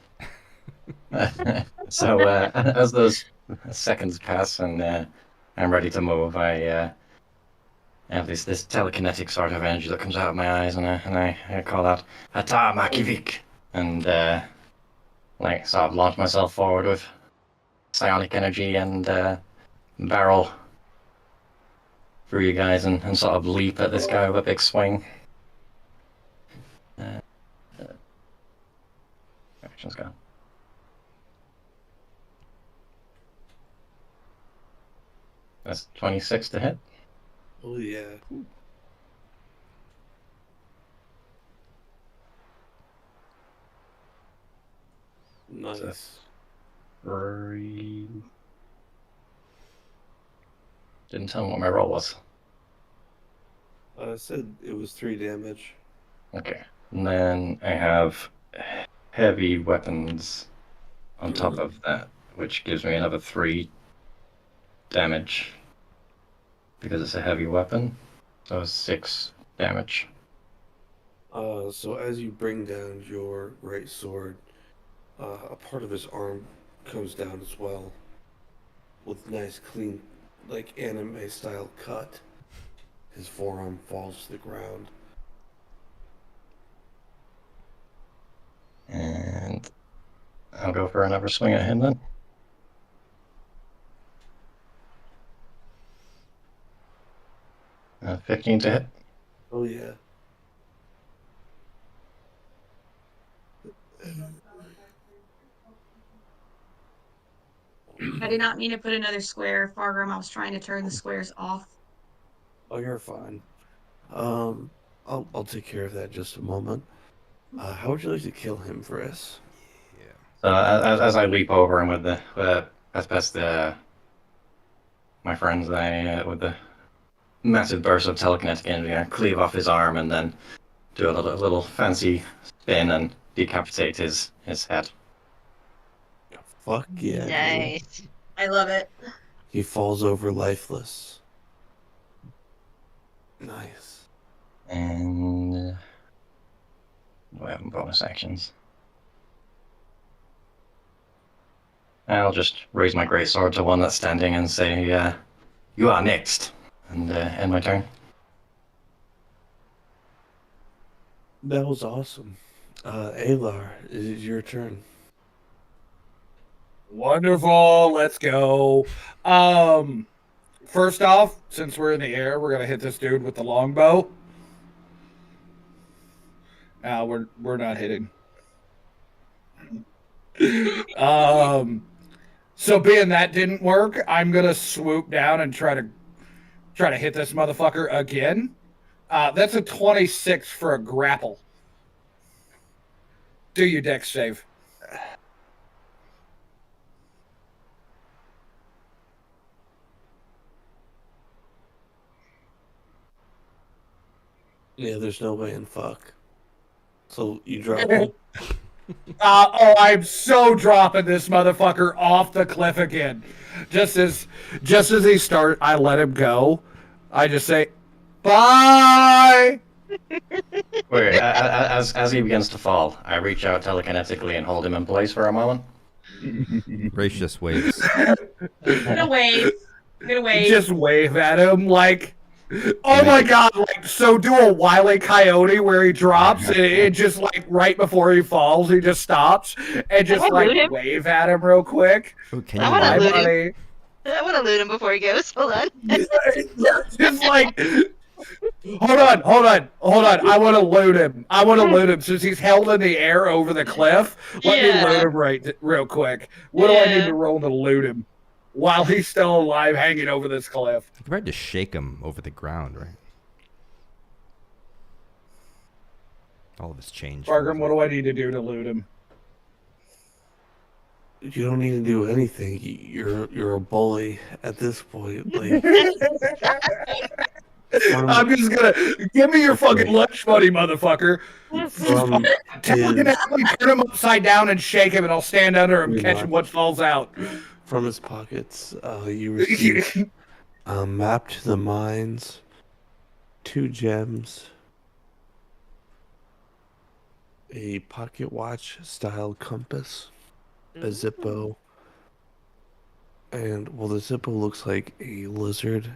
So as those seconds pass and I'm ready to move, I have this telekinetic sort of energy that comes out of my eyes, and I call out "Ata Makivik," and like sort of launch myself forward with psionic energy and barrel through you guys and sort of leap at this guy with a big swing. Actions go. That's 26 to hit. Oh, yeah. Nice. Three. Didn't tell me what my roll was. I said it was 3 damage. Okay. And then I have heavy weapons on top of that, which gives me another 3 damage because it's a heavy weapon. So 6 damage. So as you bring down your right sword, a part of his arm comes down as well, with nice, clean, like anime-style cut. His forearm falls to the ground. And I'll go for another swing at him then. Uh, 15 to hit. Oh, yeah. I did not mean to put another square, Fargrim. I was trying to turn the squares off. Oh, you're fine. I'll take care of that in just a moment. How would you like to kill him, Vris? So as I leap over him with the past my friends, I with the massive burst of telekinetic energy, I cleave off his arm and then do a little fancy spin and decapitate his head. Fuck yeah, dude. Nice. I love it. He falls over lifeless. Nice. And do I have bonus actions? I'll just raise my greatsword to one that's standing and say, "You are next," and end my turn. That was awesome. Aelar, it is your turn. Wonderful. Let's go. First off, since we're in the air, we're gonna hit this dude with the longbow. We're not hitting. So being that didn't work, I'm gonna swoop down and try to hit this motherfucker again. That's a 26 for a grapple. Do your dex save. Yeah, there's no way in fuck. So you drop him. I'm so dropping this motherfucker off the cliff again. Just as he starts, I let him go. I just say, bye. Wait, as he begins to fall, I reach out telekinetically and hold him in place for a moment. Race just waves. I'm gonna wave. Just wave at him like, oh my god, like, so do a Wile E. Coyote where he drops and it just like right before he falls, he just stops and just wanna like loot him. wave at him real quick. Oh, can I you wanna Bye, loot him. buddy. I want to loot him before he goes. Hold on. Just like, hold on. I want to loot him. Since he's held in the air over the cliff, let me Yeah. loot him real quick. What do I need Yeah. to roll to loot him while he's still alive hanging over this cliff? You tried to shake him over the ground, right? All of his change. Fargrim, what do I need to do to loot him? You don't need to do anything. You're a bully at this point. Like, I'm just gonna give me your fucking lunch money, motherfucker. from Telekinetically turn him upside down and shake him, and I'll stand under him, catch him what falls out. from his pockets, you receive a map to the mines, 2 gems, a pocket watch style compass, a Zippo, and well, the Zippo looks like a lizard,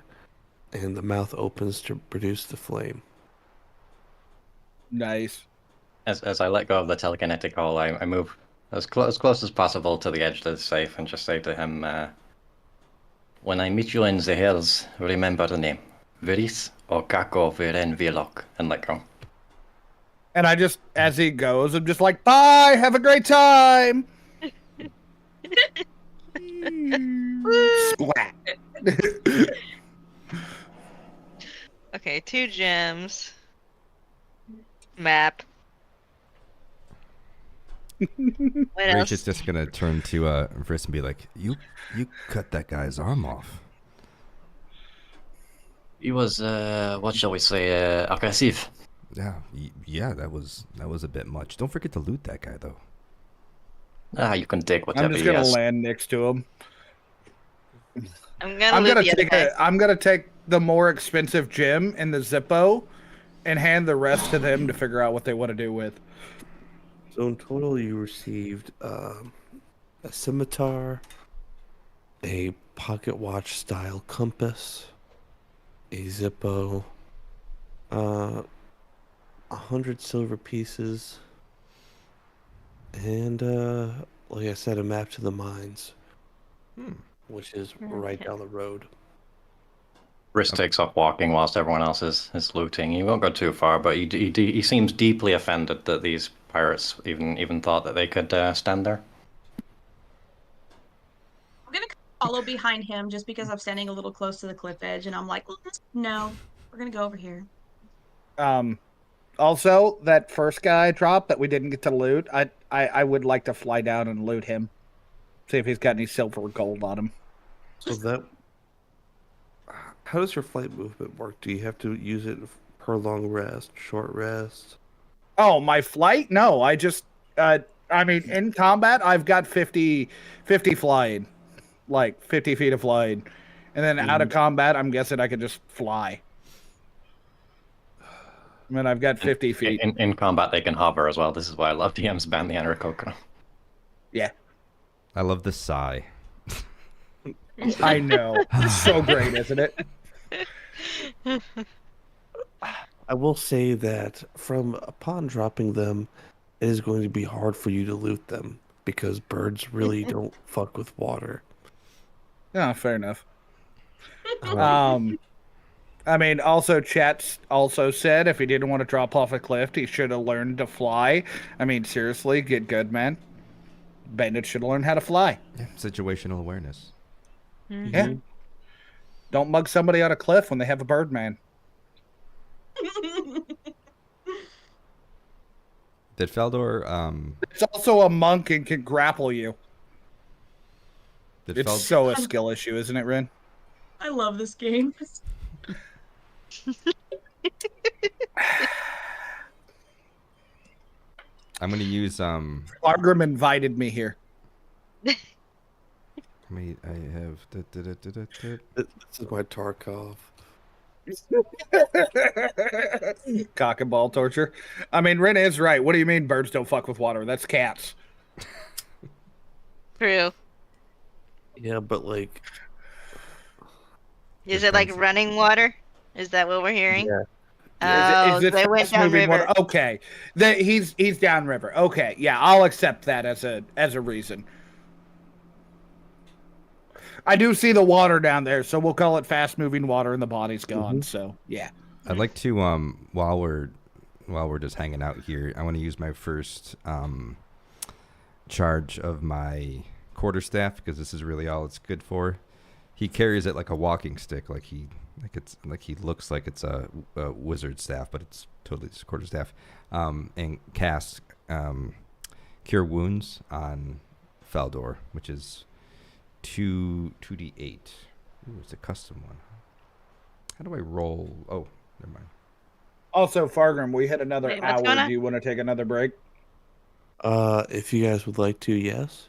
and the mouth opens to produce the flame. Nice. As I let go of the telekinetic hole, I move as close as possible to the edge of the safe and just say to him, "When I meet you in the hills, remember the name, Vris or Kako Viren Vy'lok," and let go. And I just, as he goes, I'm just like, bye, have a great time. Splat. Okay, 2 gems. Map. What Rach else? is just gonna turn to Vris and be like, "You cut that guy's arm off." He was, what shall we say, aggressive. Yeah, that was a bit much. Don't forget to loot that guy though. You can take whatever I'm just he gonna has. land next to him. I'm gonna loot the other guy. I'm gonna take the more expensive gem and the Zippo, and hand the rest to them to figure out what they want to do with. So in total, you received a scimitar, a pocket watch style compass, a Zippo, 100 silver pieces, and like I said, a map to the mines, which is right down the road. Riss takes off walking whilst everyone else is looting. He won't go too far, but he seems deeply offended that these pirates even thought that they could stand there. I'm gonna follow behind him just because I'm standing a little close to the cliff edge, and I'm like, no, we're gonna go over here. Also, that first guy dropped that we didn't get to loot, I would like to fly down and loot him. See if he's got any silver or gold on him. So that, how does your flight movement work? Do you have to use it per long rest, short rest? Oh, my flight? No, I just, I mean, in combat, I've got 50 flying, like 50 feet of flying. And then out of combat, I'm guessing I could just fly. I mean, I've got 50 feet. In combat, they can hover as well. This is why I love DMs ban the Aarakocra. Yeah, I love the sigh. I know. It's so great, isn't it? I will say that upon dropping them, it is going to be hard for you to loot them because birds really don't fuck with water. No, fair enough. Um, I mean, also, chat also said if he didn't want to drop off a cliff, he should have learned to fly. I mean, seriously, get good, man. Bandits should learn how to fly. Yeah, situational awareness. Yeah. Don't mug somebody on a cliff when they have a bird, man. Did Faldor It's also a monk and can grapple you. did It's Faldor so a skill issue, isn't it, Rin? I love this game. I'm gonna use Fargrim invited me here. I have this is my Tarkov. Cock and ball torture. I mean, Rin is right. What do you mean birds don't fuck with water? That's cats. True. Yeah, but like, Is it like running water? Is that what we're hearing? yeah, Oh, Is it they went fast down moving river. water? Okay, he's downriver. Okay, yeah, I'll accept that as a reason. I do see the water down there, so we'll call it fast moving water, and the body's gone. So yeah. I'd like to while we're just hanging out here, I want to use my first charge of my quarterstaff because this is really all it's good for. He carries it like a walking stick, like he looks like it's a wizard staff, but it's totally just a quarterstaff. And cast Cure Wounds on Faldor, which is 2d8. Ooh, it's a custom one. How do I roll? Oh, never mind. Also, Fargrim, we hit another Wait, what's hour. going on? Do you want to take another break? if you guys would like to, yes.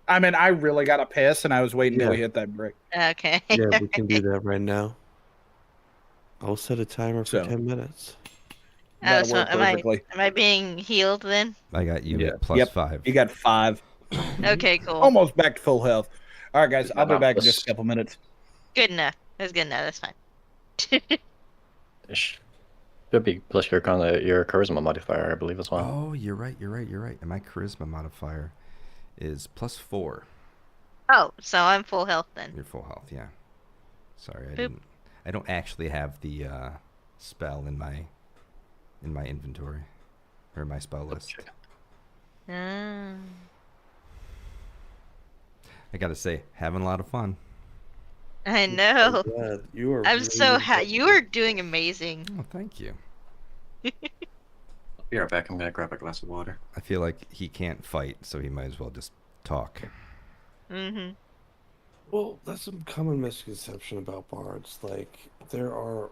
I mean, I really got to piss, and I was waiting till Yeah. we hit that break. Okay. Yeah, we can do that right now. I'll set a timer for So. 10 minutes. That'll so work am perfectly. I being healed then? I got you Yeah. at plus Yep. 5. You got 5. Okay, cool. Almost back to full health. All right, guys, I'll be About back in this. just a couple minutes. Good enough. That's good enough. That's fine. Should be plus your charisma modifier, I believe, as well. Oh, you're right. And my charisma modifier is plus 4. Oh, so I'm full health then. You're full health, yeah. Sorry, Boop. I don't actually have the spell in my inventory or my spell list. Ah. I gotta say, having a lot of fun. I know. Yeah, you are. I'm so happy. You are doing amazing. Oh, thank you. Be right back. I'm gonna grab a glass of water. I feel like he can't fight, so he might as well just talk. Mm-hmm. Well, that's a common misconception about bards. Like, there are.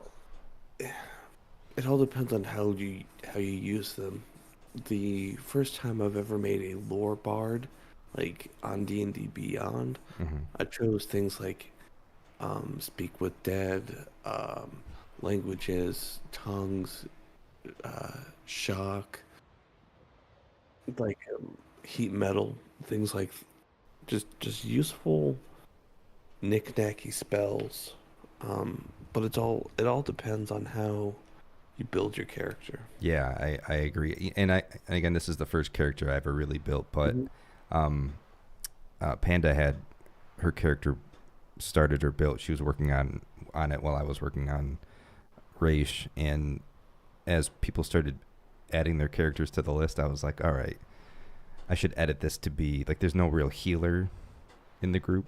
It all depends on how you use them. The first time I've ever made a lore bard, like on D&D Beyond, Mm-hmm. I chose things like speak with dead, languages, tongues, shock, like heat metal, things like just useful knick-knacky spells. But it all depends on how you build your character. Yeah, I agree. And again, this is the first character I ever really built, but Panda had her character started or built. She was working on it while I was working on Raish, and as people started adding their characters to the list, I was like, all right, I should edit this to be like there's no real healer in the group,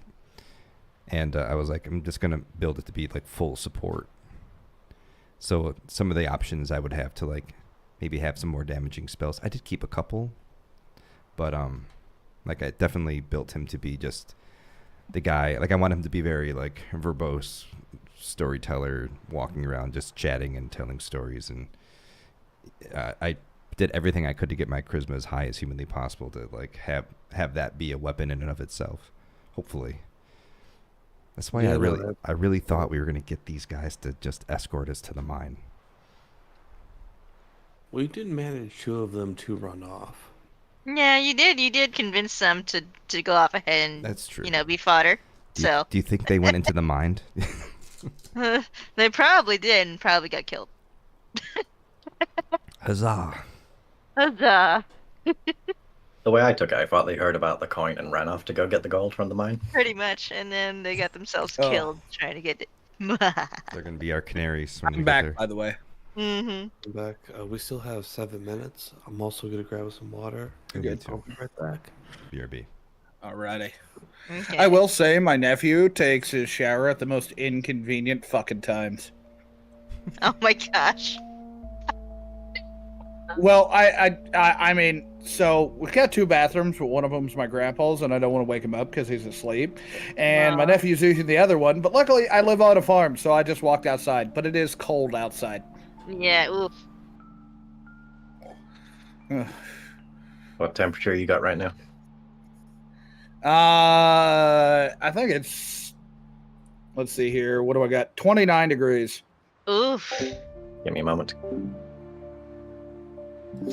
and I was like, I'm just gonna build it to be like full support. So some of the options I would have to like maybe have some more damaging spells. I did keep a couple, but like I definitely built him to be just the guy. Like I want him to be very like verbose storyteller, walking around just chatting and telling stories. And I did everything I could to get my charisma as high as humanly possible to like have that be a weapon in and of itself. Hopefully. That's why I really thought we were going to get these guys to just escort us to the mine. We did manage 2 of them to run off. Yeah, you did. You did convince them to go off ahead and, that's true. Be fodder. Do you think they went into the mine? They probably did and probably got killed. Huzzah. Huzzah. The way I took it, I thought they heard about the coin and ran off to go get the gold from the mine. Pretty much, and then they got themselves killed trying to get it. They're going to be our canaries when we I'm get back, there. by the way. Mm-hmm. I'm back. We still have 7 minutes. I'm also going to grab some water. Good. I'll be right back. BRB. Alrighty. Okay. I will say my nephew takes his shower at the most inconvenient fucking times. Oh my gosh. Well, I mean, so we've got 2 bathrooms, but one of them's my grandpa's, and I don't want to wake him up because he's asleep. And my nephew's using the other one, but luckily I live on a farm, so I just walked outside. But it is cold outside. Yeah, oof. What temperature you got right now? I think it's, let's see here. What do I got? 29 degrees. Oof. Give me a moment.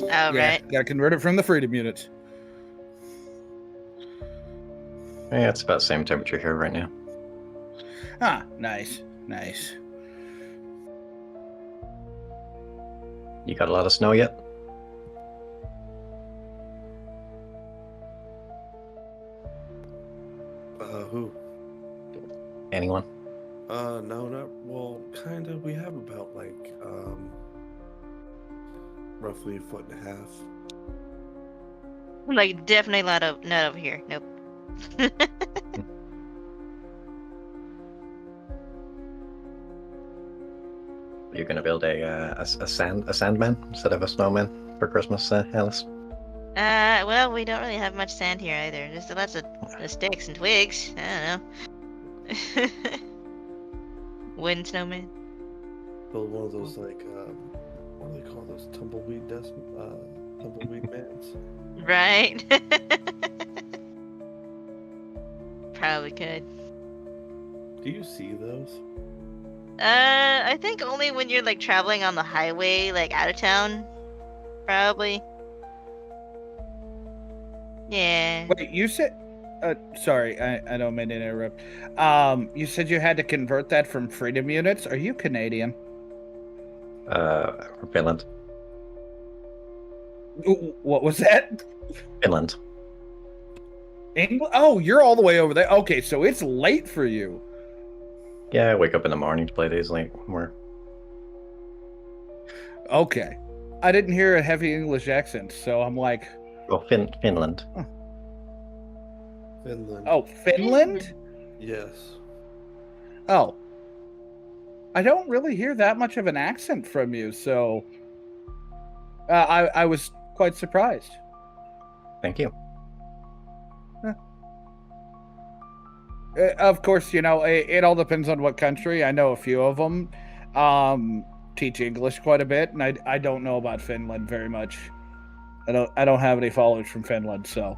All right. Got to convert it from the freedom units. Yeah, it's about the same temperature here right now. Ah, nice. Nice. You got a lot of snow yet? Who? Anyone? No, not, well, kind of. We have about, like, roughly 1.5 feet. Like, definitely not over here. Nope. You're gonna build a sandman instead of a snowman for Christmas, Alice? Well, we don't really have much sand here either. Just lots of sticks and twigs. I don't know. Wooden snowman. Build one of those, like, what do they call those? Tumbleweed mans? Right. Probably could. Do you see those? I think only when you're like traveling on the highway, like out of town. Probably. Yeah. Wait, you said... sorry, I don't mean to interrupt. You said you had to convert that from freedom units. Are you Canadian? Finland. What was that? Finland. England? Oh, you're all the way over there. Okay, so it's late for you. Yeah, I wake up in the morning to play these late. More. Okay. I didn't hear a heavy English accent, so I'm like... Oh, Finland. Finland. Oh, Finland? Yes. Oh. I don't really hear that much of an accent from you, so... I was quite surprised. Thank you. Of course, you know, it all depends on what country. I know a few of them teach English quite a bit, and I don't know about Finland very much. I don't have any followers from Finland, so...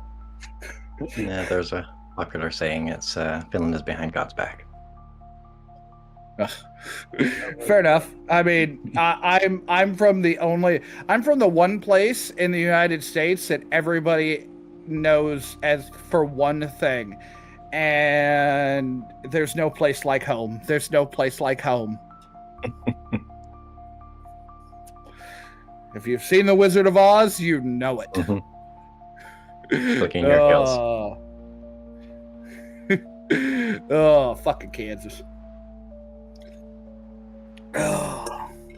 Yeah, there's a popular saying, it's Finland is behind God's back. Fair enough. I mean, I'm from the one place in the United States that everybody knows as for one thing, and there's no place like home. There's no place like home. If you've seen The Wizard of Oz, you know it. Mm-hmm. Looking at your heels. Oh, fucking Kansas.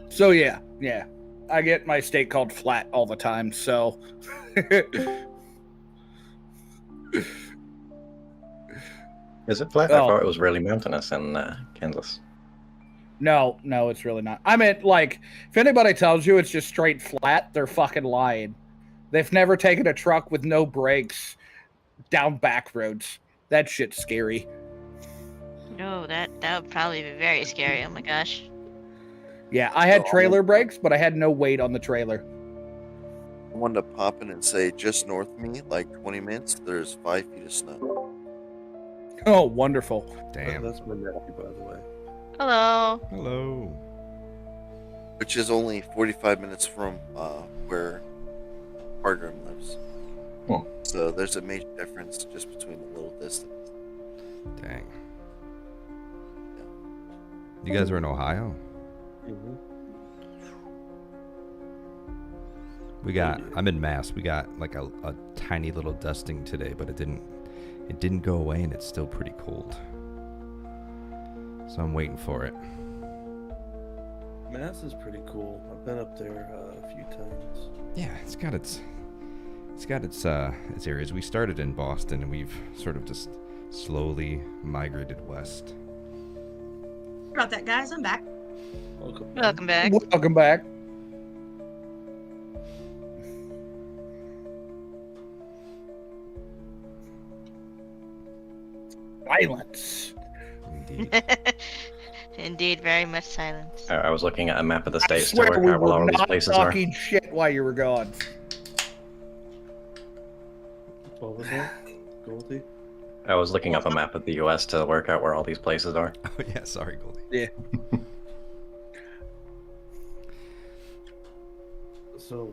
So yeah. I get my state called flat all the time, so Is it flat? I thought it was really mountainous in Kansas. No, it's really not. I mean, like, if anybody tells you it's just straight flat, they're fucking lying. They've never taken a truck with no brakes down back roads. That shit's scary. No, that would probably be very scary. Oh my gosh. Yeah, I had trailer brakes, but I had no weight on the trailer. I wanted to pop in and say just north of me, like 20 minutes, there's 5 feet of snow. Oh, wonderful. Damn. That's my nephew, by the way. Hello. Hello. Which is only 45 minutes from where Fargrim lives. Hmm. So there's a major difference just between the little distance. Dang. You guys are in Ohio? Mm-hmm. I'm in Mass. We got like a tiny little dusting today, but it didn't go away, and it's still pretty cold. So I'm waiting for it. Mass is pretty cool. I've been up there a few times. Yeah, it's got its areas. We started in Boston, and we've sort of just slowly migrated west. Sorry about that, guys. I'm back. Welcome. Welcome back. Welcome back. Silence. Indeed. Indeed, very much silence. I was looking at a map of the I states to swear work we out where all were these not places are. talking shit while you were gone. What was that? Goldie? I was looking up a map of the U.S. to work out where all these places are. Oh yeah, sorry, Goldie. Yeah. So,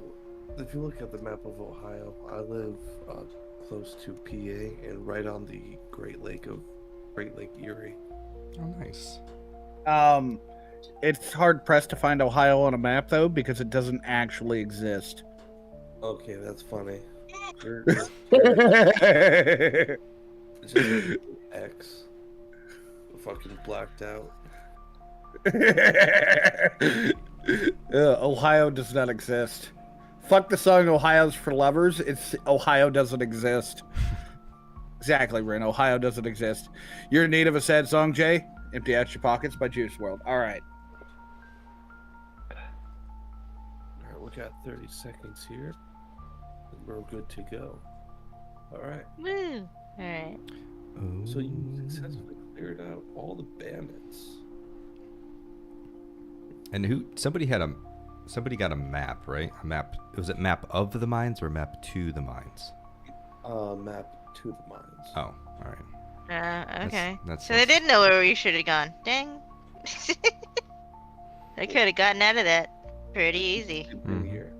if you look at the map of Ohio, I live close to PA and right on the Great Lake Erie. Oh, nice. It's hard pressed to find Ohio on a map though because it doesn't actually exist. Okay, that's funny. Ohio It's just X. Fucking blacked out. Ohio does not exist. Fuck the song Ohio's for Lovers. It's Ohio doesn't exist. Exactly, Rin. Ohio doesn't exist. You're in need of a sad song, Jay? Empty Out Your Pockets by Juice WRLD. All right. Alright, we got 30 seconds here. We're good to go. Alright. Woo. Alright. So you successfully cleared out all the bandits. And somebody got a map, right? A map. Was it map of the mines or map to the mines? Map to the mines. Oh, all right. Okay. That's So they didn't know where we should have gone. Dang. They could have gotten out of that pretty easy. Mhm. Here.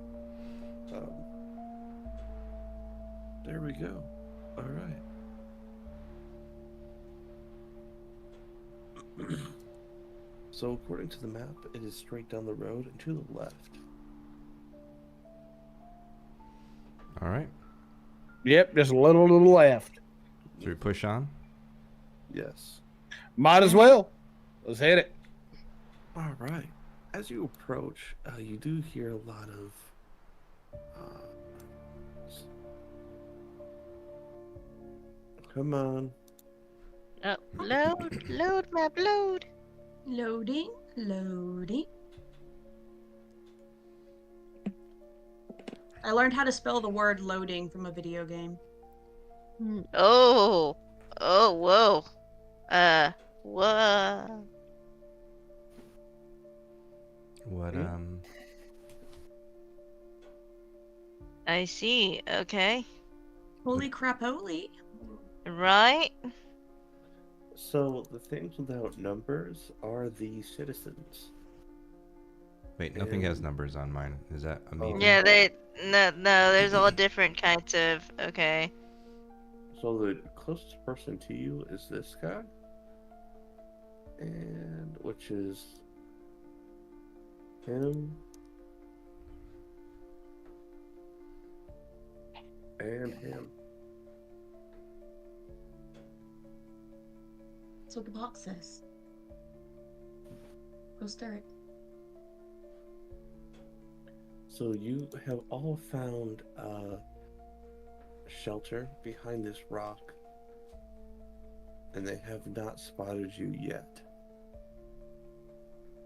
There we go. All right. So according to the map, it is straight down the road and to the left. All right. Yep, just a little to the left. Should we push on? Yes. Might as well. Let's hit it. All right. As you approach, you do hear a lot of come on. Oh, load map, load. Loading, loading. I learned how to spell the word loading from a video game. Oh, whoa. Whoa. What I see. Okay. Holy crap, holy. Right? So the things without numbers are the citizens. Wait, nothing has numbers on mine. Is that a me? Yeah, no, there's all different kinds of, okay. So the closest person to you is this guy, and which is him, and him. That's what the box says. Go stir it. So you have all found shelter behind this rock, and they have not spotted you yet.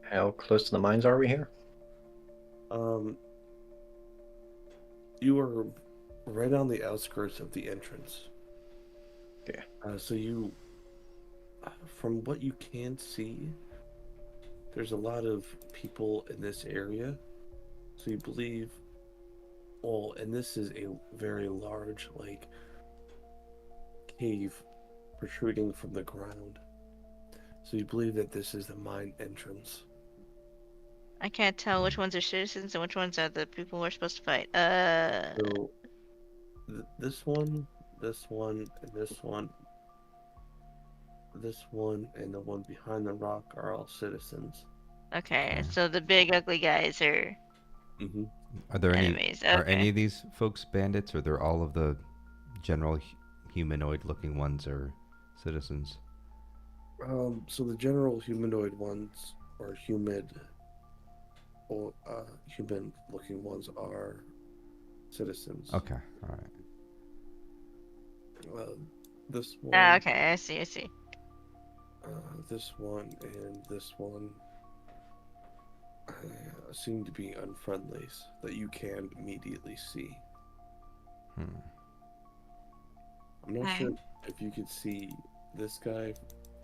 How close to the mines are we here? You are right on the outskirts of the entrance. Okay. So you, from what you can see, there's a lot of people in this area. So you believe Oh, and this is a very large, like, cave protruding from the ground. So you believe that this is the mine entrance. I can't tell which ones are citizens and which ones are the people we're supposed to fight. So this one, and this one, and the one behind the rock are all citizens. Okay, so the big ugly guys are Mm-hmm. Are there enemies. any? Are Okay. any of these folks bandits, or they're all of the general humanoid-looking ones are citizens? So the general humanoid ones, or human-looking ones, are citizens. Okay, all right. This one, Okay, I see. this one, and this one seem to be unfriendlies that you can immediately see. I'm not sure if you could see this guy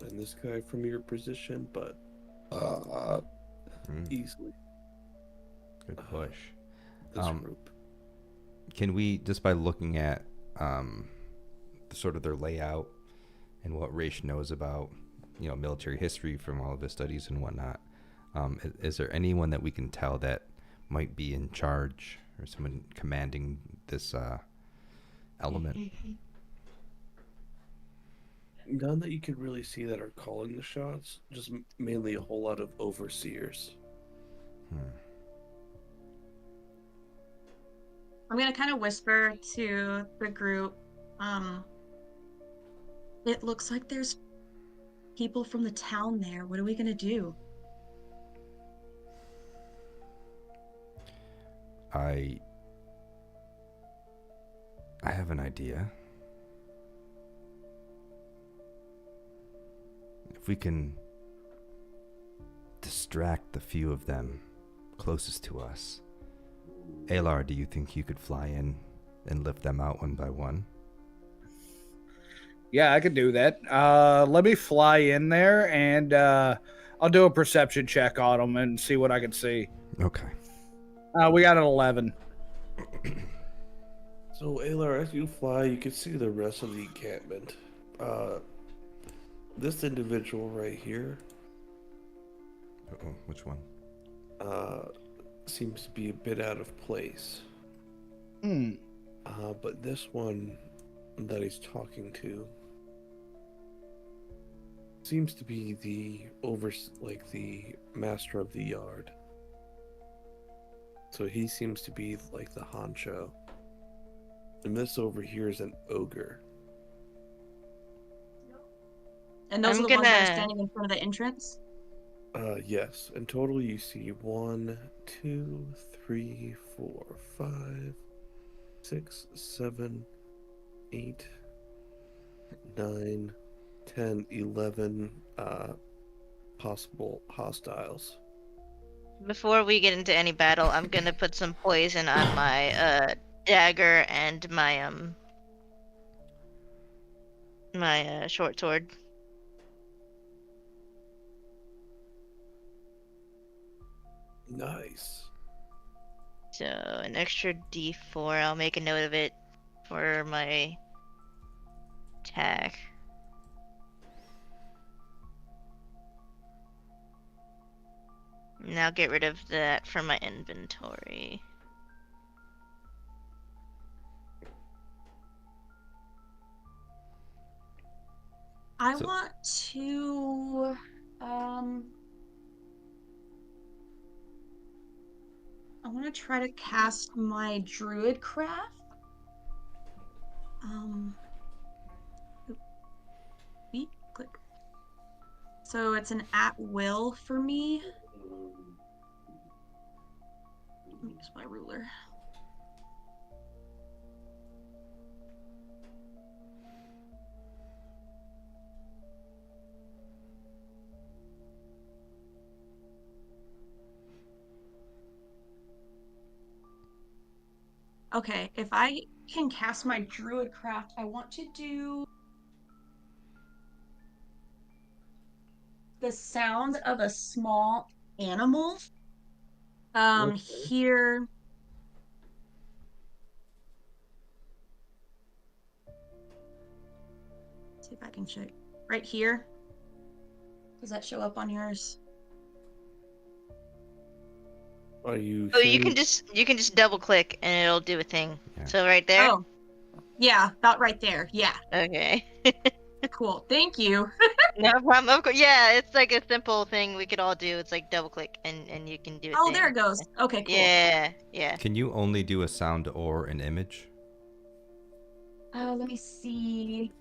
and this guy from your position, but easily. Good push. This group. Can we, just by looking at sort of their layout and what Raish knows about, military history from all of his studies and whatnot, is there anyone that we can tell that might be in charge or someone commanding this element? None that you can really see that are calling the shots, just mainly a whole lot of overseers. I'm gonna kind of whisper to the group. It looks like there's people from the town there. What are we gonna do? I have an idea. If we can distract the few of them closest to us. Aelar, do you think you could fly in and lift them out one by one? Yeah, I could do that. Let me fly in there, and I'll do a perception check on them and see what I can see. Okay. We got an 11. So, Aelar, as you fly, you can see the rest of the encampment. This individual right here. Uh-oh, which one? Seems to be a bit out of place. But this one that he's talking to seems to be the master of the yard. So he seems to be like the honcho. And this over here is an ogre. And those are the ones that are standing in front of the entrance? Yes. In total, you see 1, 2, 3, 4, 5, 6, 7, 8, 9, 10, 11 possible hostiles. Before we get into any battle, I'm gonna put some poison on my dagger and my my short sword. Nice. So an extra D4. I'll make a note of it for my attack. Now get rid of that from my inventory. I want to I want to try to cast my druid craft. Click. So it's an at will for me. Let me use my ruler. Okay, if I can cast my druid craft, I want to do the sound of a small animal. Here see if I can show you. Right here. Does that show up on yours? Are you Oh, sure you can just double click and it'll do a thing. Yeah. So right there. Oh, yeah, about right there. Yeah, Okay. cool. Thank you. No problem. Of course. Yeah, it's like a simple thing we could all do. It's like double click and you can do it. Oh, there it goes. Okay, cool. Yeah, yeah. Can you only do a sound or an image? Let me see.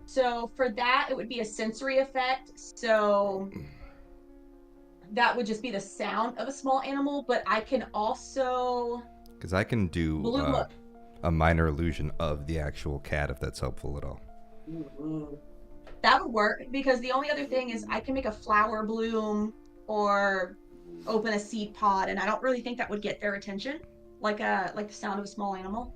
So for that, it would be a sensory effect. So that would just be the sound of a small animal, but I can also Because I can do a minor illusion of the actual cat if that's helpful at all. that would work, because the only other thing is I can make a flower bloom or open a seed pod, and I don't really think that would get their attention, like the sound of a small animal.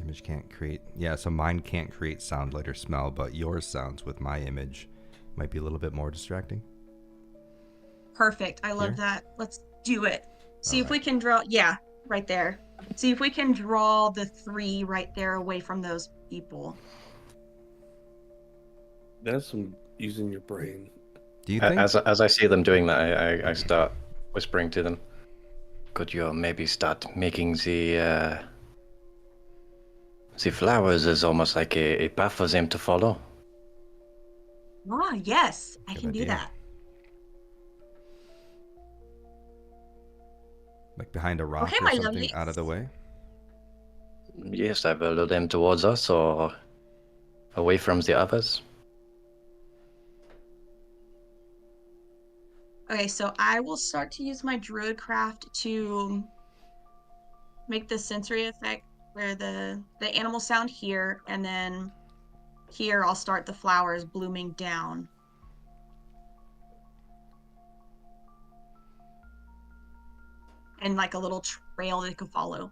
Image can't create. Yeah, so mine can't create sound, light, or smell, but yours sounds with my image might be a little bit more distracting. Perfect. I love Here? that. Let's do it. See if Alright. we can draw. Yeah, right there. See if we can draw the 3 right there away from those people. That's some using your brain. Do you think? As I see them doing that, I start whispering to them. Could you maybe start making the flowers as almost like a path for them to follow? Ah, yes, I Good can do idea. that. Like behind a rock Okay, or my something lovelies. out of the way? Yes, I will lure them towards us or away from the others. Okay, so I will start to use my druidcraft to make the sensory effect where the animal sound here, and then here I'll start the flowers blooming down. And like a little trail they could follow.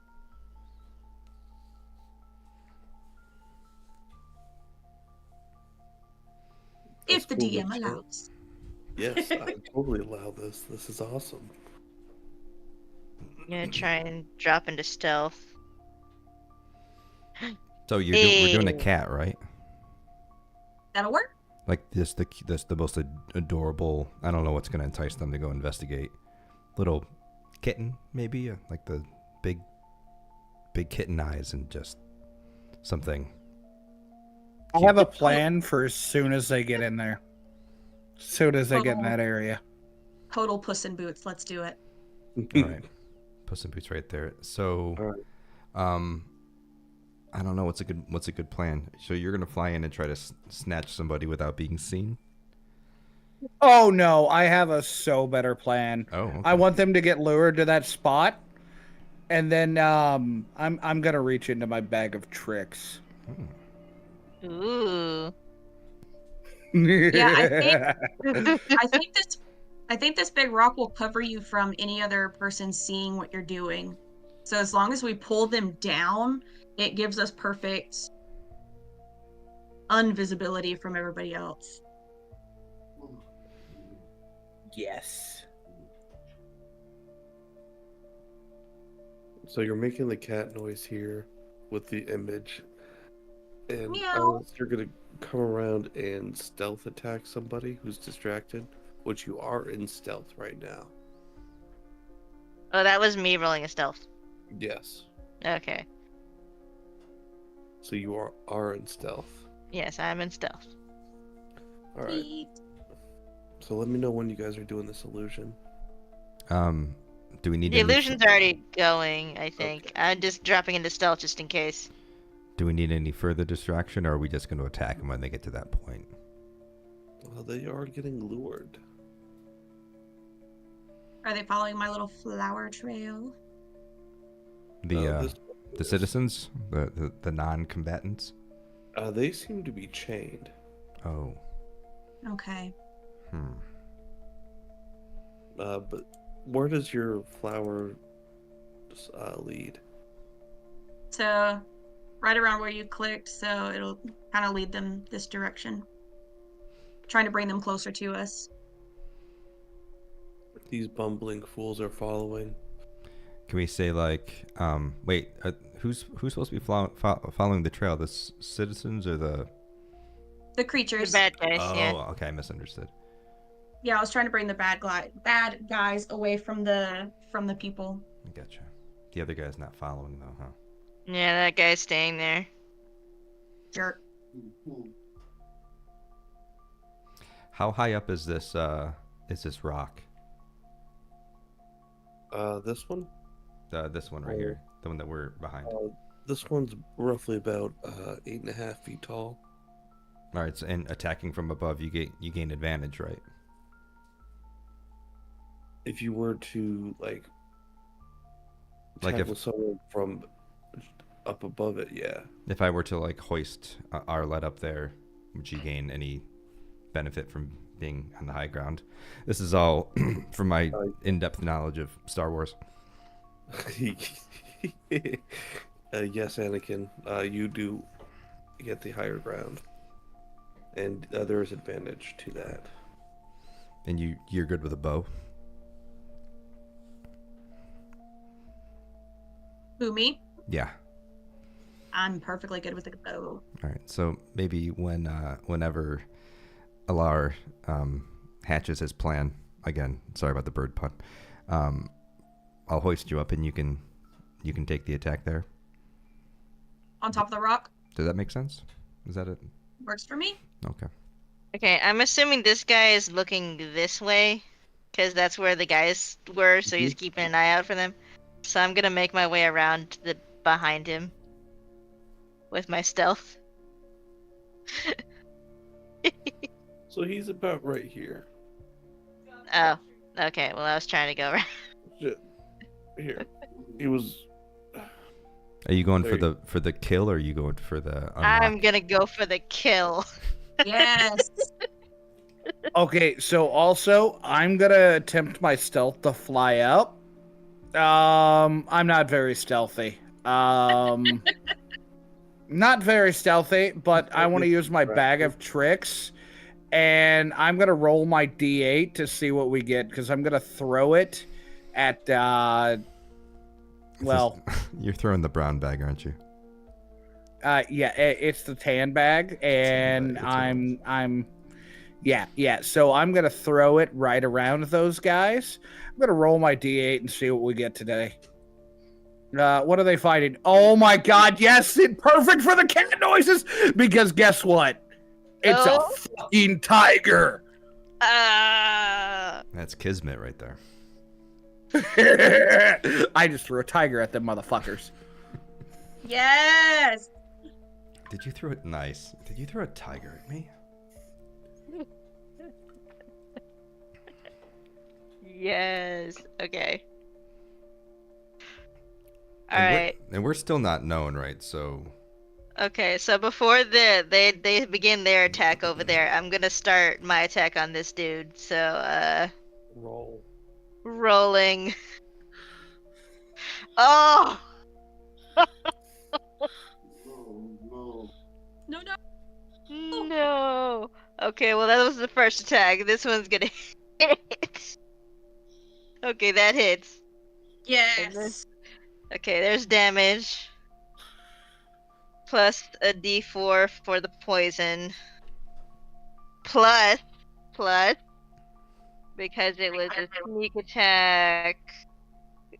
That's If the cool DM that you- allows. Yes, I would totally allow this. This is awesome. I'm gonna try and drop into stealth. So we're doing a Hey. cat, right? That'll work. Like this the most adorable. I don't know what's gonna entice them to go investigate. Little kitten, maybe like the big kitten eyes and just something. I have a plan for as soon as they get in there. As soon as they get in that area. Total Puss in Boots. Let's do it. All right, Puss in Boots right there. So, Alright. I don't know what's a good plan. So you're gonna fly in and try to snatch somebody without being seen? Oh no, I have a so better plan. Oh, okay. I want them to get lured to that spot, and then I'm gonna reach into my bag of tricks. Ooh. Yeah, I think this big rock will cover you from any other person seeing what you're doing. So as long as we pull them down, it gives us perfect invisibility from everybody else. Yes. So you're making the cat noise here with the image. And Meow. you're gonna come around and stealth attack somebody who's distracted, which you are in stealth right now. Oh, that was me rolling a stealth. Yes. Okay. So you are in stealth. Yes, I'm in stealth. Alright. So let me know when you guys are doing this illusion. Do we need The any illusion's already going, I think. Okay. I'm just dropping into stealth just in case. Do we need any further distraction, or are we just going to attack them when they get to that point? Well, they are getting lured. Are they following my little flower trail? The citizens, the non-combatants. They seem to be chained. Oh. Okay. But where does your flower lead? So right around where you clicked, so it'll kind of lead them this direction. Trying to bring them closer to us. these bumbling fools are following. Can we say like, wait, who's supposed to be following the trail? The citizens or the? The The creatures. bad guys, Oh, yeah. okay, I misunderstood. Yeah, I was trying to bring the bad guys away from the people. I gotcha. The other guy's not following though, huh? Yeah, that guy's staying there. Jerk. How high up is this rock? This one? This one right here, the one that we're behind. This one's roughly about 8.5 feet tall. All right, so, and attacking from above, you gain advantage, right? If you were to like Like tackle someone from up above it, yeah. If I were to like hoist Arlette up there, would you gain any benefit from being on the high ground? This is all from my in-depth knowledge of Star Wars. Yes, Anakin, you do get the higher ground, and there is advantage to that. And you're good with a bow? Who, me? Yeah. I'm perfectly good with the bow. All right. So maybe whenever Aelar hatches his plan, again, sorry about the bird pun, I'll hoist you up and you can take the attack there. On top of the rock? Does that make sense? Is that it? Works for me. Okay. Okay, I'm assuming this guy is looking this way, because that's where the guys were, so he's keeping an eye out for them. So I'm gonna make my way around behind him with my stealth. So he's about right here. Oh, okay. Well, I was trying to go around. Here. He was. Are you going There for the kill, or are you going for the unlock? I'm gonna go for the kill. Yes. Okay, so also I'm gonna attempt my stealth to fly up. I'm not very stealthy. Not very stealthy, but I want to use my bag of tricks, and I'm gonna roll my D8 to see what we get because I'm gonna throw it at. Well, You're throwing the brown bag, aren't you? yeah, it's the tan bag, and It's alright. I'm. Yeah. So I'm gonna throw it right around those guys. I'm gonna roll my D8 and see what we get today. What are they fighting? Oh my God! Yes, it's perfect for the cat noises because guess what? It's Oh? a fucking tiger. That's kismet right there. I just threw a tiger at them motherfuckers. Yes. Did you throw it? Nice. Did you throw a tiger at me? Yes. Okay. All And right. we're still not known, right? So Okay, so before they begin their attack over there, I'm gonna start my attack on this dude. So Roll. rolling. Oh No. no. Okay, well that was the first attack. This one's gonna hit. Okay, that hits. Yes. Okay, there's damage. Plus a d4 for the poison. Plus, because it was a sneak attack,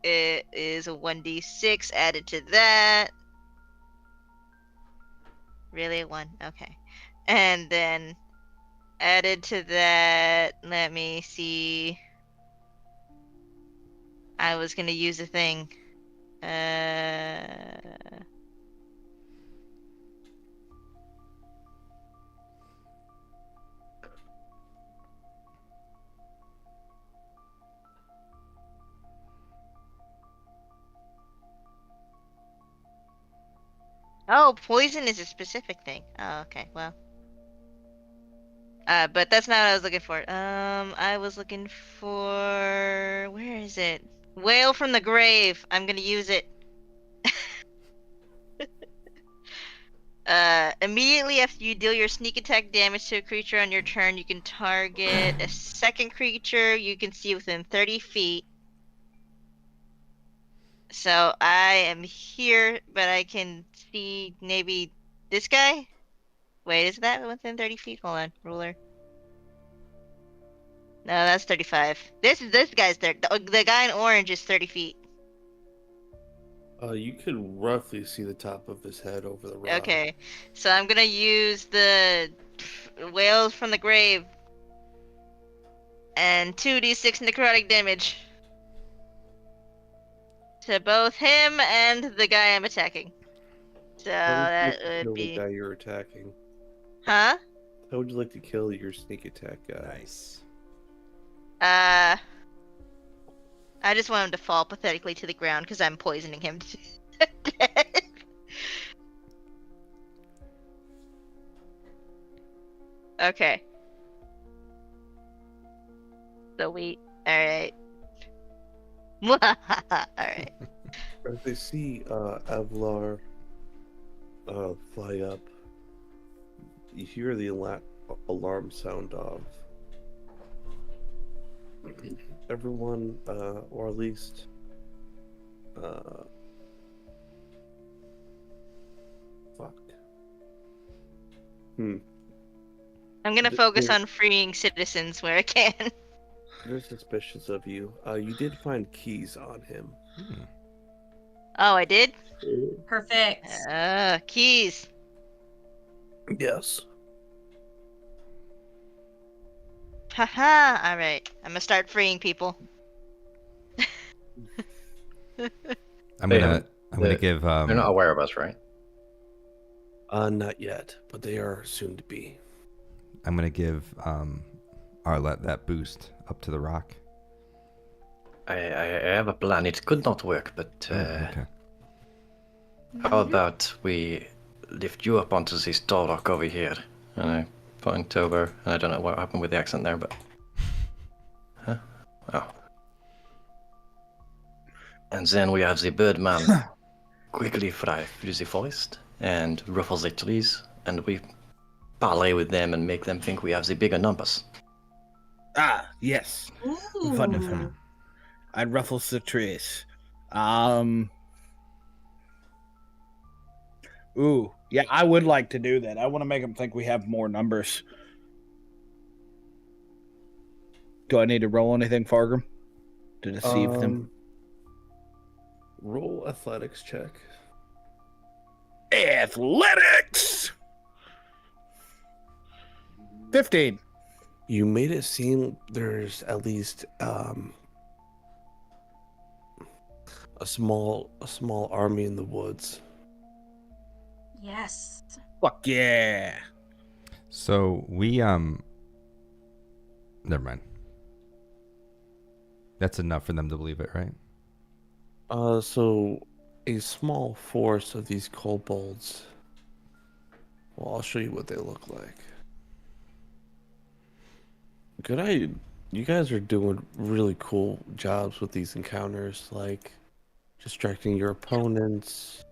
it is a 1d6 added to that. Really? One? Okay. And then added to that, let me see. I was gonna use a thing. Oh, poison is a specific thing. Oh, okay, well. But that's not what I was looking for. I was looking for... Where is it? Wail from the grave. I'm gonna use it. Immediately after you deal your sneak attack damage to a creature on your turn, you can target a second creature you can see within 30 feet. So I am here, but I can see maybe this guy? Wait, is that within 30 feet? Hold on, ruler. No, that's 35. This guy's there. The guy in orange is 30 feet. You could roughly see the top of his head over the rock. Okay, so I'm gonna use the whales from the grave and 2d6 necrotic damage to both him and the guy I'm attacking. So that would Kill be. the guy you're attacking. Huh? How would you like to kill your sneak attack guy? Nice. I just want him to fall pathetically to the ground because I'm poisoning him to death. Okay. So we. Alright. Alright. As they see Aelar fly up, you hear the alarm sound of everyone, or at least fuck. I'm gonna focus on freeing citizens where I can. They're suspicious of you. You did find keys on him. Oh, I did? Perfect. Keys. Yes. Haha, alright. I'm gonna start freeing people. I'm gonna give They're not aware of us, right? Not yet, but they are soon to be. I'm gonna give Arlette that boost up to the rock. I have a plan. It could not work, but Okay. how about we lift you up onto this tall rock over here? And I point over, and I don't know what happened with the accent there, but... Huh? Oh. And then we have the birdman quickly fly through the forest and ruffle the trees, and we parley with them and make them think we have the bigger numbers. Ah, yes. Ooh. Wonderful. I'd ruffle the trees. Ooh, yeah, I would like to do that. I want to make them think we have more numbers. Do I need to roll anything, Fargrim, to deceive them? Roll athletics check. Athletics! 15. You made it seem there's at least a small army in the woods. Yes. Fuck yeah. So we never mind. That's enough for them to believe it, right? So a small force of these kobolds. Well, I'll show you what they look like. Good idea. You guys are doing really cool jobs with these encounters, like distracting your opponents.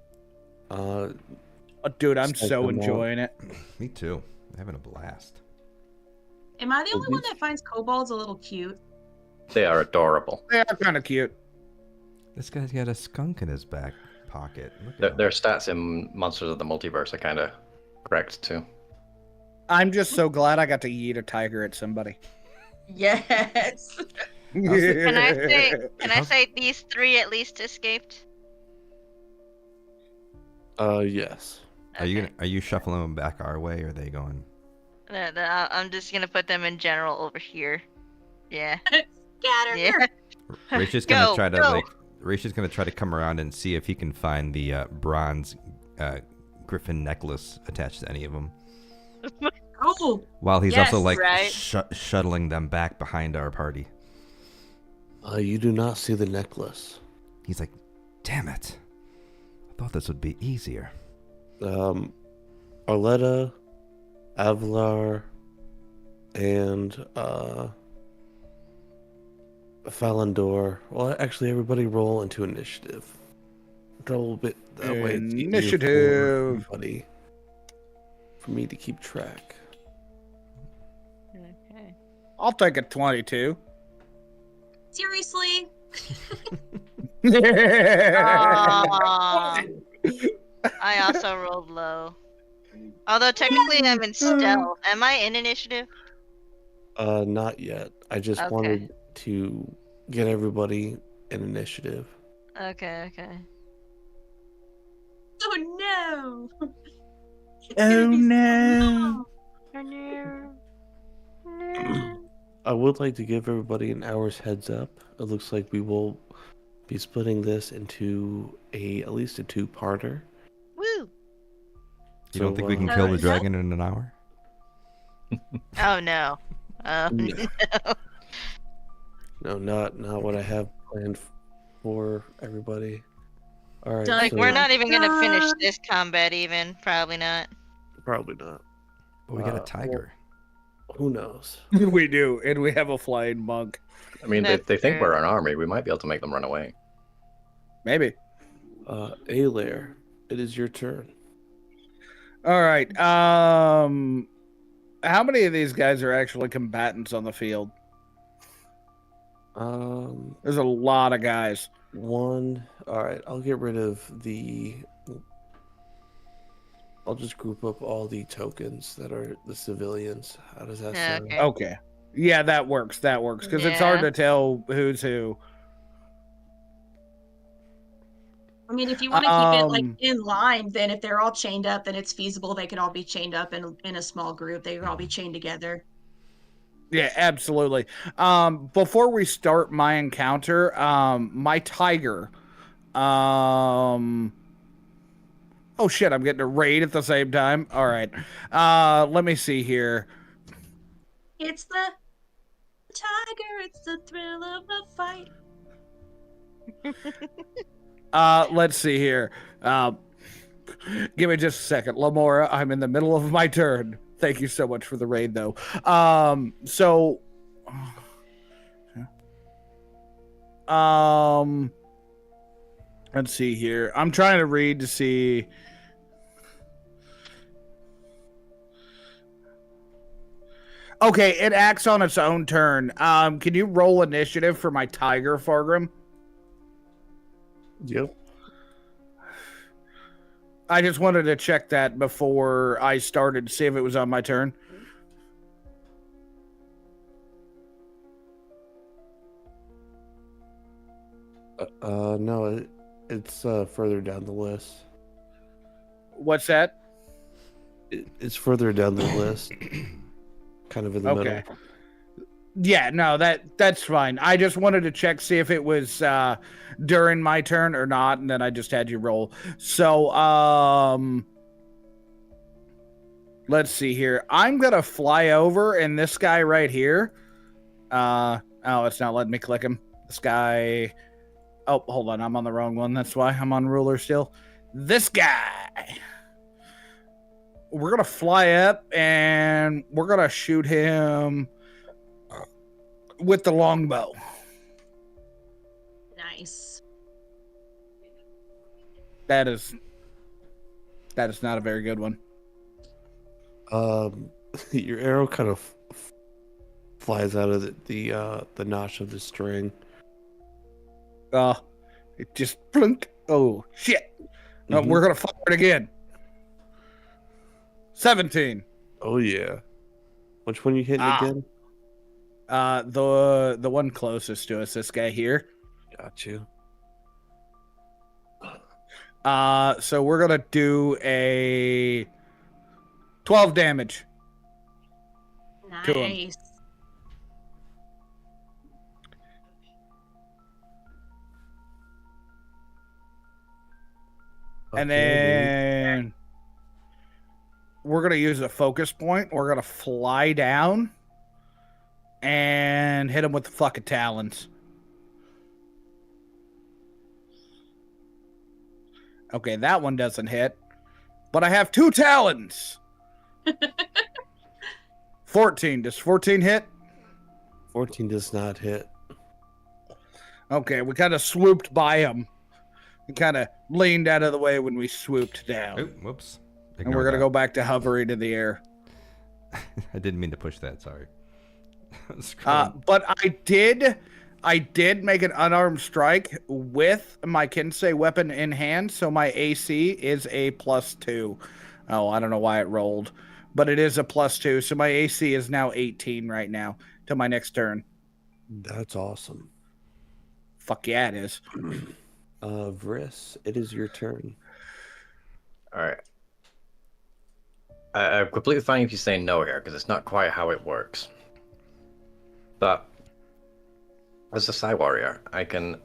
Oh, dude, I'm Psych so them out. enjoying it. Me too. I'm having a blast. Am I the only one that finds kobolds a little cute? They are adorable. They are kind of cute. This guy's got a skunk in his back pocket. Look at Their, him. their stats in Monsters of the Multiverse are kind of correct, too. I'm just so glad I got to eat a tiger at somebody. Yes. Can I say these three at least escaped? Yes. Are you shuffling them back our way, or are they going? I'm just gonna put them in general over here. Yeah. Scatter. Yeah. Raish is gonna Go, try to go. Raish is gonna try to come around and see if he can find the bronze griffin necklace attached to any of them. Oh. While he's Yes, also like right. shuttling them back behind our party. You do not see the necklace. He's like, "Damn it! I thought this would be easier." Arlette, Aelar, and Faldor. Well, actually, everybody roll into initiative. Roll a bit that way. it's easier for Initiative. everybody. for me to keep track. Okay. I'll take a 22. Seriously? Aw. I also rolled low. Although technically I'm in stealth. Am I in initiative? Not yet. I just Okay. wanted to get everybody an initiative. Okay. Oh no! It's Oh, gonna be so no. long. I would like to give everybody an hour's heads up. It looks like we will be splitting this into at least a two-parter. Woo! You don't think we can So, kill the is that- dragon in an hour? Oh no. Oh No. no. No, not what I have planned for everybody. All right, Done. Like so we're not even gonna finish this combat even. Probably not. probably not. But we got a well, tiger. Who knows? We do, and we have a flying monk. I mean, That's they think fair. we're an army. We might be able to make them run away. Maybe. Aelar, it is your turn. All right. How many of these guys are actually combatants on the field? There's a lot of guys. One. All right, I'll get rid of the. I'll just group up all the tokens that are the civilians. How does that sound? Okay. Okay. Yeah, that works. Because it's hard Yeah. to tell who's who. I mean, if you want to keep it like Um, in line, then if they're all chained up, then it's feasible they could all be chained up in a small group. They could all be chained together. Yeah, absolutely. Before we start my encounter, my tiger. Oh shit, I'm getting a raid at the same time. All right. Let me see here. It's the tiger. It's the thrill of a fight. Let's see here. Give me just a second. Lamora, I'm in the middle of my turn. Thank you so much for the raid, though. So, let's see here. I'm trying to read to see. Okay, it acts on its own turn. Can you roll initiative for my tiger, Fargrim? Yep. I just wanted to check that before I started to see if it was on my turn. No, it's further down the list. What's that? It's further down the list. Kind of in the Okay. middle. Yeah, no, that's fine. I just wanted to check, see if it was during my turn or not, and then I just had you roll. So, let's see here. I'm gonna fly over, and this guy right here. Oh, it's not letting me click him. This guy. Oh, hold on, I'm on the wrong one. That's why I'm on ruler still. This guy. We're gonna fly up, and we're gonna shoot him with the longbow. Nice. That is not a very good one. Your arrow kind of flies out of the notch of the string. It just plunk. Oh shit! No, Mhm. we're gonna fire it again. 17. Oh yeah. Which one you hitting again? The one closest to us, this guy here. Got you. So we're gonna do a 12 damage. To him. Nice. And Okay, then we're gonna use a focus point. We're gonna fly down and hit him with the fucking talons. Okay, that one doesn't hit, but I have 2 talons. 14. Does 14 hit? 14 does not hit. Okay, we kind of swooped by him. We kind of leaned out of the way when we swooped down. Oh, whoops. And we're gonna go back to hovering in the air. I didn't mean to push that. Sorry. But I did make an unarmed strike with my Kensei weapon in hand, so my AC is a +2. Oh, I don't know why it rolled, but it is a +2, so my AC is now 18 right now to my next turn. That's awesome. Fuck yeah, it is. Vris, it is your turn. All right. I'm completely fine if you say no here, because it's not quite how it works. But as a Psy Warrior, I can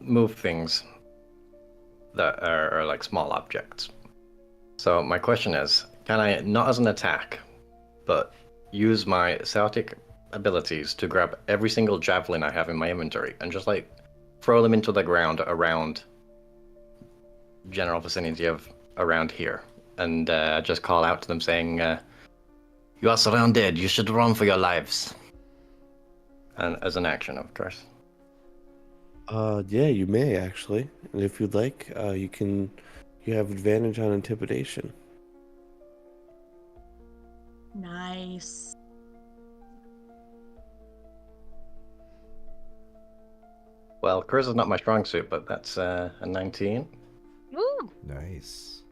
move things that are like small objects. So my question is, can I, not as an attack, but use my Celtic abilities to grab every single javelin I have in my inventory and just like throw them into the ground around general vicinity of around here, and just call out to them saying, "You are surrounded. You should run for your lives." And as an action, of course. Yeah, you may actually, and if you'd like, you have advantage on intimidation. Nice. Well, charisma is not my strong suit, but that's a 19. Woo! Nice.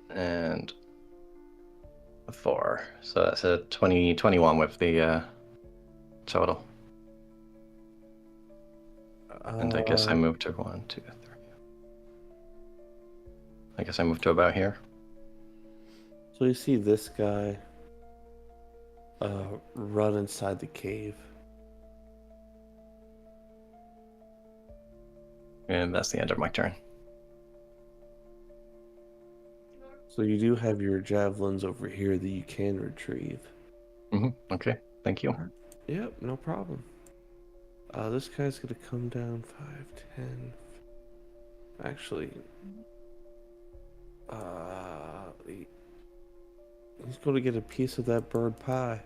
And a 4. So that's a 21 with the total. And I guess I moved to 1, 2, 3. I guess I moved to about here. So you see this guy run inside the cave. And that's the end of my turn. So you do have your javelins over here that you can retrieve. Okay, thank you. Yep, no problem. This guy's gonna come down 5, 10. Actually, he's gonna get a piece of that bird pie.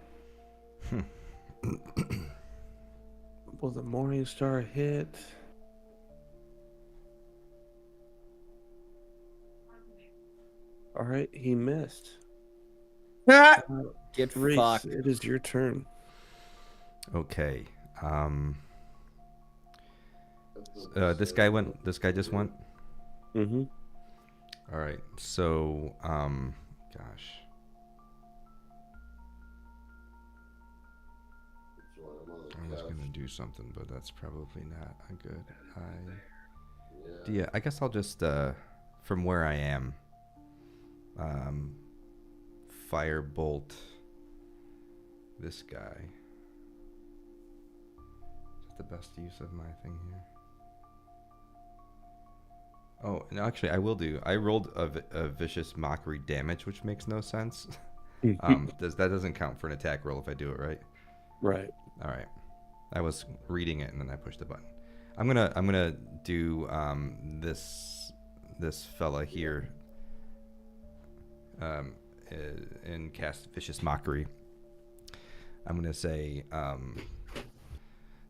Will the Morning Star hit? All right, he missed. Get Reese, fucked. it is your turn. Okay. This guy just went. Mm-hmm. All right. So, gosh. I was gonna do something, but that's probably not a good idea. I guess I'll just, from where I am, firebolt this guy. Is that the best use of my thing here? Oh, and actually, I will do. I rolled a vicious mockery damage, which makes no sense. That doesn't count for an attack roll if I do it right. Right. All right. I was reading it and then I pushed the button. I'm gonna do this fella here. And cast vicious mockery. I'm gonna say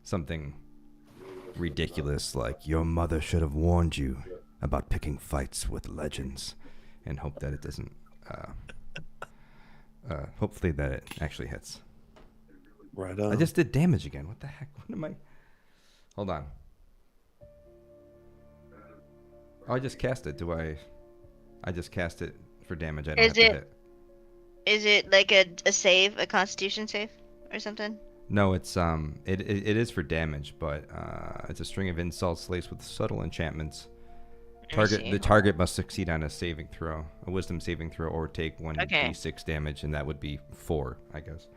something ridiculous like "Your mother should have warned you about picking fights with legends," and hope that it doesn't. Hopefully that it actually hits. Right on. I just did damage again. What the heck? What am I? Hold on. Oh, I just cast it. I just cast it for damage. I don't have to hit. Is it like a save, a Constitution save, or something? No, it's it is for damage, but it's a string of insults laced with subtle enchantments. The target must succeed on a saving throw, a wisdom saving throw, or take 1d6 damage, and that would be 4, I guess.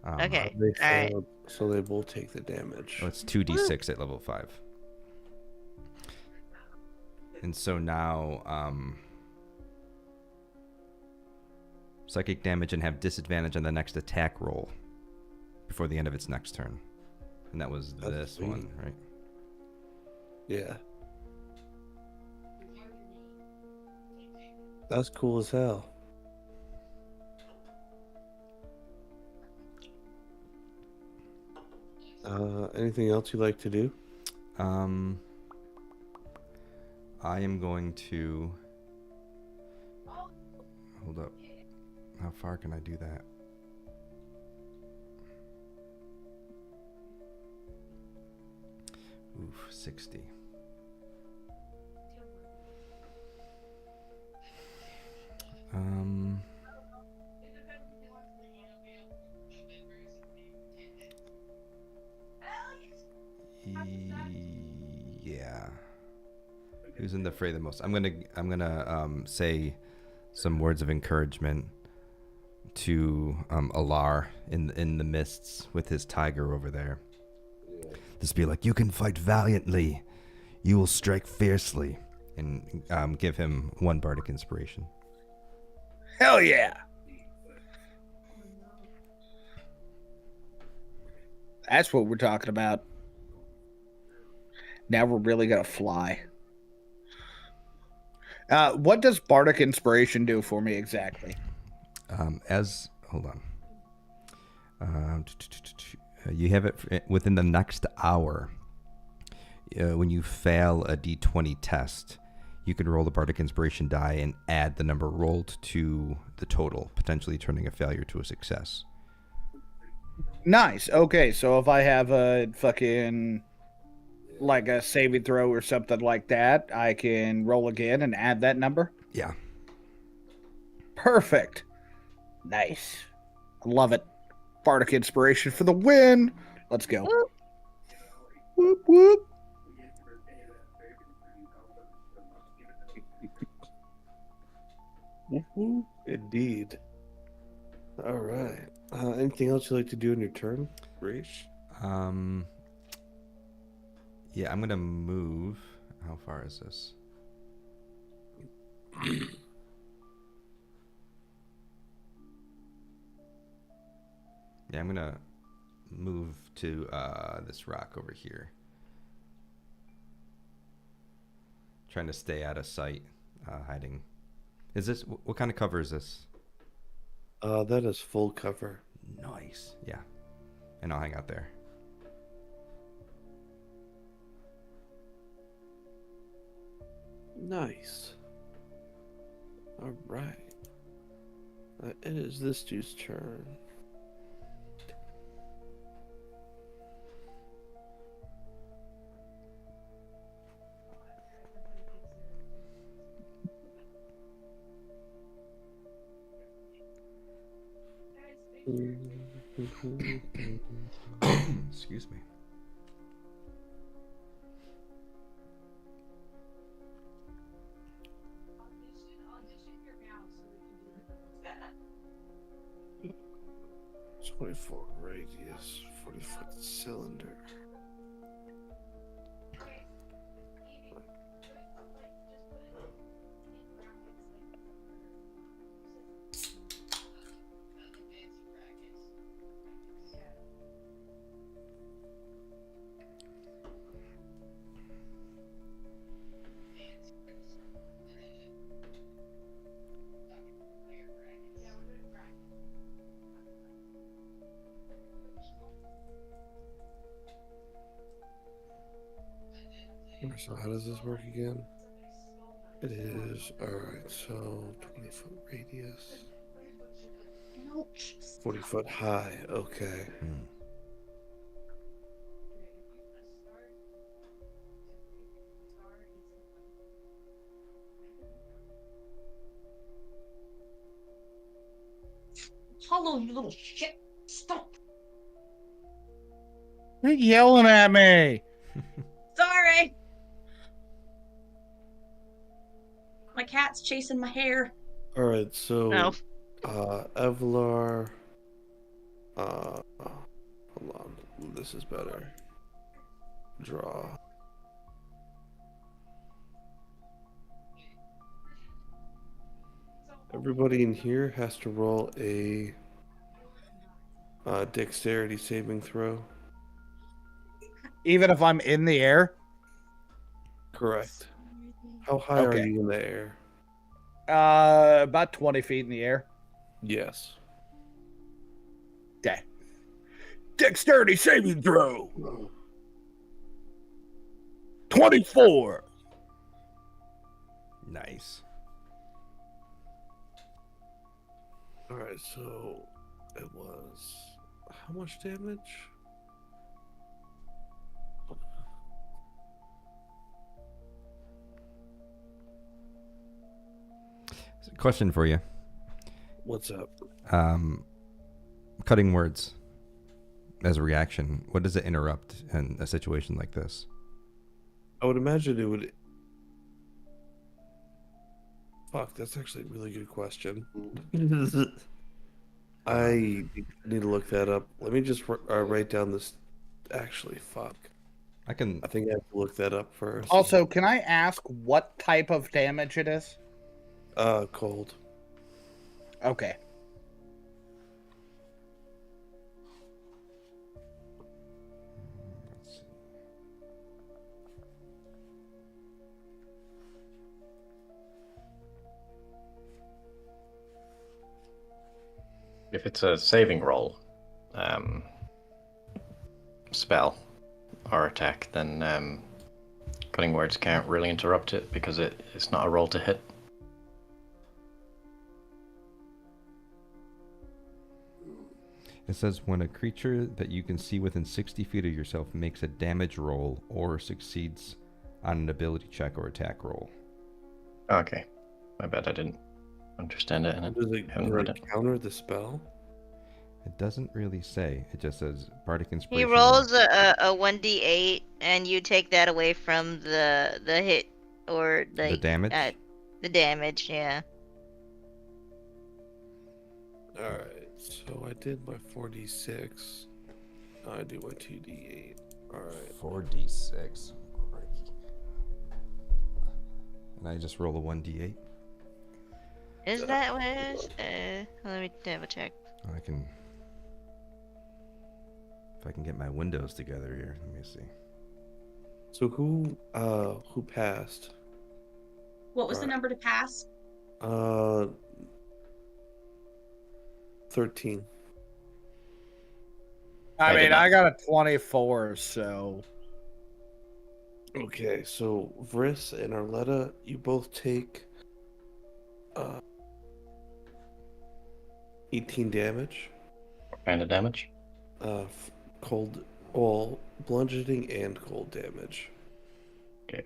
Okay. They Alright. failed, so they will take the damage. Oh, it's 2d6 at level 5. And so now, psychic damage and have disadvantage on the next attack roll before the end of its next turn. And that was this one, right? Yeah. That's cool as hell. Anything else you'd like to do? I am going to hold up. How far can I do that? Oof, 60. Yeah. Who's in the fray the most? I'm gonna say some words of encouragement to Aelar in the mists with his tiger over there. Just be like, you can fight valiantly, you will strike fiercely, and give him 1 bardic inspiration. Hell yeah! That's what we're talking about. Now we're really gonna fly. What does bardic inspiration do for me exactly? Hold on. You have it within the next hour. When you fail a d20 test, you can roll the bardic inspiration die and add the number rolled to the total, potentially turning a failure to a success. Nice. Okay, so if I have a fucking like a saving throw or something like that, I can roll again and add that number? Yeah. Perfect. Nice. I love it. Bardic inspiration for the win. Let's go. Whoop. Whoop, whoop. Indeed. All right. Anything else you'd like to do in your turn, Raish? Yeah, I'm gonna move. How far is this? Yeah, I'm gonna move to this rock over here. Trying to stay out of sight, hiding. Is this what kind of cover is this? That is full cover. Nice. Yeah, and I'll hang out there. Nice. All right. It is this dude's turn. Excuse me. It's 24 radius, 40-foot cylinder. So how does this work again? It is, alright, so 20-foot radius. 40-foot high, okay. Hollow, you little shit. Stop. Quit yelling at me. Sorry. My cat's chasing my hair. Alright, so No. Aelar, hold on, this is better. Draw. Everybody in here has to roll a dexterity saving throw. Even if I'm in the air? Correct. How high are Okay. you in the air? About 20 feet in the air. Yes. Okay. Dexterity saving throw. 24. Alright, so it was how much damage? Question for you. What's up? Cutting words as a reaction. What does it interrupt in a situation like this? I would imagine it would. Fuck, that's actually a really good question. I need to look that up. Let me just write down this. Actually, fuck. I can. I think I have to look that up first. Also, can I ask what type of damage it is? Cold. Okay. Let's see. If it's a saving roll, spell, or attack, then cutting words can't really interrupt it because it's not a roll to hit. It says when a creature that you can see within 60 feet of yourself makes a damage roll or succeeds on an ability check or attack roll. Okay, my bad, I didn't understand it. And Does it haven't read it. counter the spell? It doesn't really say. It just says Bardic He Inspiration. rolls a 1d8, and you take that away from the hit or The damage? The damage, yeah. Alright, so I did my 4d6. Now I do my 2d8. Alright. 4d6. And I just roll a 1d8. Is that what it is? Let me double check. I can. If I can get my windows together here, let me see. So who passed? What was the Alright. number to pass? 13. I mean, did not. I got a 24, so Okay, so Vris and Arlette, you both take 18 damage. What kind of damage? Cold, well, bludgeoning and cold damage. Okay.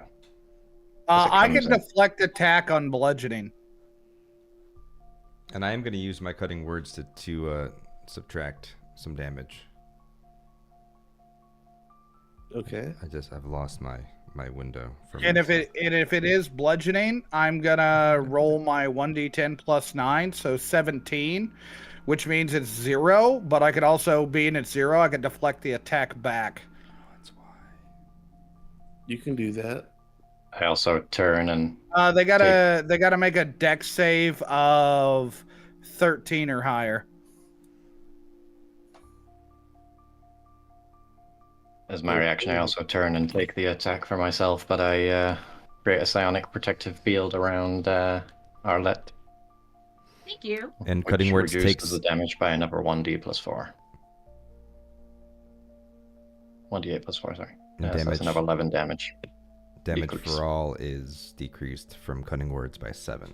I comes can in. deflect attack on bludgeoning. And I am going to use my cutting words to subtract some damage. Okay. I've lost my window from. And if it is bludgeoning, I'm gonna roll my 1d10 plus 9, so 17, which means it's 0. But I could also, being at 0, I could deflect the attack back. That's why. You can do that. I also turn and They gotta make a dex save of 13 or higher. as my reaction, I also turn and take the attack for myself, but I create a psionic protective field around Arlette, Thank you. And which cutting words reduces takes. the damage by another 1d plus 4. 1d8 plus 4, sorry. And So that's damage. another 11 damage. Damage decrease. for all is decreased from cutting words by 7.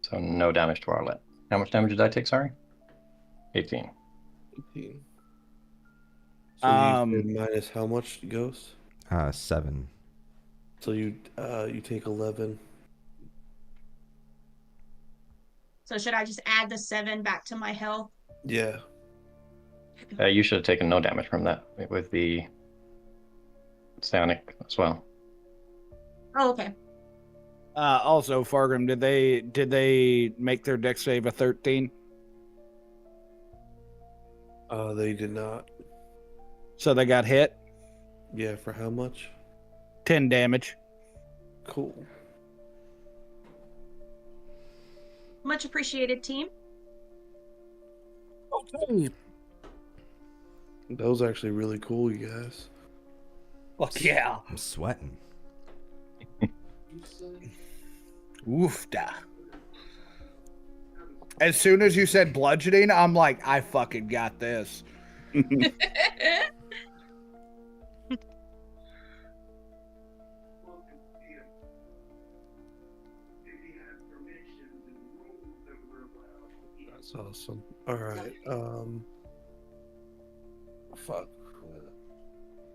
So no damage to Arlette. How much damage did I take, sorry? 18. 18. So you did Um, minus how much, Ghost? 7. So you take 11. So should I just add the 7 back to my health? Yeah. You should have taken no damage from that with the psionic as well. Oh, okay. Also, Fargrim, did they make their dex save a 13? They did not. So they got hit. Yeah, for how much? 10 damage. Cool. Much appreciated, team. Okay. That was actually really cool, you guys. Fuck yeah. I'm sweating. Oof da. As soon as you said bludgeoning, I'm like, I fucking got this. That's awesome. All right. Fuck.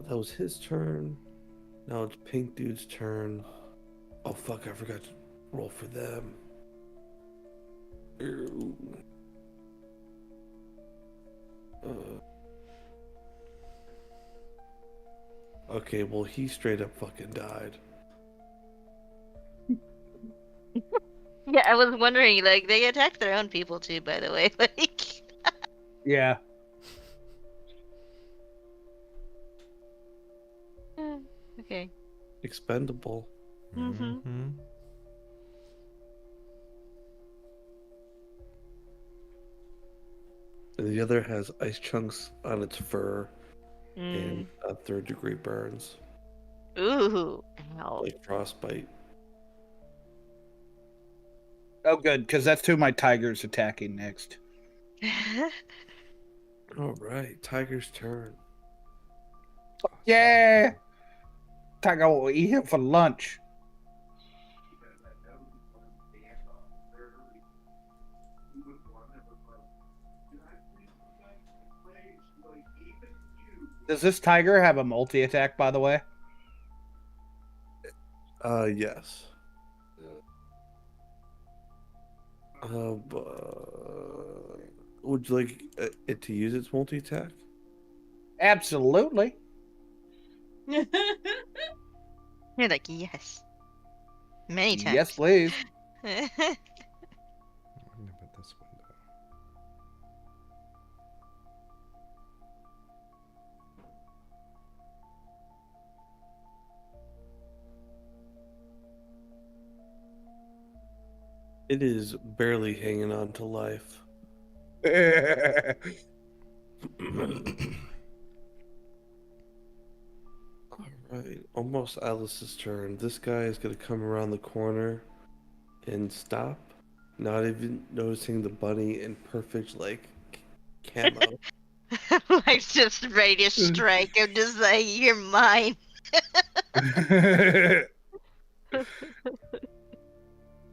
That was his turn. Now it's Pink Dude's turn. Oh fuck! I forgot to roll for them. Ew. Okay, well he straight up fucking died. Yeah, I was wondering, like, they attacked their own people too, by the way. Like, Yeah. okay. Expendable. Mm-hmm. Mm-hmm. And the other has ice chunks on its fur and Mm. 3rd-degree burns, Ooh. Ow. like frostbite. Oh, good, because that's two of my tigers attacking next. All right, Tiger's turn. Yeah. Tiger will eat him for lunch. Does this tiger have a multi-attack, by the way? Yes. Would you like it to use its multi-attack? Absolutely. You're like, yes. Many times. Yes, please. But this window. It is barely hanging on to life. Alright, almost Alice's turn. This guy is going to come around the corner and stop, not even noticing the bunny in perfect, like, camo. Like, just ready to strike. I'm just like, you're mine.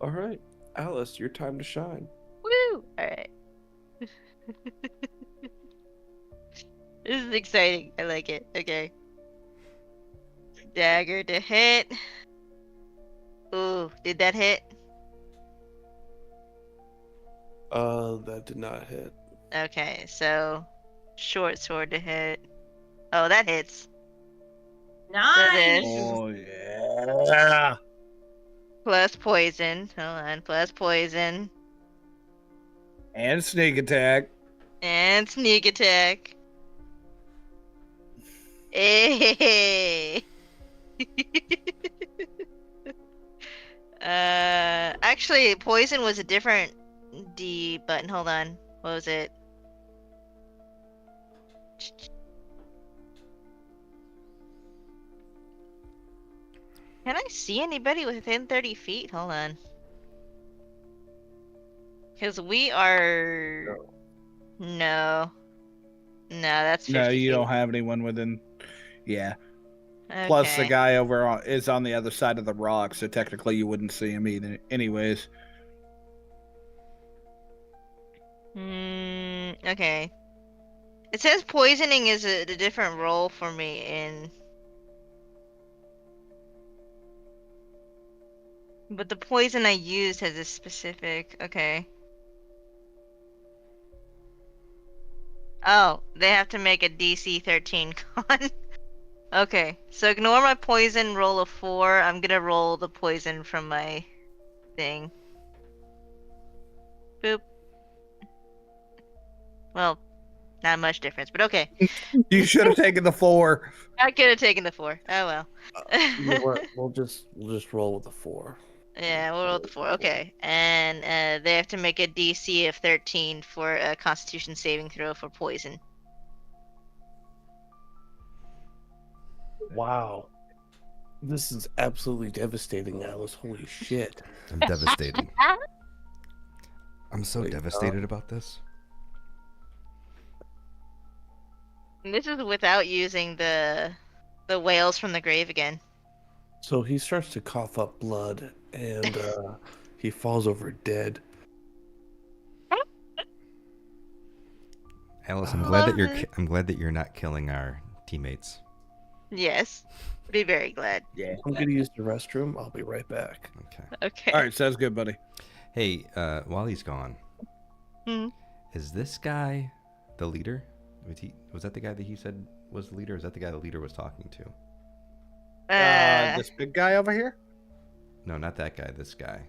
Alright, Alice, your time to shine. Woo! Alright. This is exciting. I like it. Okay. Dagger to hit. Ooh, did that hit? That did not hit. Okay, so short sword to hit. Oh, that hits. Nice. Oh, yeah. Plus poison. Hold on. Plus poison. And sneak attack. And sneak attack. Hey. Actually, poison was a different D button. Hold on. What was it? Can I see anybody within 30 feet? Hold on. Because we are... No. No, that's 50 No, you feet. don't have anyone within. Yeah. Okay. Plus, the guy is on the other side of the rock, so technically you wouldn't see him either. Anyways. Okay. It says poisoning is a different role for me in... But the poison I used has a specific... Okay. Oh, they have to make a DC 13 con. Okay, so ignore my poison roll of 4. I'm gonna roll the poison from my thing. Boop. Well, not much difference, but okay. You should have taken the 4. I could have taken the 4. Oh well. You know what? We'll just roll with the 4. Yeah, we'll roll the 4. Okay, and they have to make a DC of 13 for a Constitution saving throw for poison. Wow. This is absolutely devastating, Alice. Holy shit. I'm devastated. I'm so Wait, devastated about this. And this is without using the whales from the grave again. So he starts to cough up blood, and he falls over dead. Alice, Love this. I'm glad that you're not killing our teammates. Yes. Be very glad. Yeah. I'm gonna use the restroom. I'll be right back. Okay. Okay. All right, sounds good, buddy. Hey, while he's gone, Hmm. is this guy the leader? Was that the guy that he said was the leader? Or is that the guy the leader was talking to? This big guy over here? No, not that guy. This guy.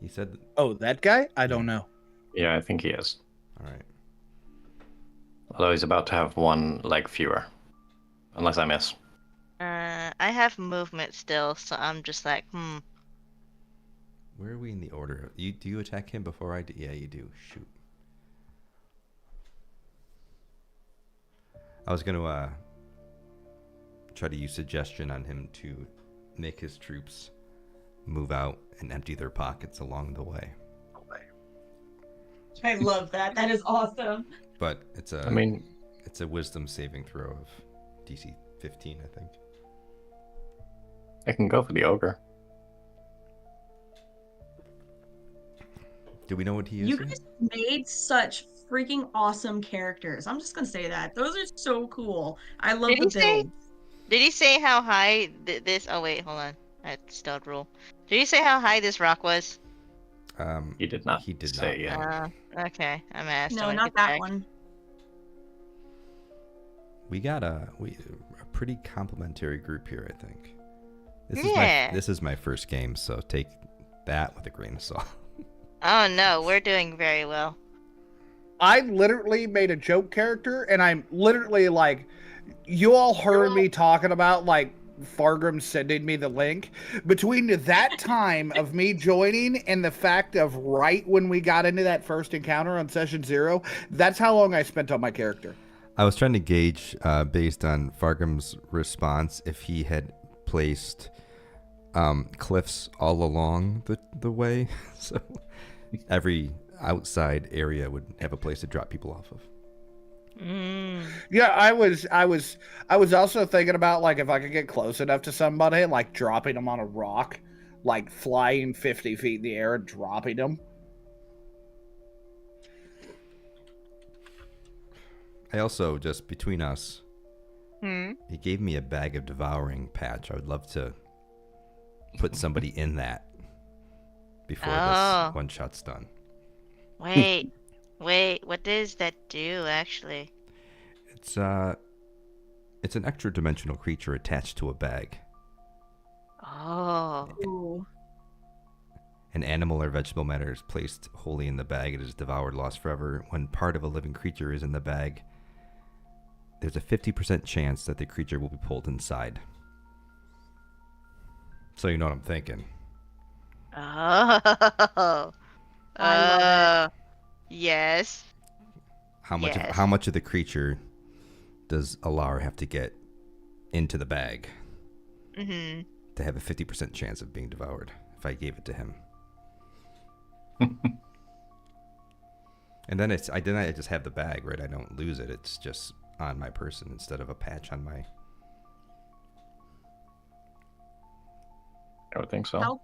He said. Oh, that guy? I don't know. Yeah, I think he is. All right. Although he's about to have one leg fewer. Unless I miss. I have movement still, so I'm just like, Where are we in the order? Do you attack him before I do? Yeah, you do. Shoot. I was gonna try to use suggestion on him to make his troops move out and empty their pockets along the way. I love that. That is awesome. But it's a it's a wisdom saving throw of DC 15, I think. I can go for the ogre. Do we know what he is? You yet? guys made such freaking awesome characters. I'm just gonna say that. Those are so cool. I love Did the he say- build. Did he say how high this? Oh wait, hold on. That's stealth rule. Did he say how high this rock was? He did not. He did say not. yeah. Okay. I'm asked. No, not that one. We got a pretty complimentary group here, I think. Yeah. This is my first game, so take that with a grain of salt. Oh no, we're doing very well. I literally made a joke character, and I'm literally like, you all heard me talking about like Fargrim sending me the link. Between that time of me joining and the fact of right when we got into that first encounter on session 0, that's how long I spent on my character. I was trying to gauge, based on Fargrim's response, if he had placed cliffs all along the way, so every outside area would have a place to drop people off of. Yeah, I was also thinking about like if I could get close enough to somebody, like dropping them on a rock, like flying 50 feet in the air and dropping them. I also, just between us, Hmm. he gave me a bag of devouring patch. I would love to put somebody in that before Oh. this one shot's done. Wait, what does that do actually? It's an extra dimensional creature attached to a bag. Oh. Ooh. An animal or vegetable matter is placed wholly in the bag. It is devoured, lost forever. When part of a living creature is in the bag, there's a 50% chance that the creature will be pulled inside. So you know what I'm thinking. Oh. I love Yes. How much Yes. how much of the creature does Aelar have to get into the bag Mhm. to have a 50% chance of being devoured if I gave it to him? And then I just have the bag, right? I don't lose it. It's just on my person instead of a patch on my. I would think so.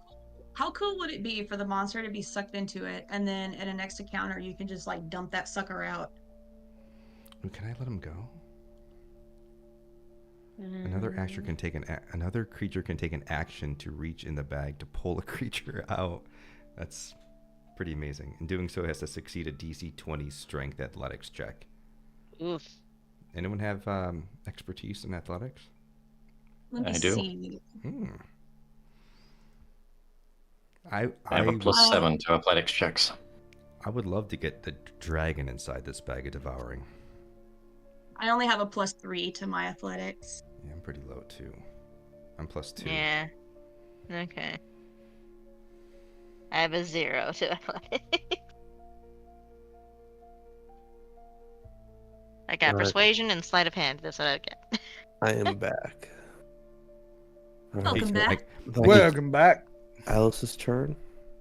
How cool would it be for the monster to be sucked into it, and then in a next encounter you can just like dump that sucker out? Ooh, can I let him go? Another creature can take an action to reach in the bag to pull a creature out. That's pretty amazing. In doing so, it has to succeed a DC 20 Strength Athletics check. Oof. Anyone have expertise in athletics? Let me I do. see. I have a plus 7 to athletics checks. I would love to get the dragon inside this bag of devouring. I only have a +3 to my athletics. Yeah, I'm pretty low too. I'm +2. Yeah. Okay. I have a 0 to athletics. I got Alright. persuasion and sleight of hand. That's what I get. I am back. Welcome back. Welcome back. Alice's turn.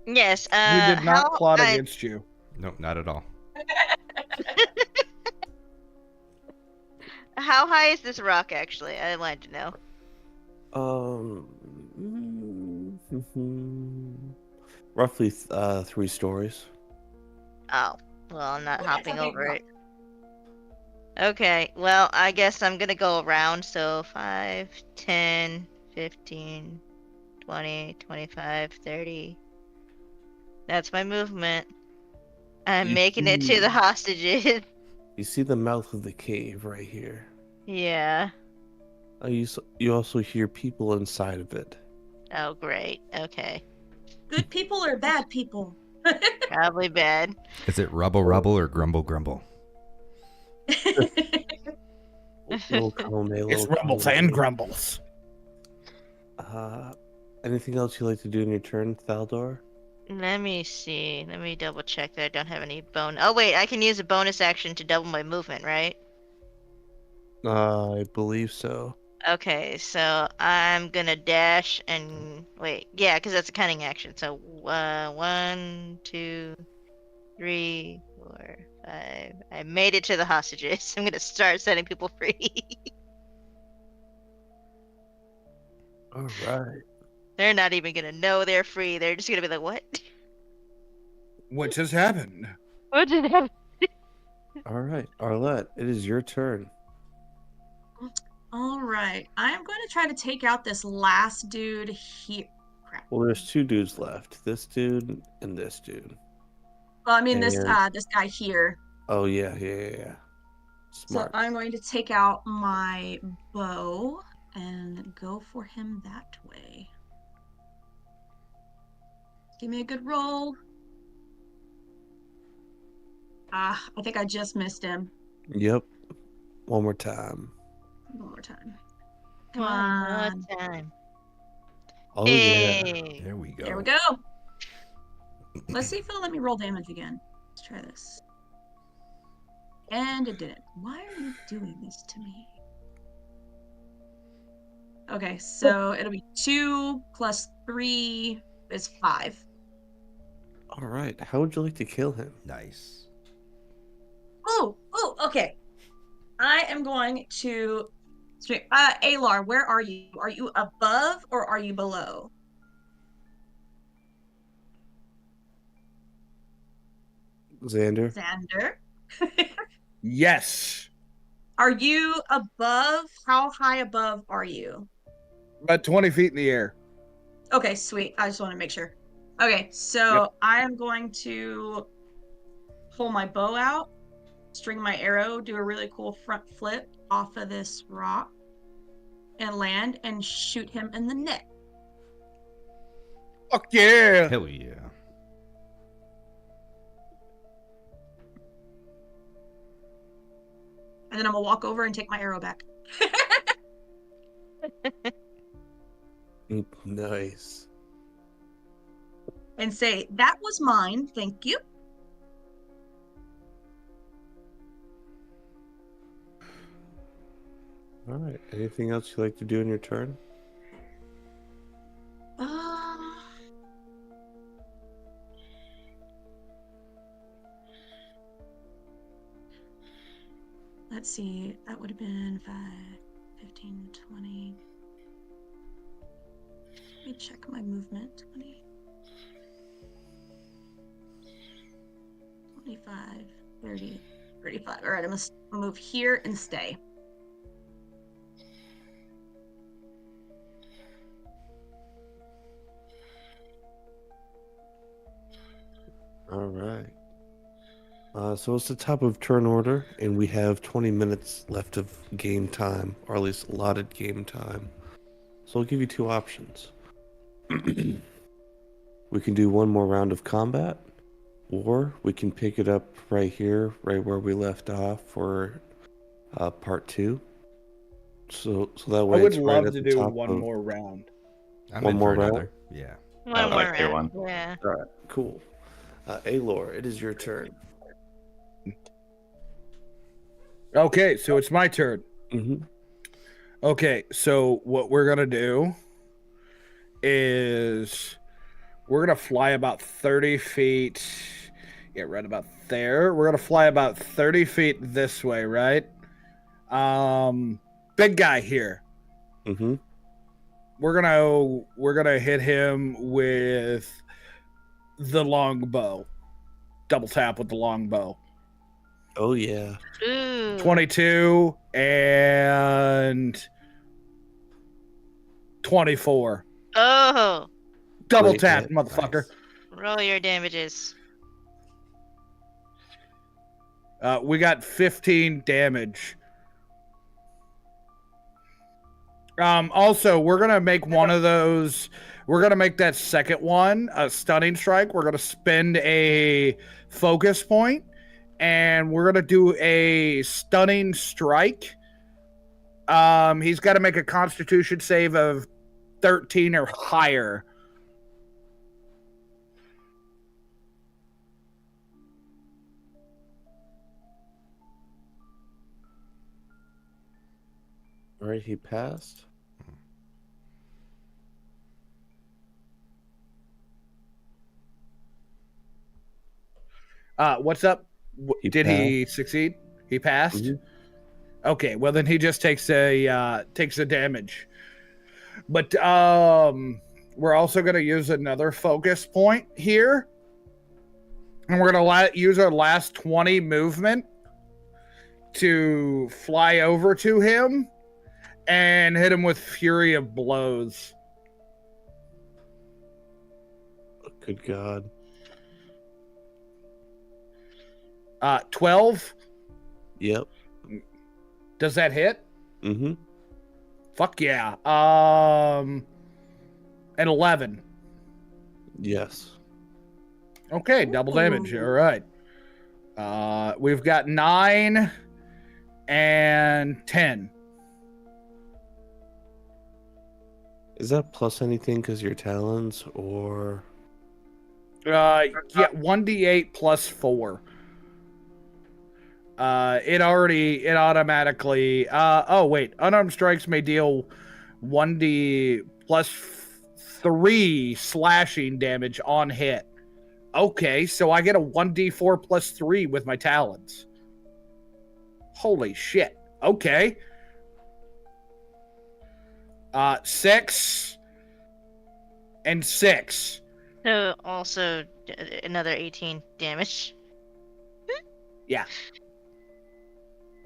Yes. We did not how plot I- against you. Nope, not at all. How high is this rock? Actually, I wanted to know. Roughly 3 stories. Oh, well, I'm not hopping over it. Okay, well, I guess I'm gonna go around. So 5, 10, 15, 20, 25, 30. That's my movement. I'm You making it to the hostages. You see the mouth of the cave right here. Yeah. You also hear people inside of it. Oh, great. Okay. Good people or bad people? Probably bad. Is it rubble rubble or grumble grumble? Little column A, It's little rumbles column and B. grumbles. Anything else you'd like to do in your turn, Faldor? Let me see. Let me double check that I don't have any Oh, wait, I can use a bonus action to double my movement, right? I believe so. Okay, so I'm gonna dash and wait. Yeah, because that's a cunning action. So 1, 2, 3, 4, 5. I made it to the hostages. I'm gonna start setting people free. All right. They're not even gonna know they're free. They're just gonna be like, "What? What just happened? What did happen?" All right, Arlette, it is your turn. All right. I'm going to try to take out this last dude here. Crap. Well, there's two dudes left. This dude and this dude. Well, I mean this And- this guy here. Oh, yeah. Smart. So I'm going to take out my bow and go for him that way. Give me a good roll. I think I just missed him. Yep. One more time. One more time. Come One on. more time. Oh, yeah. Hey. There we go. There we go. Let's see if it'll let me roll damage again. Let's try this. And it didn't. Why are you doing this to me? Okay, so it'll be 2 plus 3 is 5. All right. How would you like to kill him? Nice. Oh, okay. I am going to Aelar, where are you? Are you above or are you below? Xander? Xander. Yes. Are you above? How high above are you? About 20 feet in the air. Okay, sweet. I just want to make sure. Okay, so Yep. I am going to pull my bow out, string my arrow, do a really cool front flip off of this rock, and land and shoot him in the neck. Fuck yeah. Hell yeah. And then I'm gonna walk over and take my arrow back. Nice. And say, that was mine, thank you. All right. Anything else you'd like to do in your turn? Let's see, that would have been 5, 15, 20. Let me check my movement. 20, 25, 30, 35. All right, I must move here and stay. All right. So it's the top of turn order, and we have 20 minutes left of game time, or at least allotted game time. So I'll give you two options. We can do one more round of combat, or we can pick it up right here, right where we left off for part 2. So that way I would it's right love at to the do top one of- more round. I'm One in more for round? another. Yeah. I'd like to do one. Yeah. All right, cool. Aelar, it is your turn. Okay, so it's my turn. Mm-hmm. Okay, so what we're gonna do is we're gonna fly about 30 feet. Yeah, right about there. We're gonna fly about 30 feet this way, right? Big guy here. Mm-hmm. We're gonna hit him with the longbow. Double tap with the longbow. Oh yeah. Ooh. 22 and 24. Oh, Double Great tap, hit. motherfucker. roll your damages. We got 15 damage. Also, we're gonna make one of those. We're gonna make that second one a stunning strike. We're gonna spend a focus point, and we're gonna do a stunning strike. He's got to make a Constitution save of 13 or higher. All right, he passed. What's up? He Did he succeed? He passed. Mhm. Okay, well then he just takes a damage. But we're also gonna use another focus point here, and we're gonna use our last 20 movement to fly over to him and hit him with Fury of Blows. Good God. 12. Yep. Does that hit? Mm-hmm. Fuck yeah. And 11. Yes. Okay, double damage. All right. We've got 9 and 10. Is that plus anything because your talons or? Yeah, 1d8 plus 4. It automatically. Oh wait, unarmed strikes may deal 1d plus 3 slashing damage on hit. Okay, so I get a 1d4 plus 3 with my talons. Holy shit. Okay. 6 and 6. So also another 18 damage. Yeah.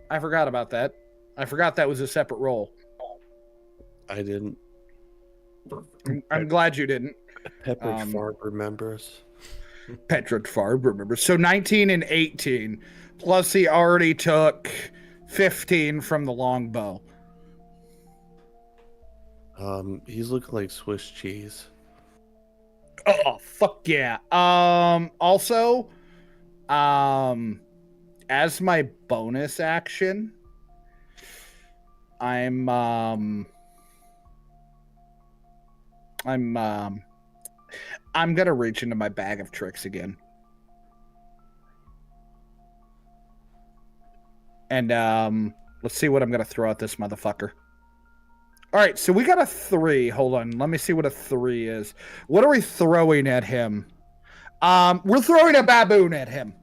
I forgot about that. I forgot that was a separate roll. I didn't. I'm glad you didn't. Pepperidge Farm remembers. Pepperidge Farm remembers. So 19 and 18. Plus he already took 15 from the longbow. He's looking like Swiss cheese. Oh, fuck yeah. Also, as my bonus action, I'm gonna reach into my bag of tricks again. And let's see what I'm gonna throw at this motherfucker. All right, so we got a 3. Hold on, let me see what a 3 is. What are we throwing at him? We're throwing a baboon at him.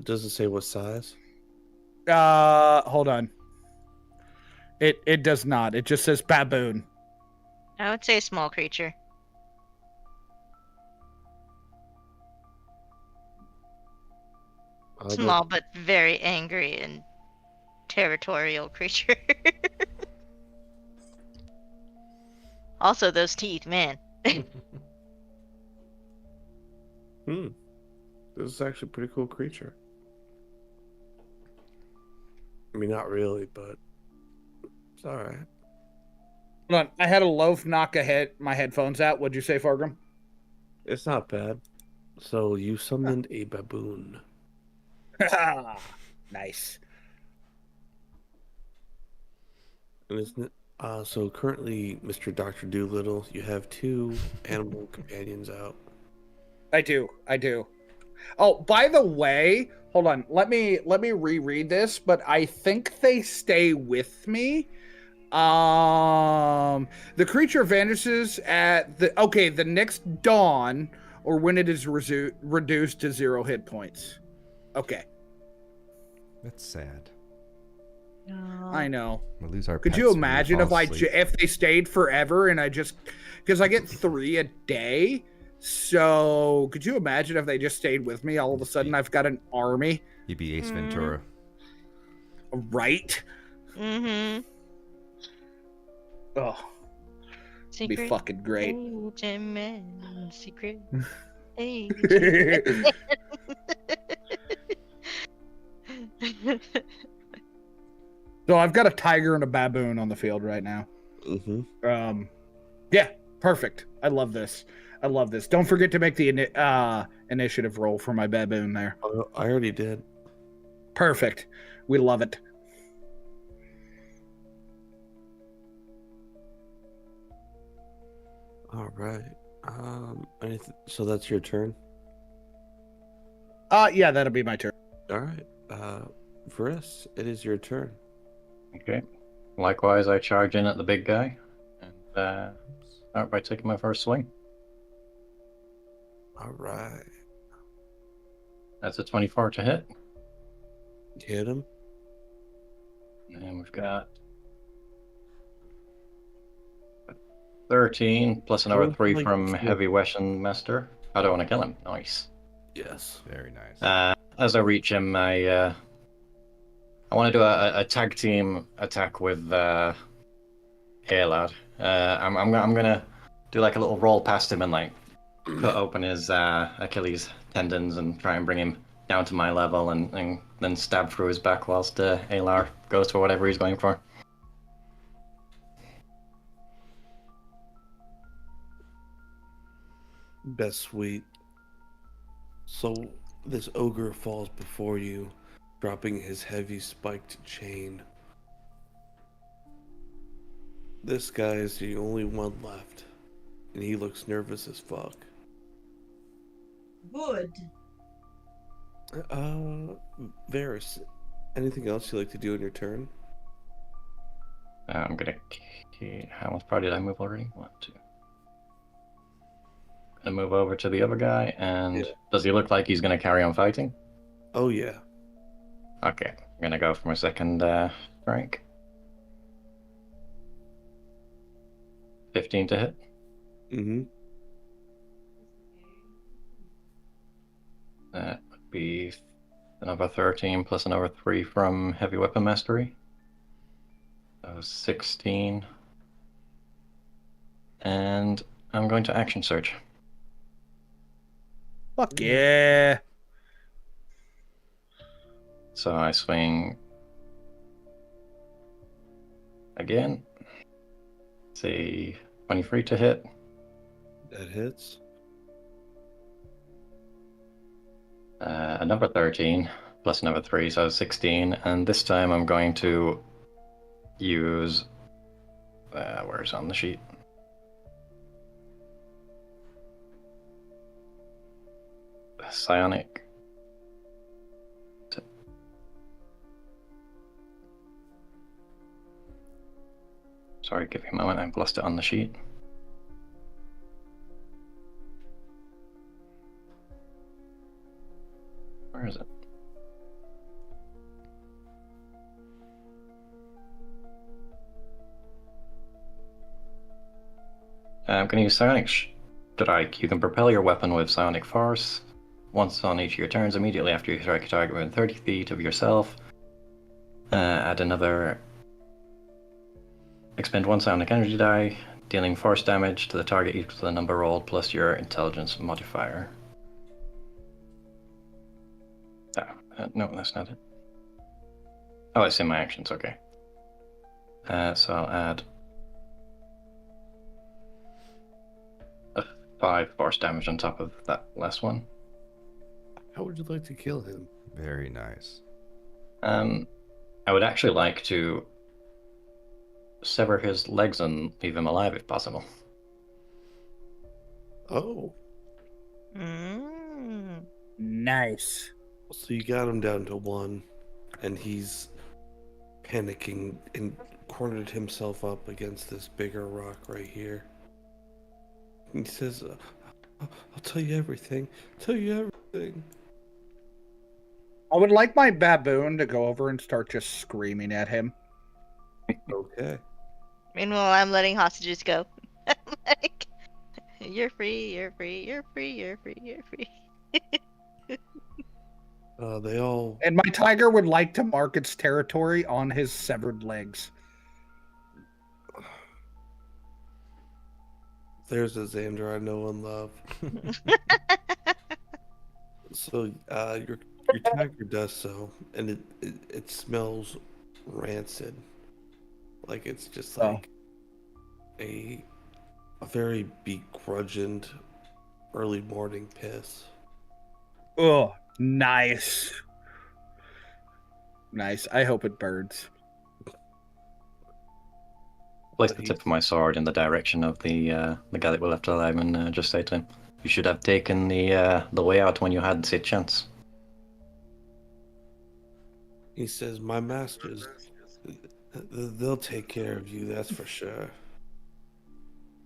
Does it say what size? Hold on. It does not. It just says baboon. I would say small creature. Small but very angry and territorial creature. Also, those teeth, man. This is actually a pretty cool creature. I mean, not really, but it's all right. Hold on. I had a loaf knock my headphones out. What'd you say, Fargrim? It's not bad. So you summoned a baboon. Nice. And isn't it, so currently, Mr. Dr. Doolittle, you have 2 animal companions out. I do. Oh, by the way, hold on. Let me reread this, but I think they stay with me. The creature vanishes at the next dawn or when it is reduced to 0 hit points. Okay. That's sad. I know. We'll lose our Could pets you when we imagine fall if asleep. Mm-hmm. if they stayed forever and I just because I get 3 a day, So, could you imagine if they just stayed with me? All of a sudden, I've got an army. You'd be Ace Ventura. Right? Mm-hmm. Oh, it'd be fucking great. Agent Man, secret agent. So I've got a tiger and a baboon on the field right now. Mm-hmm. Yeah, perfect. I love this. I love this. Don't forget to make the initiative roll for my baboon there. I already did. Perfect. We love it. All right. So that's your turn. Yeah, that'll be my turn. All right. Vris, it is your turn. Okay. Likewise, I charge in at the big guy and start by taking my first swing. All right. That's a 24 to hit. Hit him. And we've got 13 plus another 3 from Heavy Weapon Master. I don't want to kill him. Nice. Yes. Very nice. As I reach him, I want to do a tag team attack with Aelar. I'm gonna do like a little roll past him and like cut open his Achilles tendons and try and bring him down to my level and then stab through his back whilst Aelar goes for whatever he's going for. Best sweet. So this ogre falls before you, dropping his heavy spiked chain. This guy is the only one left, and he looks nervous as fuck. Good. Varys, anything else you like to do in your turn? I'm gonna. How much part did I move already? 1, 2. Gonna move over to the other guy, and does he look like he's gonna carry on fighting? Oh yeah. Okay, I'm gonna go for my second strike. 15 to hit. Mm-hmm. That would be another 13 plus another 3 from Heavy Weapon Mastery. So 16. And I'm going to Action Surge. Fuck yeah. So I swing again. See, 23 to hit. That hits. Another 13 plus another 3, so 16. And this time I'm going to use. Where's on the sheet? Psionic. Sorry, give me a moment. I've lost it on the sheet. Where is it? I'm going to use Psionic Strike. You can propel your weapon with Psionic Force. Once on each of your turns, immediately after you strike a target within 30 feet of yourself. Add another. Expend 1 Psionic Energy die, dealing force damage to the target equal to the number rolled plus your intelligence modifier. No, that's not it. Oh, it's in my actions, okay. So I'll add 5 force damage on top of that last one. How would you like to kill him? Very nice. I would actually like to sever his legs and leave him alive if possible. Oh. Nice. So you got him down to 1, and he's panicking and cornered himself up against this bigger rock right here. He says, I'll tell you everything. Tell you everything. I would like my baboon to go over and start just screaming at him. Okay. Meanwhile, I'm letting hostages go. Like, You're free, you're free, you're free, you're free, you're free. They all. And my tiger would like to mark its territory on his severed legs. There's a Xander I know and love. So your tiger does so, and it smells rancid. Like it's just Oh. like a very begrudging early morning piss. Oh, nice. Nice. I hope it burns. Place the tip of my sword in the direction of the guy that we left alive and just say to him, "You should have taken the way out when you had the chance." He says, "My masters, they'll take care of you. That's for sure."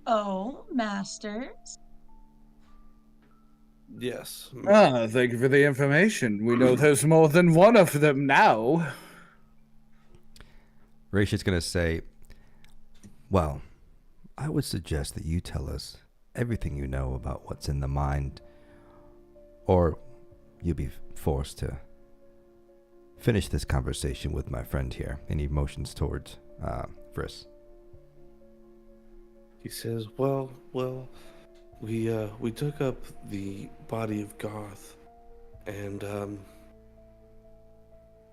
Oh, masters. Yes. Ah, thank you for the information. We know there's more than one of them now. Raish is going to say, well, I would suggest that you tell us everything you know about what's in the mind, or you'll be forced to finish this conversation with my friend here. And he motions towards Vris. He says, well, we took up the body of Garth, and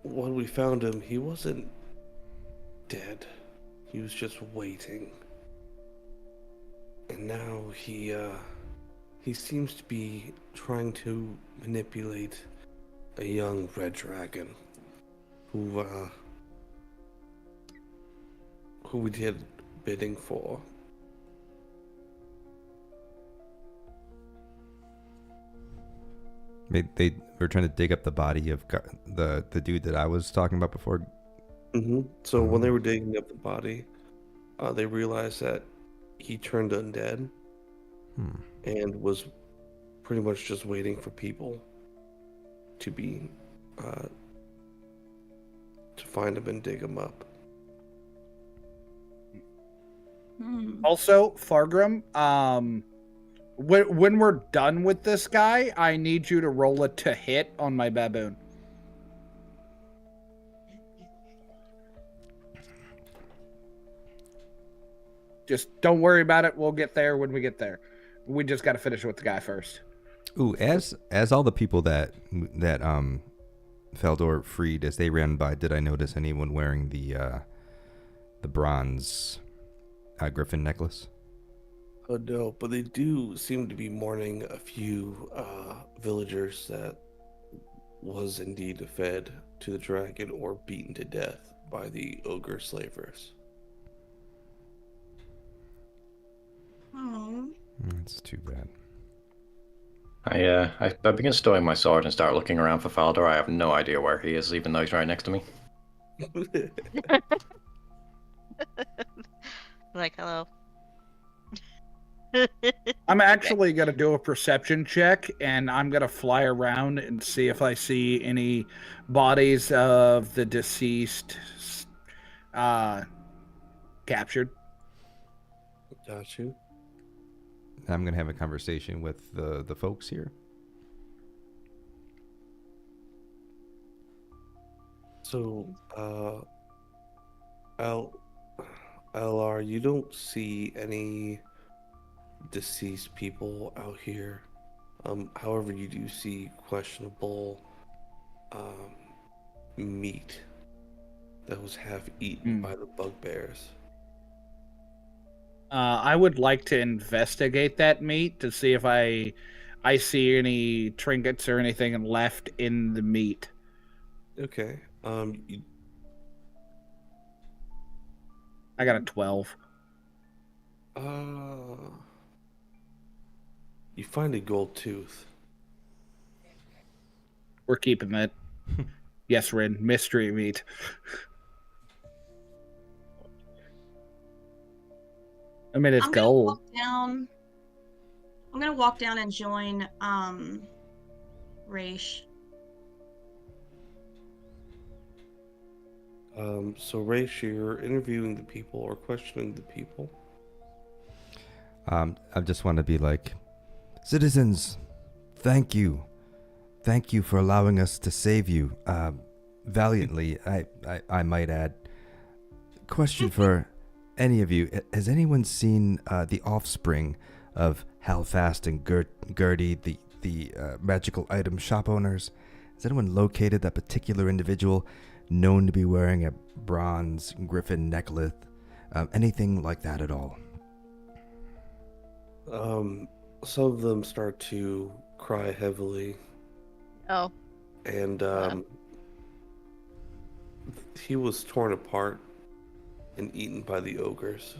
when we found him, he wasn't dead. He was just waiting. And now he seems to be trying to manipulate a young red dragon who we did bidding for. They were trying to dig up the body of the dude that I was talking about before. Mm-hmm. So when they were digging up the body, they realized that he turned undead and was pretty much just waiting for people to be to find him and dig him up. Also, Fargrim, when we're done with this guy, I need you to roll it to hit on my baboon. Just don't worry about it. We'll get there when we get there. We just got to finish with the guy first. Ooh, as all the people that Faldor freed, as they ran by, did I notice anyone wearing the bronze griffin necklace? Oh no, but they do seem to be mourning a few villagers that was indeed fed to the dragon or beaten to death by the ogre slavers. Oh. That's too bad. I begin stowing my sword and start looking around for Faldor. I have no idea where he is, even though he's right next to me. Like, hello. I'm actually going to do a perception check, and I'm going to fly around and see if I see any bodies of the deceased captured. Got you. I'm gonna have a conversation with the folks here. So, Aelar, you don't see any deceased people out here. However, you do see questionable meat that was half eaten by the bugbears. I would like to investigate that meat to see if I see any trinkets or anything left in the meat. Okay. I got a 12. You find a gold tooth. We're keeping that. Yes, Rin. Mystery meat. I mean, it's gold. I'm gonna walk down and join Raish. So Raish, you're interviewing the people or questioning the people? I just want to be like, citizens, thank you. Thank you for allowing us to save you. Valiantly, I might add. Question for any of you. Has anyone seen the offspring of Halfast and Gertie, the magical item shop owners? Has anyone located that particular individual known to be wearing a bronze griffin necklace? Anything like that at all? Some of them start to cry heavily, Oh. and he was torn apart and eaten by the ogres.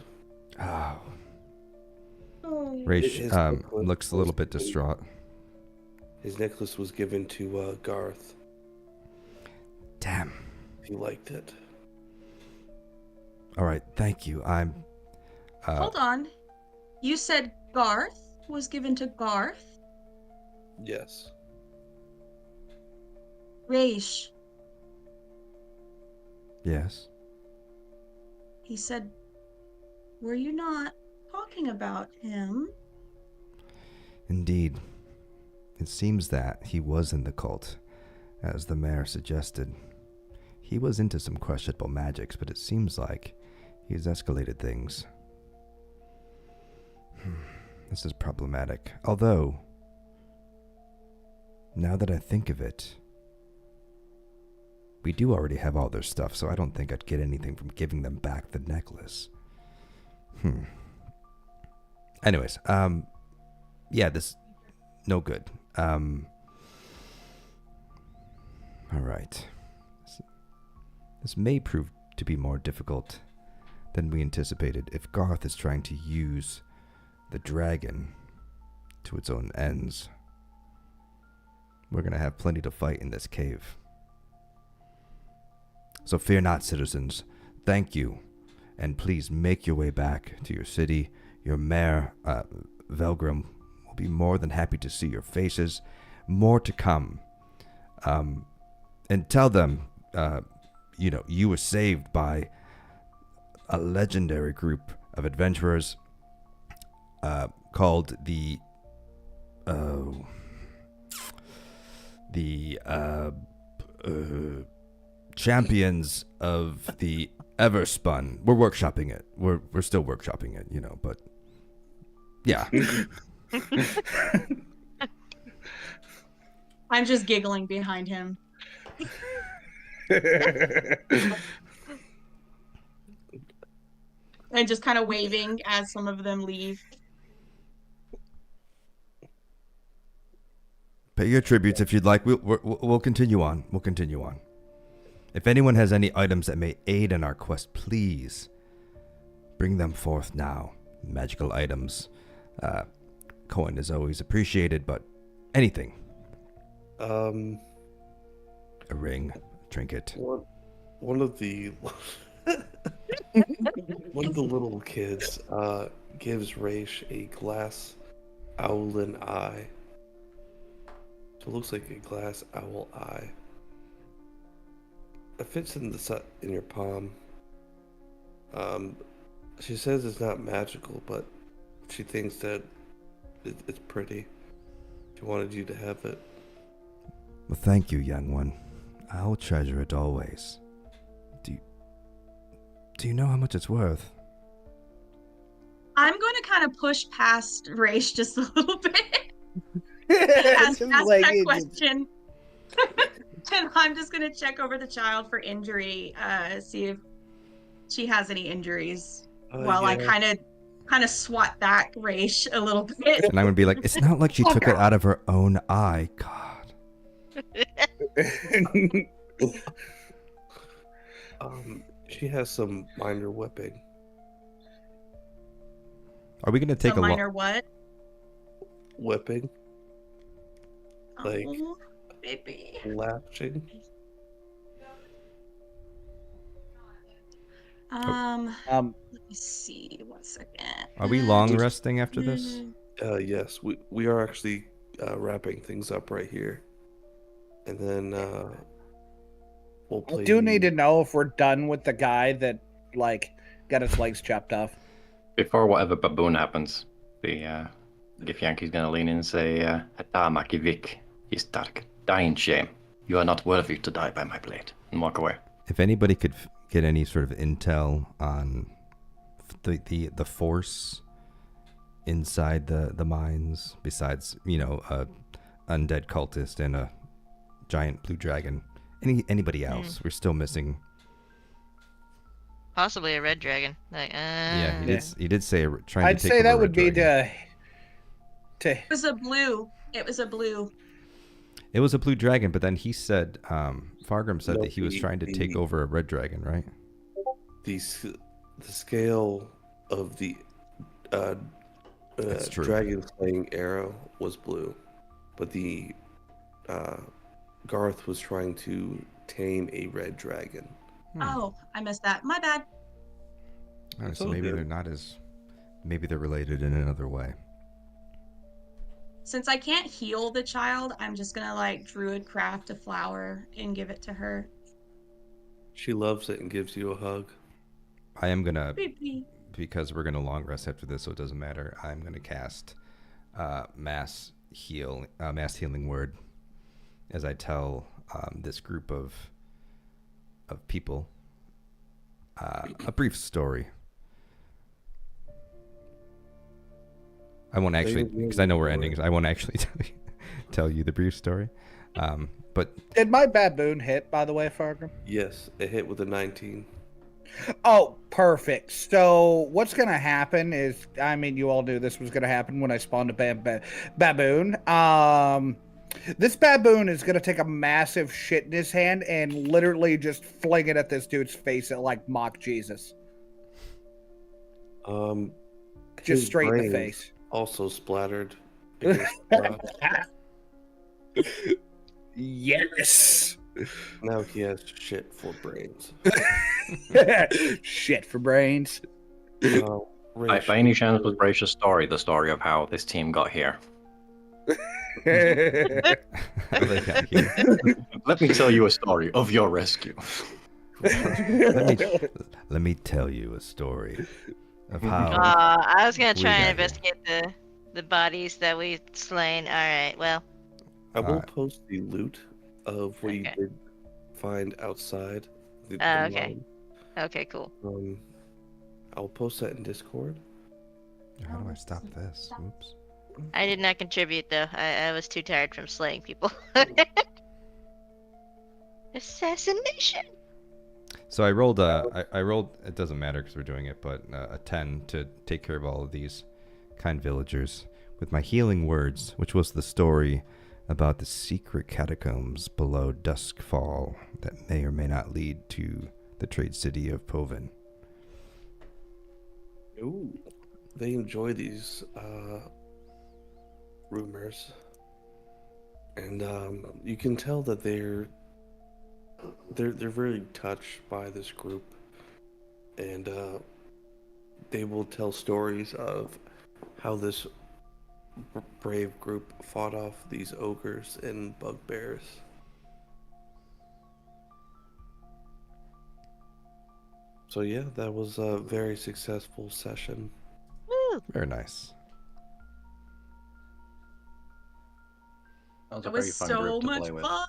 Oh. Oh. Raish His necklace looks a little was bit given- distraught. His necklace was given to Garth. Damn. He liked it. All right, thank you. I'm. Hold on. You said Garth was given to Garth? Yes. Raish. Yes. He said, were you not talking about him? Indeed. It seems that he was in the cult, as the mayor suggested. He was into some questionable magics, but it seems like he's escalated things. This is problematic. Although, now that I think of it, we do already have all their stuff, so I don't think I'd get anything from giving them back the necklace. Anyways, yeah, this no good. All right. This may prove to be more difficult than we anticipated if Garth is trying to use the dragon to its own ends. We're gonna have plenty to fight in this cave. So fear not, citizens. Thank you. And please make your way back to your city. Your mayor, Fargrim, will be more than happy to see your faces. More to come. And tell them, you were saved by a legendary group of adventurers called the Champions of the Everspun. We're workshopping it. We're still workshopping it, but yeah. I'm just giggling behind him. And just kind of waving as some of them leave. Pay your tributes if you'd like. We'll continue on. We'll continue on. If anyone has any items that may aid in our quest, please bring them forth now. Magical items. Coin is always appreciated, but anything. A ring, trinket. One of the little kids gives Raish a glass owlin eye. So it looks like a glass owl eye. It fits in your palm. She says it's not magical, but she thinks that it's pretty. She wanted you to have it. Well, thank you, young one. I'll treasure it always. Do you know how much it's worth? I'm going to kind of push past Raish just a little bit. ask that question. And I'm just going to check over the child for injury, see if she has any injuries. While I kind of swat back Raish a little bit. And I'm going to be like, it's not like she took it out of her own eye. God. She has some minor whipping. Are we going to take a minor what? Whipping. Like baby. Lashing. Let me see. 1 second. Are we long resting after this? Yes, we are actually wrapping things up right here, and then we'll play. I do need to know if we're done with the guy that got his legs chopped off. Before whatever baboon happens, The Githyanki's gonna lean in and say, Hatamaki Vik, Istark, dying shame. You are not worthy to die by my blade. And walk away. If anybody could get any sort of intel on the force inside the mines, besides, a undead cultist and a giant blue dragon, anybody else? We're still missing. Possibly a red dragon. Yeah, he did say trying I'd to take say over that a would red be dragon. It was a blue. It was a blue. It was a blue dragon, but then he said, Fargrim said No, that he was trying to take over a red dragon, right? The scale of the That's true. dragon slaying arrow was blue, but the Garth was trying to tame a red dragon. Oh, I missed that. My bad. All right, It's so all maybe good. they're not as, maybe they're related in another way. Since I can't heal the child, I'm just gonna druid craft a flower and give it to her. She loves it and gives you a hug. I am gonna, Beep, beep. because we're gonna long rest after this, so it doesn't matter. I'm gonna cast mass healing word as I tell this group of people a brief story. I won't actually, because I know we're ending. So I won't actually tell you the brief story. But Did my baboon hit, by the way, Fargrim? Yes, it hit with a 19. Oh, perfect. So what's going to happen is, you all knew this was going to happen when I spawned a baboon. This baboon is going to take a massive shit in his hand and literally just fling it at this dude's face at mock Jesus. Just Just straight in the face. Also splattered. against the rock. Yes. Now he has shit for brains. Shit for brains. Raish, By any chance was Bracious story the story of how this team got here? Let me tell you a story of your rescue. let me tell you a story of how. I was gonna we try and got investigate the bodies that we've slain. All right, well, I will Alright. post the loot of what you Okay. did find outside. The okay. mine. Okay, cool. I'll post that in Discord. How do I stop this? Oops. I did not contribute though. I was too tired from slaying people. Assassination. So I rolled I rolled, it doesn't matter because we're doing it, but a 10 to take care of all of these kind villagers with my healing words, which was the story about the secret catacombs below Duskfall that may or may not lead to the trade city of Povin. Ooh, they enjoy these rumors, and you can tell that they're really touched by this group, and they will tell stories of how this brave group fought off these ogres and bugbears. So yeah, that was a very successful session. Woo! Very nice. That was a That very was fun so group to much play with. fun.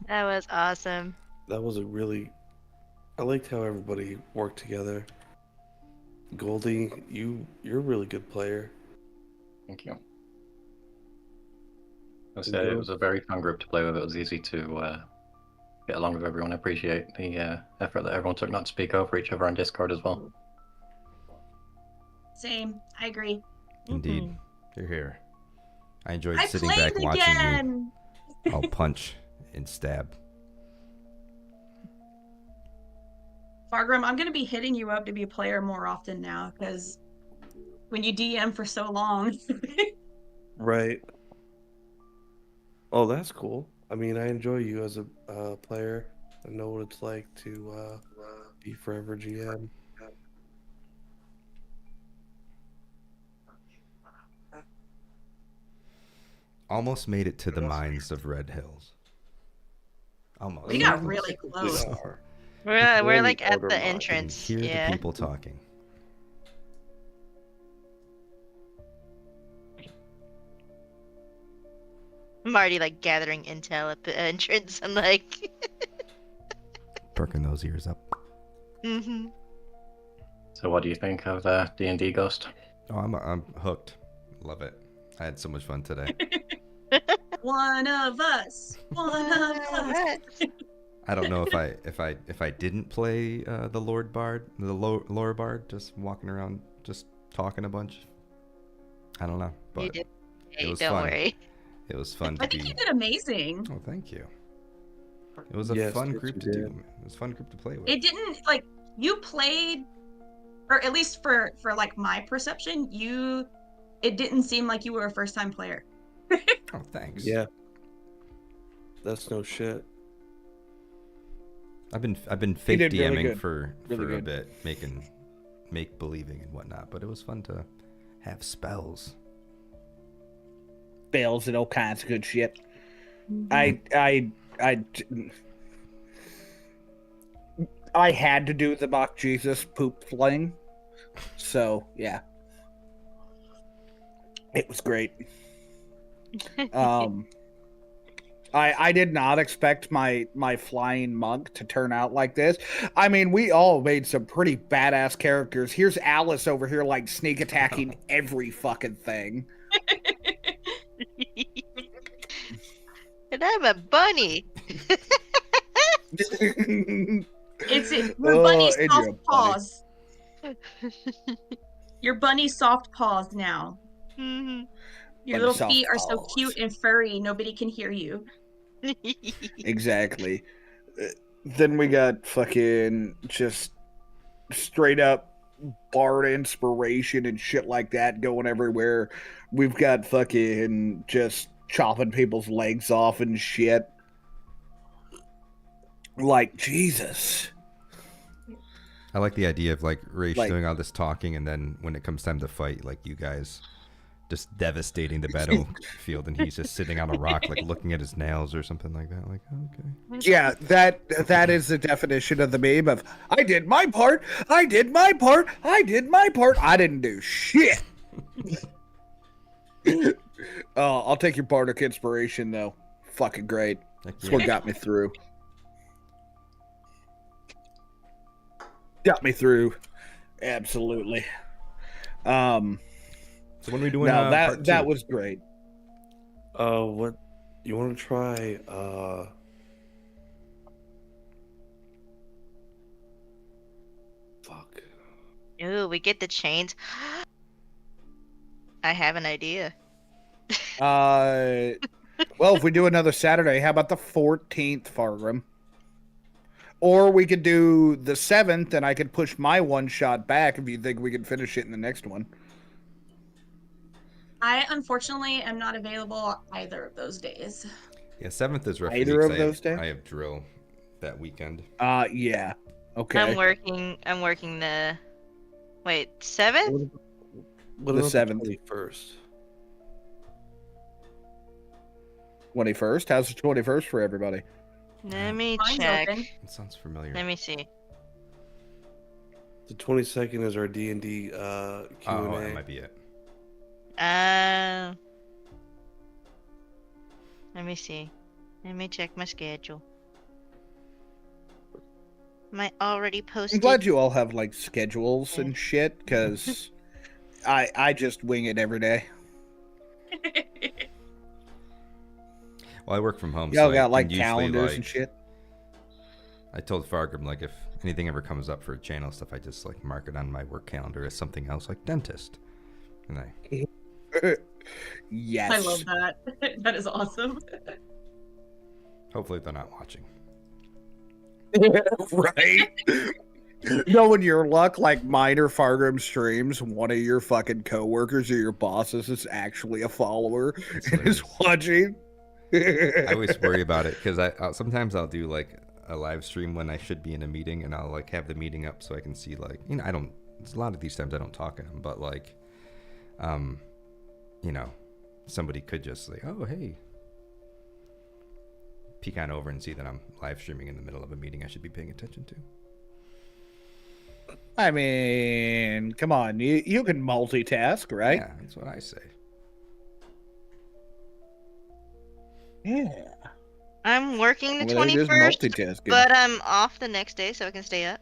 That was awesome. That was I liked how everybody worked together. Goldie, you're a really good player. Thank you. I said it was a very fun group to play with. It was easy to get along with everyone. I appreciate the effort that everyone took not to speak over each other on Discord as well. Same. I agree. Indeed. You're here. I enjoyed I sitting played back watching again. you all punch and stab. Fargrim, I'm gonna be hitting you up to be a player more often now because when you DM for so long. Right. Oh, that's cool. I mean, I enjoy you as a player. I know what it's like to be forever GM. Almost made it to the mines of Red Hills. Almost. We got really close. We're like at Outer the line. You can entrance. hear Yeah. the people talking. I'm already like gathering intel at the entrance. I'm like, Perking those ears up. mm-hmm. So what do you think of D&D Ghost? Oh, I'm hooked. Love it. I had so much fun today. One of us. One of us. I don't know if I didn't play the Lord Bard, the Lore Bard, just walking around, just talking a bunch. I don't know, You but did. it was Don't fun. worry. It was fun I to think be. you did amazing. Oh, thank you. It was a Yes, fun yes, group you to do. did. It was a fun group to play with. It didn't like you played, or at least for like my perception, it didn't seem like you were a first time player. Oh, thanks. Yeah. That's no shit. I've been You fake did really DMing good. for Really a good. bit, make believing and whatnot, but it was fun to have spells. Spells and all kinds of good shit. Mm-hmm. I had to do the mock Jesus poop fling, so yeah, it was great. I did not expect my flying monk to turn out like this. I mean, we all made some pretty badass characters. Here's Alice over here like sneak attacking every fucking thing. And I'm a bunny. It's your Oh, bunny and soft you're a bunny. paws. Your bunny soft paws now. Mhm. Your Bunny little soft feet are so paws. cute and furry, nobody can hear you. Exactly. Then we got fucking just straight up bard inspiration and shit like that going everywhere. We've got fucking just chopping people's legs off and shit. Like, Jesus. I like the idea of like Raish Like- doing all this talking, and then when it comes time to fight, like you guys just devastating the battlefield, and he's just sitting on a rock, like looking at his nails or something like that. Like, okay. Yeah, that is the definition of the meme of I did my part, I did my part, I did my part. I didn't do shit. I'll take your bardic inspiration though. Fucking great. Heck That's what yeah. got me through. Got me through. Absolutely. So when are we doing? Now part that two? was great. What you want to try? Fuck. Ooh, we get the chains. I have an idea. Well, if we do another Saturday, how about the 14th, Fargrim? Or we could do the 7th, and I could push my one shot back if you think we can finish it in the next one. I unfortunately am not available either of those days. Yeah, 7th is rough. for me Either 'cause of those days? I have drill that weekend. Yeah. Okay. I'm working the. Wait, 7th? What The about 7th. 21st? 21st? How's the 21st for everybody? Let me Mine's check. open. It sounds familiar. Let me see. The 22nd is our D&D Q&A. Oh, that might be it. Let me see. Let me check my schedule. Am I already posted? I'm glad you all have like schedules and shit, because I just wing it every day. Well, I work from home, Y'all so got I like can usually, calendars like, and shit. I told Fargrim, like, if anything ever comes up for channel stuff, I just like mark it on my work calendar as something else, like dentist. And Yes. I love that. That is awesome. hopefully they're not watching. Right? Knowing your luck, like minor Fargrim streams, one of your fucking coworkers or your bosses is actually a follower and is watching. I always worry about it because sometimes I'll do like a live stream when I should be in a meeting, and I'll like have the meeting up so I can see, like, you know, I don't. It's a lot of these times I don't talk to them, but like, you know, somebody could just say, "Oh, hey," peek on over and see that I'm live streaming in the middle of a meeting I should be paying attention to. I mean, come on, you can multitask, right? Yeah, that's what I say. Yeah. I'm working the Well, they're just 21st, multitasking. but I'm off the next day, so I can stay up.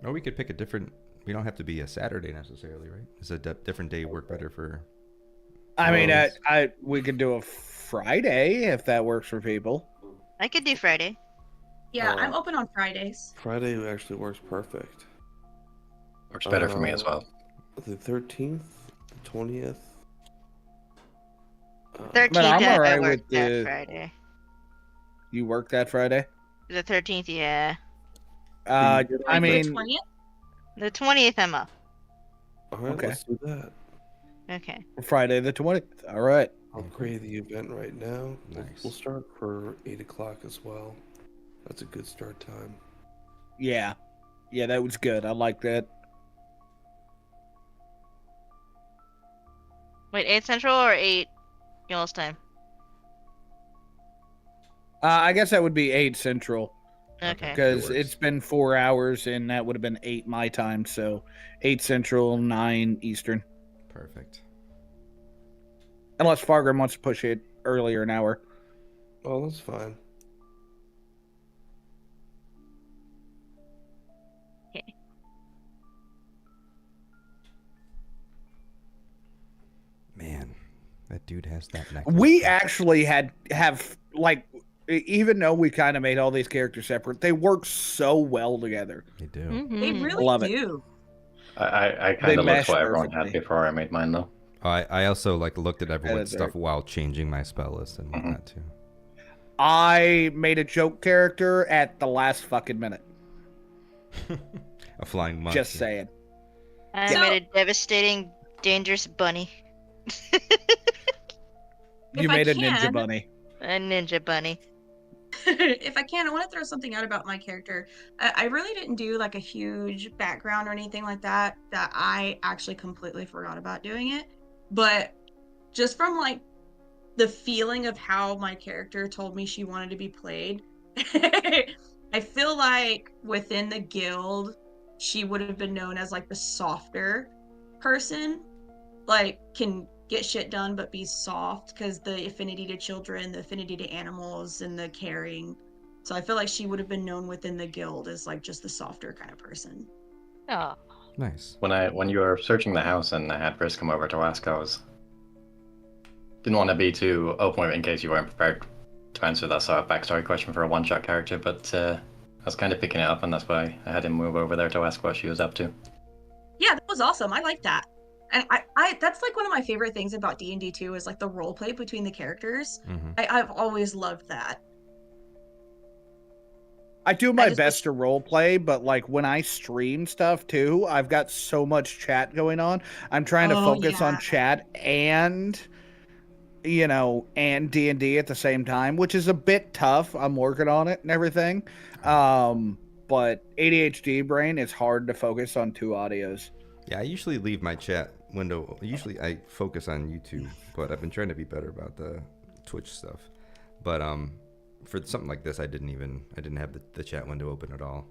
Or we could pick a different. We don't have to be a Saturday necessarily, right? Is a different day work better for? I mean, Rose? we could do a Friday if that works for people. I could do Friday. Yeah, I'm open on Fridays. Friday actually works perfect. Works better for me as well. The 13th, the 20th. 13th, I'm I alright work with that the- Friday. You work that Friday? The 13th, yeah. I The mean, 20th? The 20th, I'm off. All right, Okay. let's do that. Okay. Friday the 20th. All right. I'll create the event right now. Nice. We'll start for 8 o'clock as well. That's a good start time. Yeah. Yeah, that was good. I like that. Wait, 8 Central or 8 y'all's time? I guess that would be 8 Central Okay. because works. it's been 4 hours and that would have been 8 my time. So 8 Central, 9 Eastern. Perfect. Unless Fargrim wants to push it earlier an hour. Oh, that's fine. Man, that dude has that neck. We actually have like, even though we kind of made all these characters separate, they work so well together. They do. Mhm. They really Love it. do. I They kind of looked mesh what everyone had perfectly. before I made mine, though. I also like looked at everyone's Editor. stuff while changing my spell list and whatnot too. I made a joke character at the last fucking minute. A flying monkey. Just saying. I So- made a devastating, dangerous bunny. You If I made a ninja can- bunny. A ninja bunny. If I can, I want to throw something out about my character. I really didn't do like a huge background or anything like that I actually completely forgot about doing it. But just from like the feeling of how my character told me she wanted to be played, I feel like within the guild, she would have been known as like the softer person. Like, can get shit done but be soft because the affinity to children, the affinity to animals, and the caring. So I feel like she would have been known within the guild as like just the softer kind of person. Oh. Nice. When you were searching the house and I had Vris come over to ask, didn't want to be too open in case you weren't prepared to answer that sort of backstory question for a one-shot character, but I was kind of picking it up, and that's why I had him move over there to ask what she was up to. Yeah, that was awesome. I like that. And I that's like one of my favorite things about D&D too, is like the role play between the characters. Mm-hmm. I've always loved that. I do my just best wish- to role play, but like when I stream stuff too, I've got so much chat going on. I'm trying to Oh, focus yeah. on chat and and D&D at the same time, which is a bit tough. I'm working on it and everything. But ADHD brain, it's hard to focus on two audios. Yeah, I usually leave my chat window. Usually I focus on YouTube, but I've been trying to be better about the Twitch stuff. But for something like this, I didn't have the chat window open at all.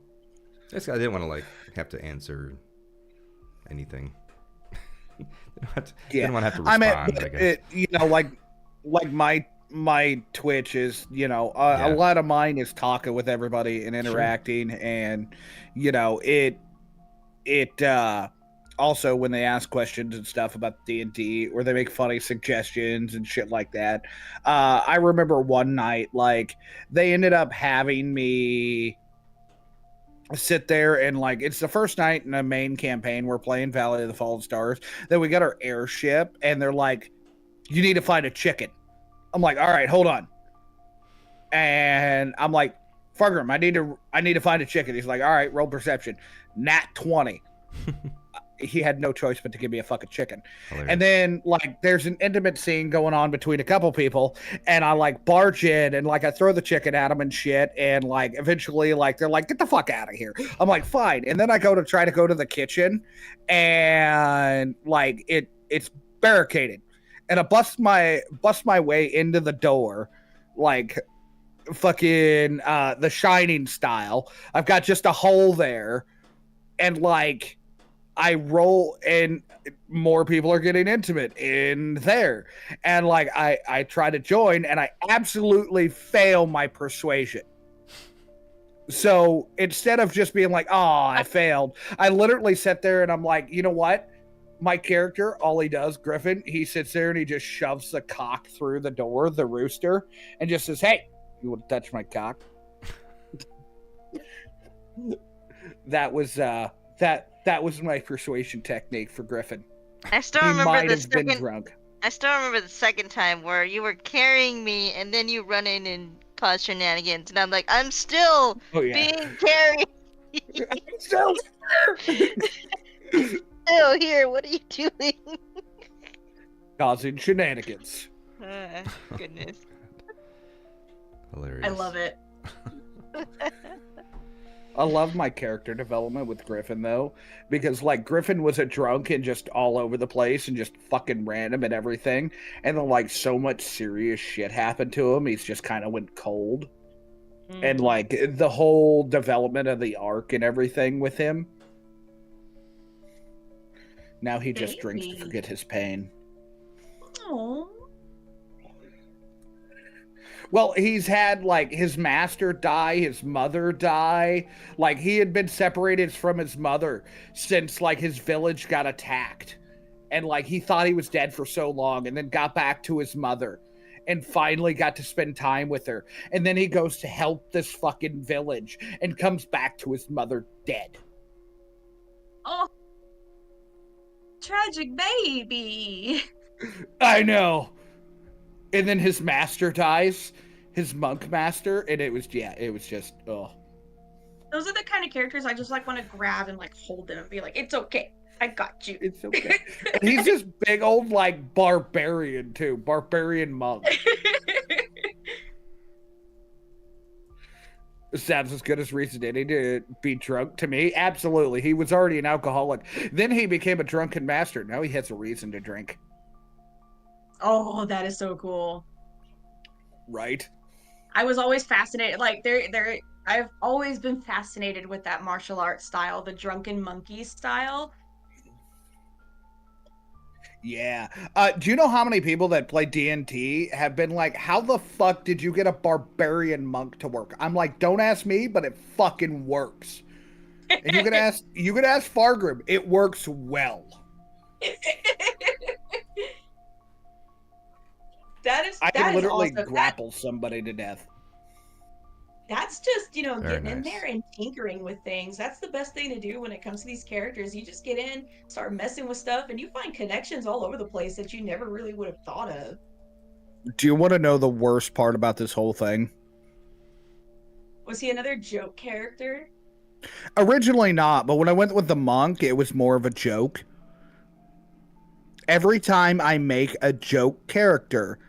I didn't want to like have to answer anything. Didn't want to have to I respond. mean, I guess. like my Twitch is, a lot of mine is talking with everybody and interacting, and it also when they ask questions and stuff about D&D, or they make funny suggestions and shit like that. I remember one night, like, they ended up having me sit there and like, it's the first night in a main campaign we're playing Valley of the Fallen Stars, that we got our airship, and they're like, you need to find a chicken. I'm like, all right, hold on. And I'm like, Fargrim, I need to find a chicken. He's like, all right, roll perception. Nat 20. He had no choice but to give me a fucking chicken. Hilarious. And then like there's an intimate scene going on between a couple people, and I like barge in and like I throw the chicken at them and shit, and like eventually like they're like, get the fuck out of here. I'm like, fine. And then I try to go to the kitchen, and like it's barricaded, and I bust my way into the door like fucking The Shining style. I've got just a hole there, and like I roll and more people are getting intimate in there. And like I try to join and I absolutely fail my persuasion. So instead of just being like, oh, I failed, I literally sit there and I'm like, you know what? My character, all he does, Griffin, he sits there and he just shoves the cock through the door, the rooster, and just says, hey, you want to touch my cock? That was my persuasion technique for Griffin. I still He remember might the have been second. drunk. I still remember the second time where you were carrying me, and then you run in and cause shenanigans, and I'm like, I'm still being carried. Still Still here. What are you doing? causing shenanigans. Goodness. Hilarious. I love it. I love my character development with Griffin, though, because, like, Griffin was a drunk and just all over the place and just fucking random and everything. And then, like, so much serious shit happened to him, he's just kind of went cold. And, like, the whole development of the arc and everything with him. Now he just drinks to forget his pain. Oh. Well, he's had, like, his master die, his mother die. Like, he had been separated from his mother since, like, his village got attacked. And, like, he thought he was dead for so long and then got back to his mother and finally got to spend time with her. And then he goes to help this fucking village and comes back to his mother dead. Oh. Tragic baby. I know. And then his master dies, his monk master, and it was just, oh. Those are the kind of characters I just like want to grab and like hold them and be like, it's okay, I got you. It's okay. And he's this big old like barbarian too, barbarian monk. Sounds as good as reason any to be drunk to me. Absolutely, he was already an alcoholic. Then he became a drunken master. Now he has a reason to drink. Oh, that is so cool. Right. I was always fascinated. Like I've always been fascinated with that martial arts style, the drunken monkey style. Yeah. Do you know how many people that play D&D have been like, how the fuck did you get a barbarian monk to work? I'm like, don't ask me, but it fucking works. And you could ask Fargrim. It works well. I can literally grapple somebody to death. That's just, Very getting in nice. there and tinkering with things. That's the best thing to do when it comes to these characters. You just get in, start messing with stuff, and you find connections all over the place that you never really would have thought of. Do you want to know the worst part about this whole thing? Was he another joke character? Originally not, but when I went with the monk, it was more of a joke. Every time I make a joke character,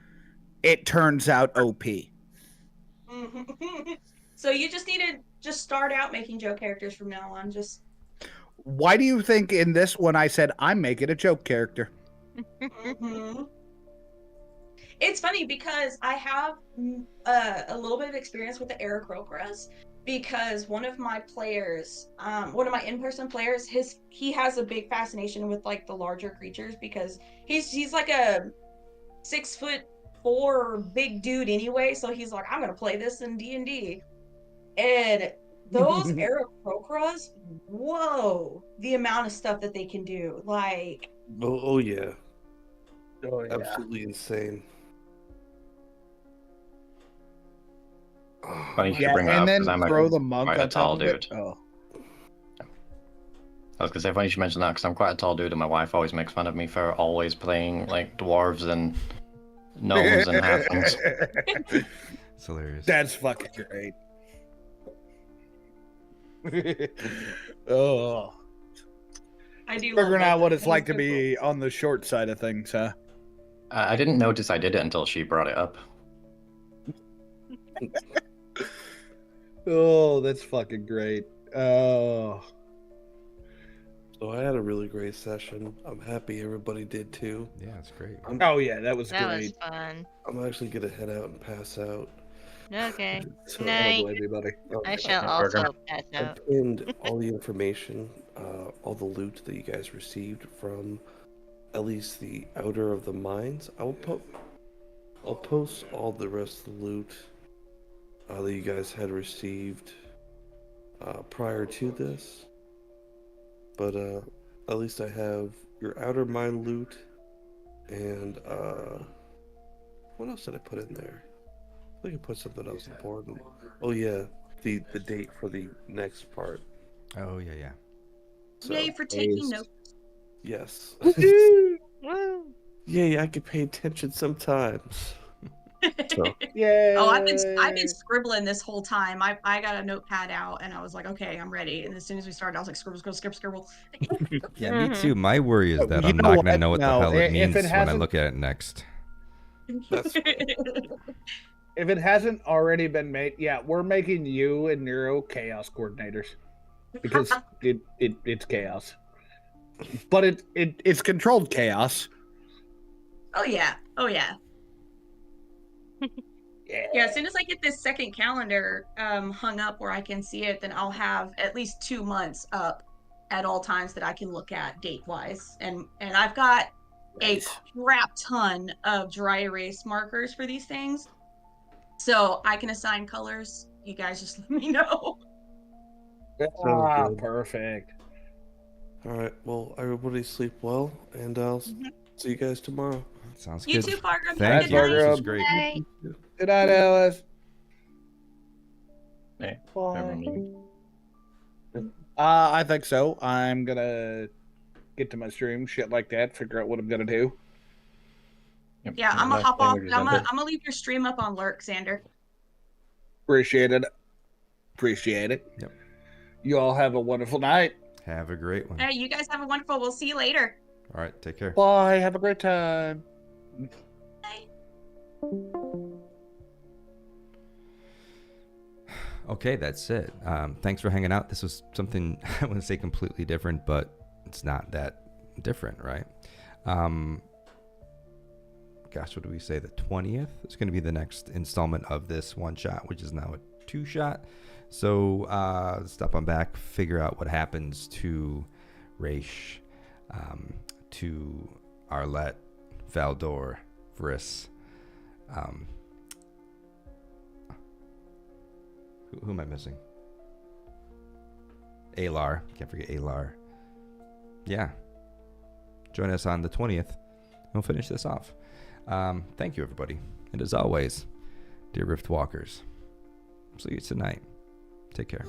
it turns out OP. So you just need to just start out making joke characters from now on. Just Why do you think in this one I said I'm making a joke character? It's funny because I have a little bit of experience with the Aarakocras, because one of my players, one of my in-person players, he has a big fascination with like the larger creatures, because he's like a 6'4" big dude anyway, so he's like, I'm gonna play this in D&D. And those Aarakocras, whoa, the amount of stuff that they can do, like Oh yeah. Absolutely insane. Funny you should Yeah, bring that and up, then 'cause I'm throw the monk quite on a tall top of it. dude. Oh. I was gonna say, funny you should mention that, because I'm quite a tall dude, and my wife always makes fun of me for always playing like dwarves and gnomes and halflings. It's hilarious. That's fucking great. Oh. I do. Figuring out what it's like to so be on the short side of things, huh? I didn't notice I did it until she brought it up. Oh, that's fucking great. Oh. So I had a really great session. I'm happy everybody did too. Yeah, it's great. Oh yeah, that was That great. was fun. I'm actually gonna head out and pass out. Okay. So, I don't Night. blame you, buddy. I shall Yeah, also Fargrim. pass I out. pinned all the information, all the loot that you guys received from at least the outer of the mines. I'll post all the rest of the loot that you guys had received prior to this. But at least I have your outer mine loot and what else did I put in there? I think I put something else important. Oh yeah, the date for the next part. Oh yeah, yeah. So, Yay for taking Nice. notes. yes. Woo! Yay, I can pay attention sometimes. So, Yay! Oh, I've been scribbling this whole time. I got a notepad out and I was like, okay, I'm ready. And as soon as we started, I was like, scribble, scribble, scribble, scribble. Yeah, me too. My worry is that You I'm know not going to what? know what the No, hell it if means it when I hasn't- look at it next. that's fine. If it hasn't already been made, yeah, we're making you and Nero chaos coordinators because it's chaos, but it's controlled chaos. Oh yeah. Oh yeah. Yeah. Yeah, as soon as I get this second calendar hung up where I can see it, then I'll have at least 2 months up at all times that I can look at date wise. And I've got Nice. a crap ton of dry erase markers for these things. So I can assign colors. You guys just let me know. Ah, good. perfect. All right. Well, everybody sleep well, and I'll see you guys tomorrow. Sounds You good. too, Fargrim. Thank Good you. night. This was Fargrim. great. Night. Good night, Alice. Hey, Bye. everyone leaving? I think so. I'm gonna get to my stream, shit like that, figure out what I'm gonna do. Yep. Yeah, and I'm gonna last hop thing off. we're I'm gonna gonna leave your stream up on Lurk, Xander. Appreciate it. Appreciate it. Yep. You all have a wonderful night. Have a great one. All right, you guys have a wonderful. We'll see you later. All right, take care. Bye. Have a great time. Bye. Okay, that's it. Thanks for hanging out. This was something I wouldn't say completely different, but it's not that different, right? Gosh, what do we say? The 20th is going to be the next installment of this one shot, which is now a 2-shot. So stop on back, figure out what happens to Raish, to Arlette, Faldor, Vris. Who am I missing? Aelar. Can't forget Aelar. Yeah. Join us on the 20th. We'll finish this off. Thank you, everybody. And as always, dear Rift Walkers, see you tonight. Take care.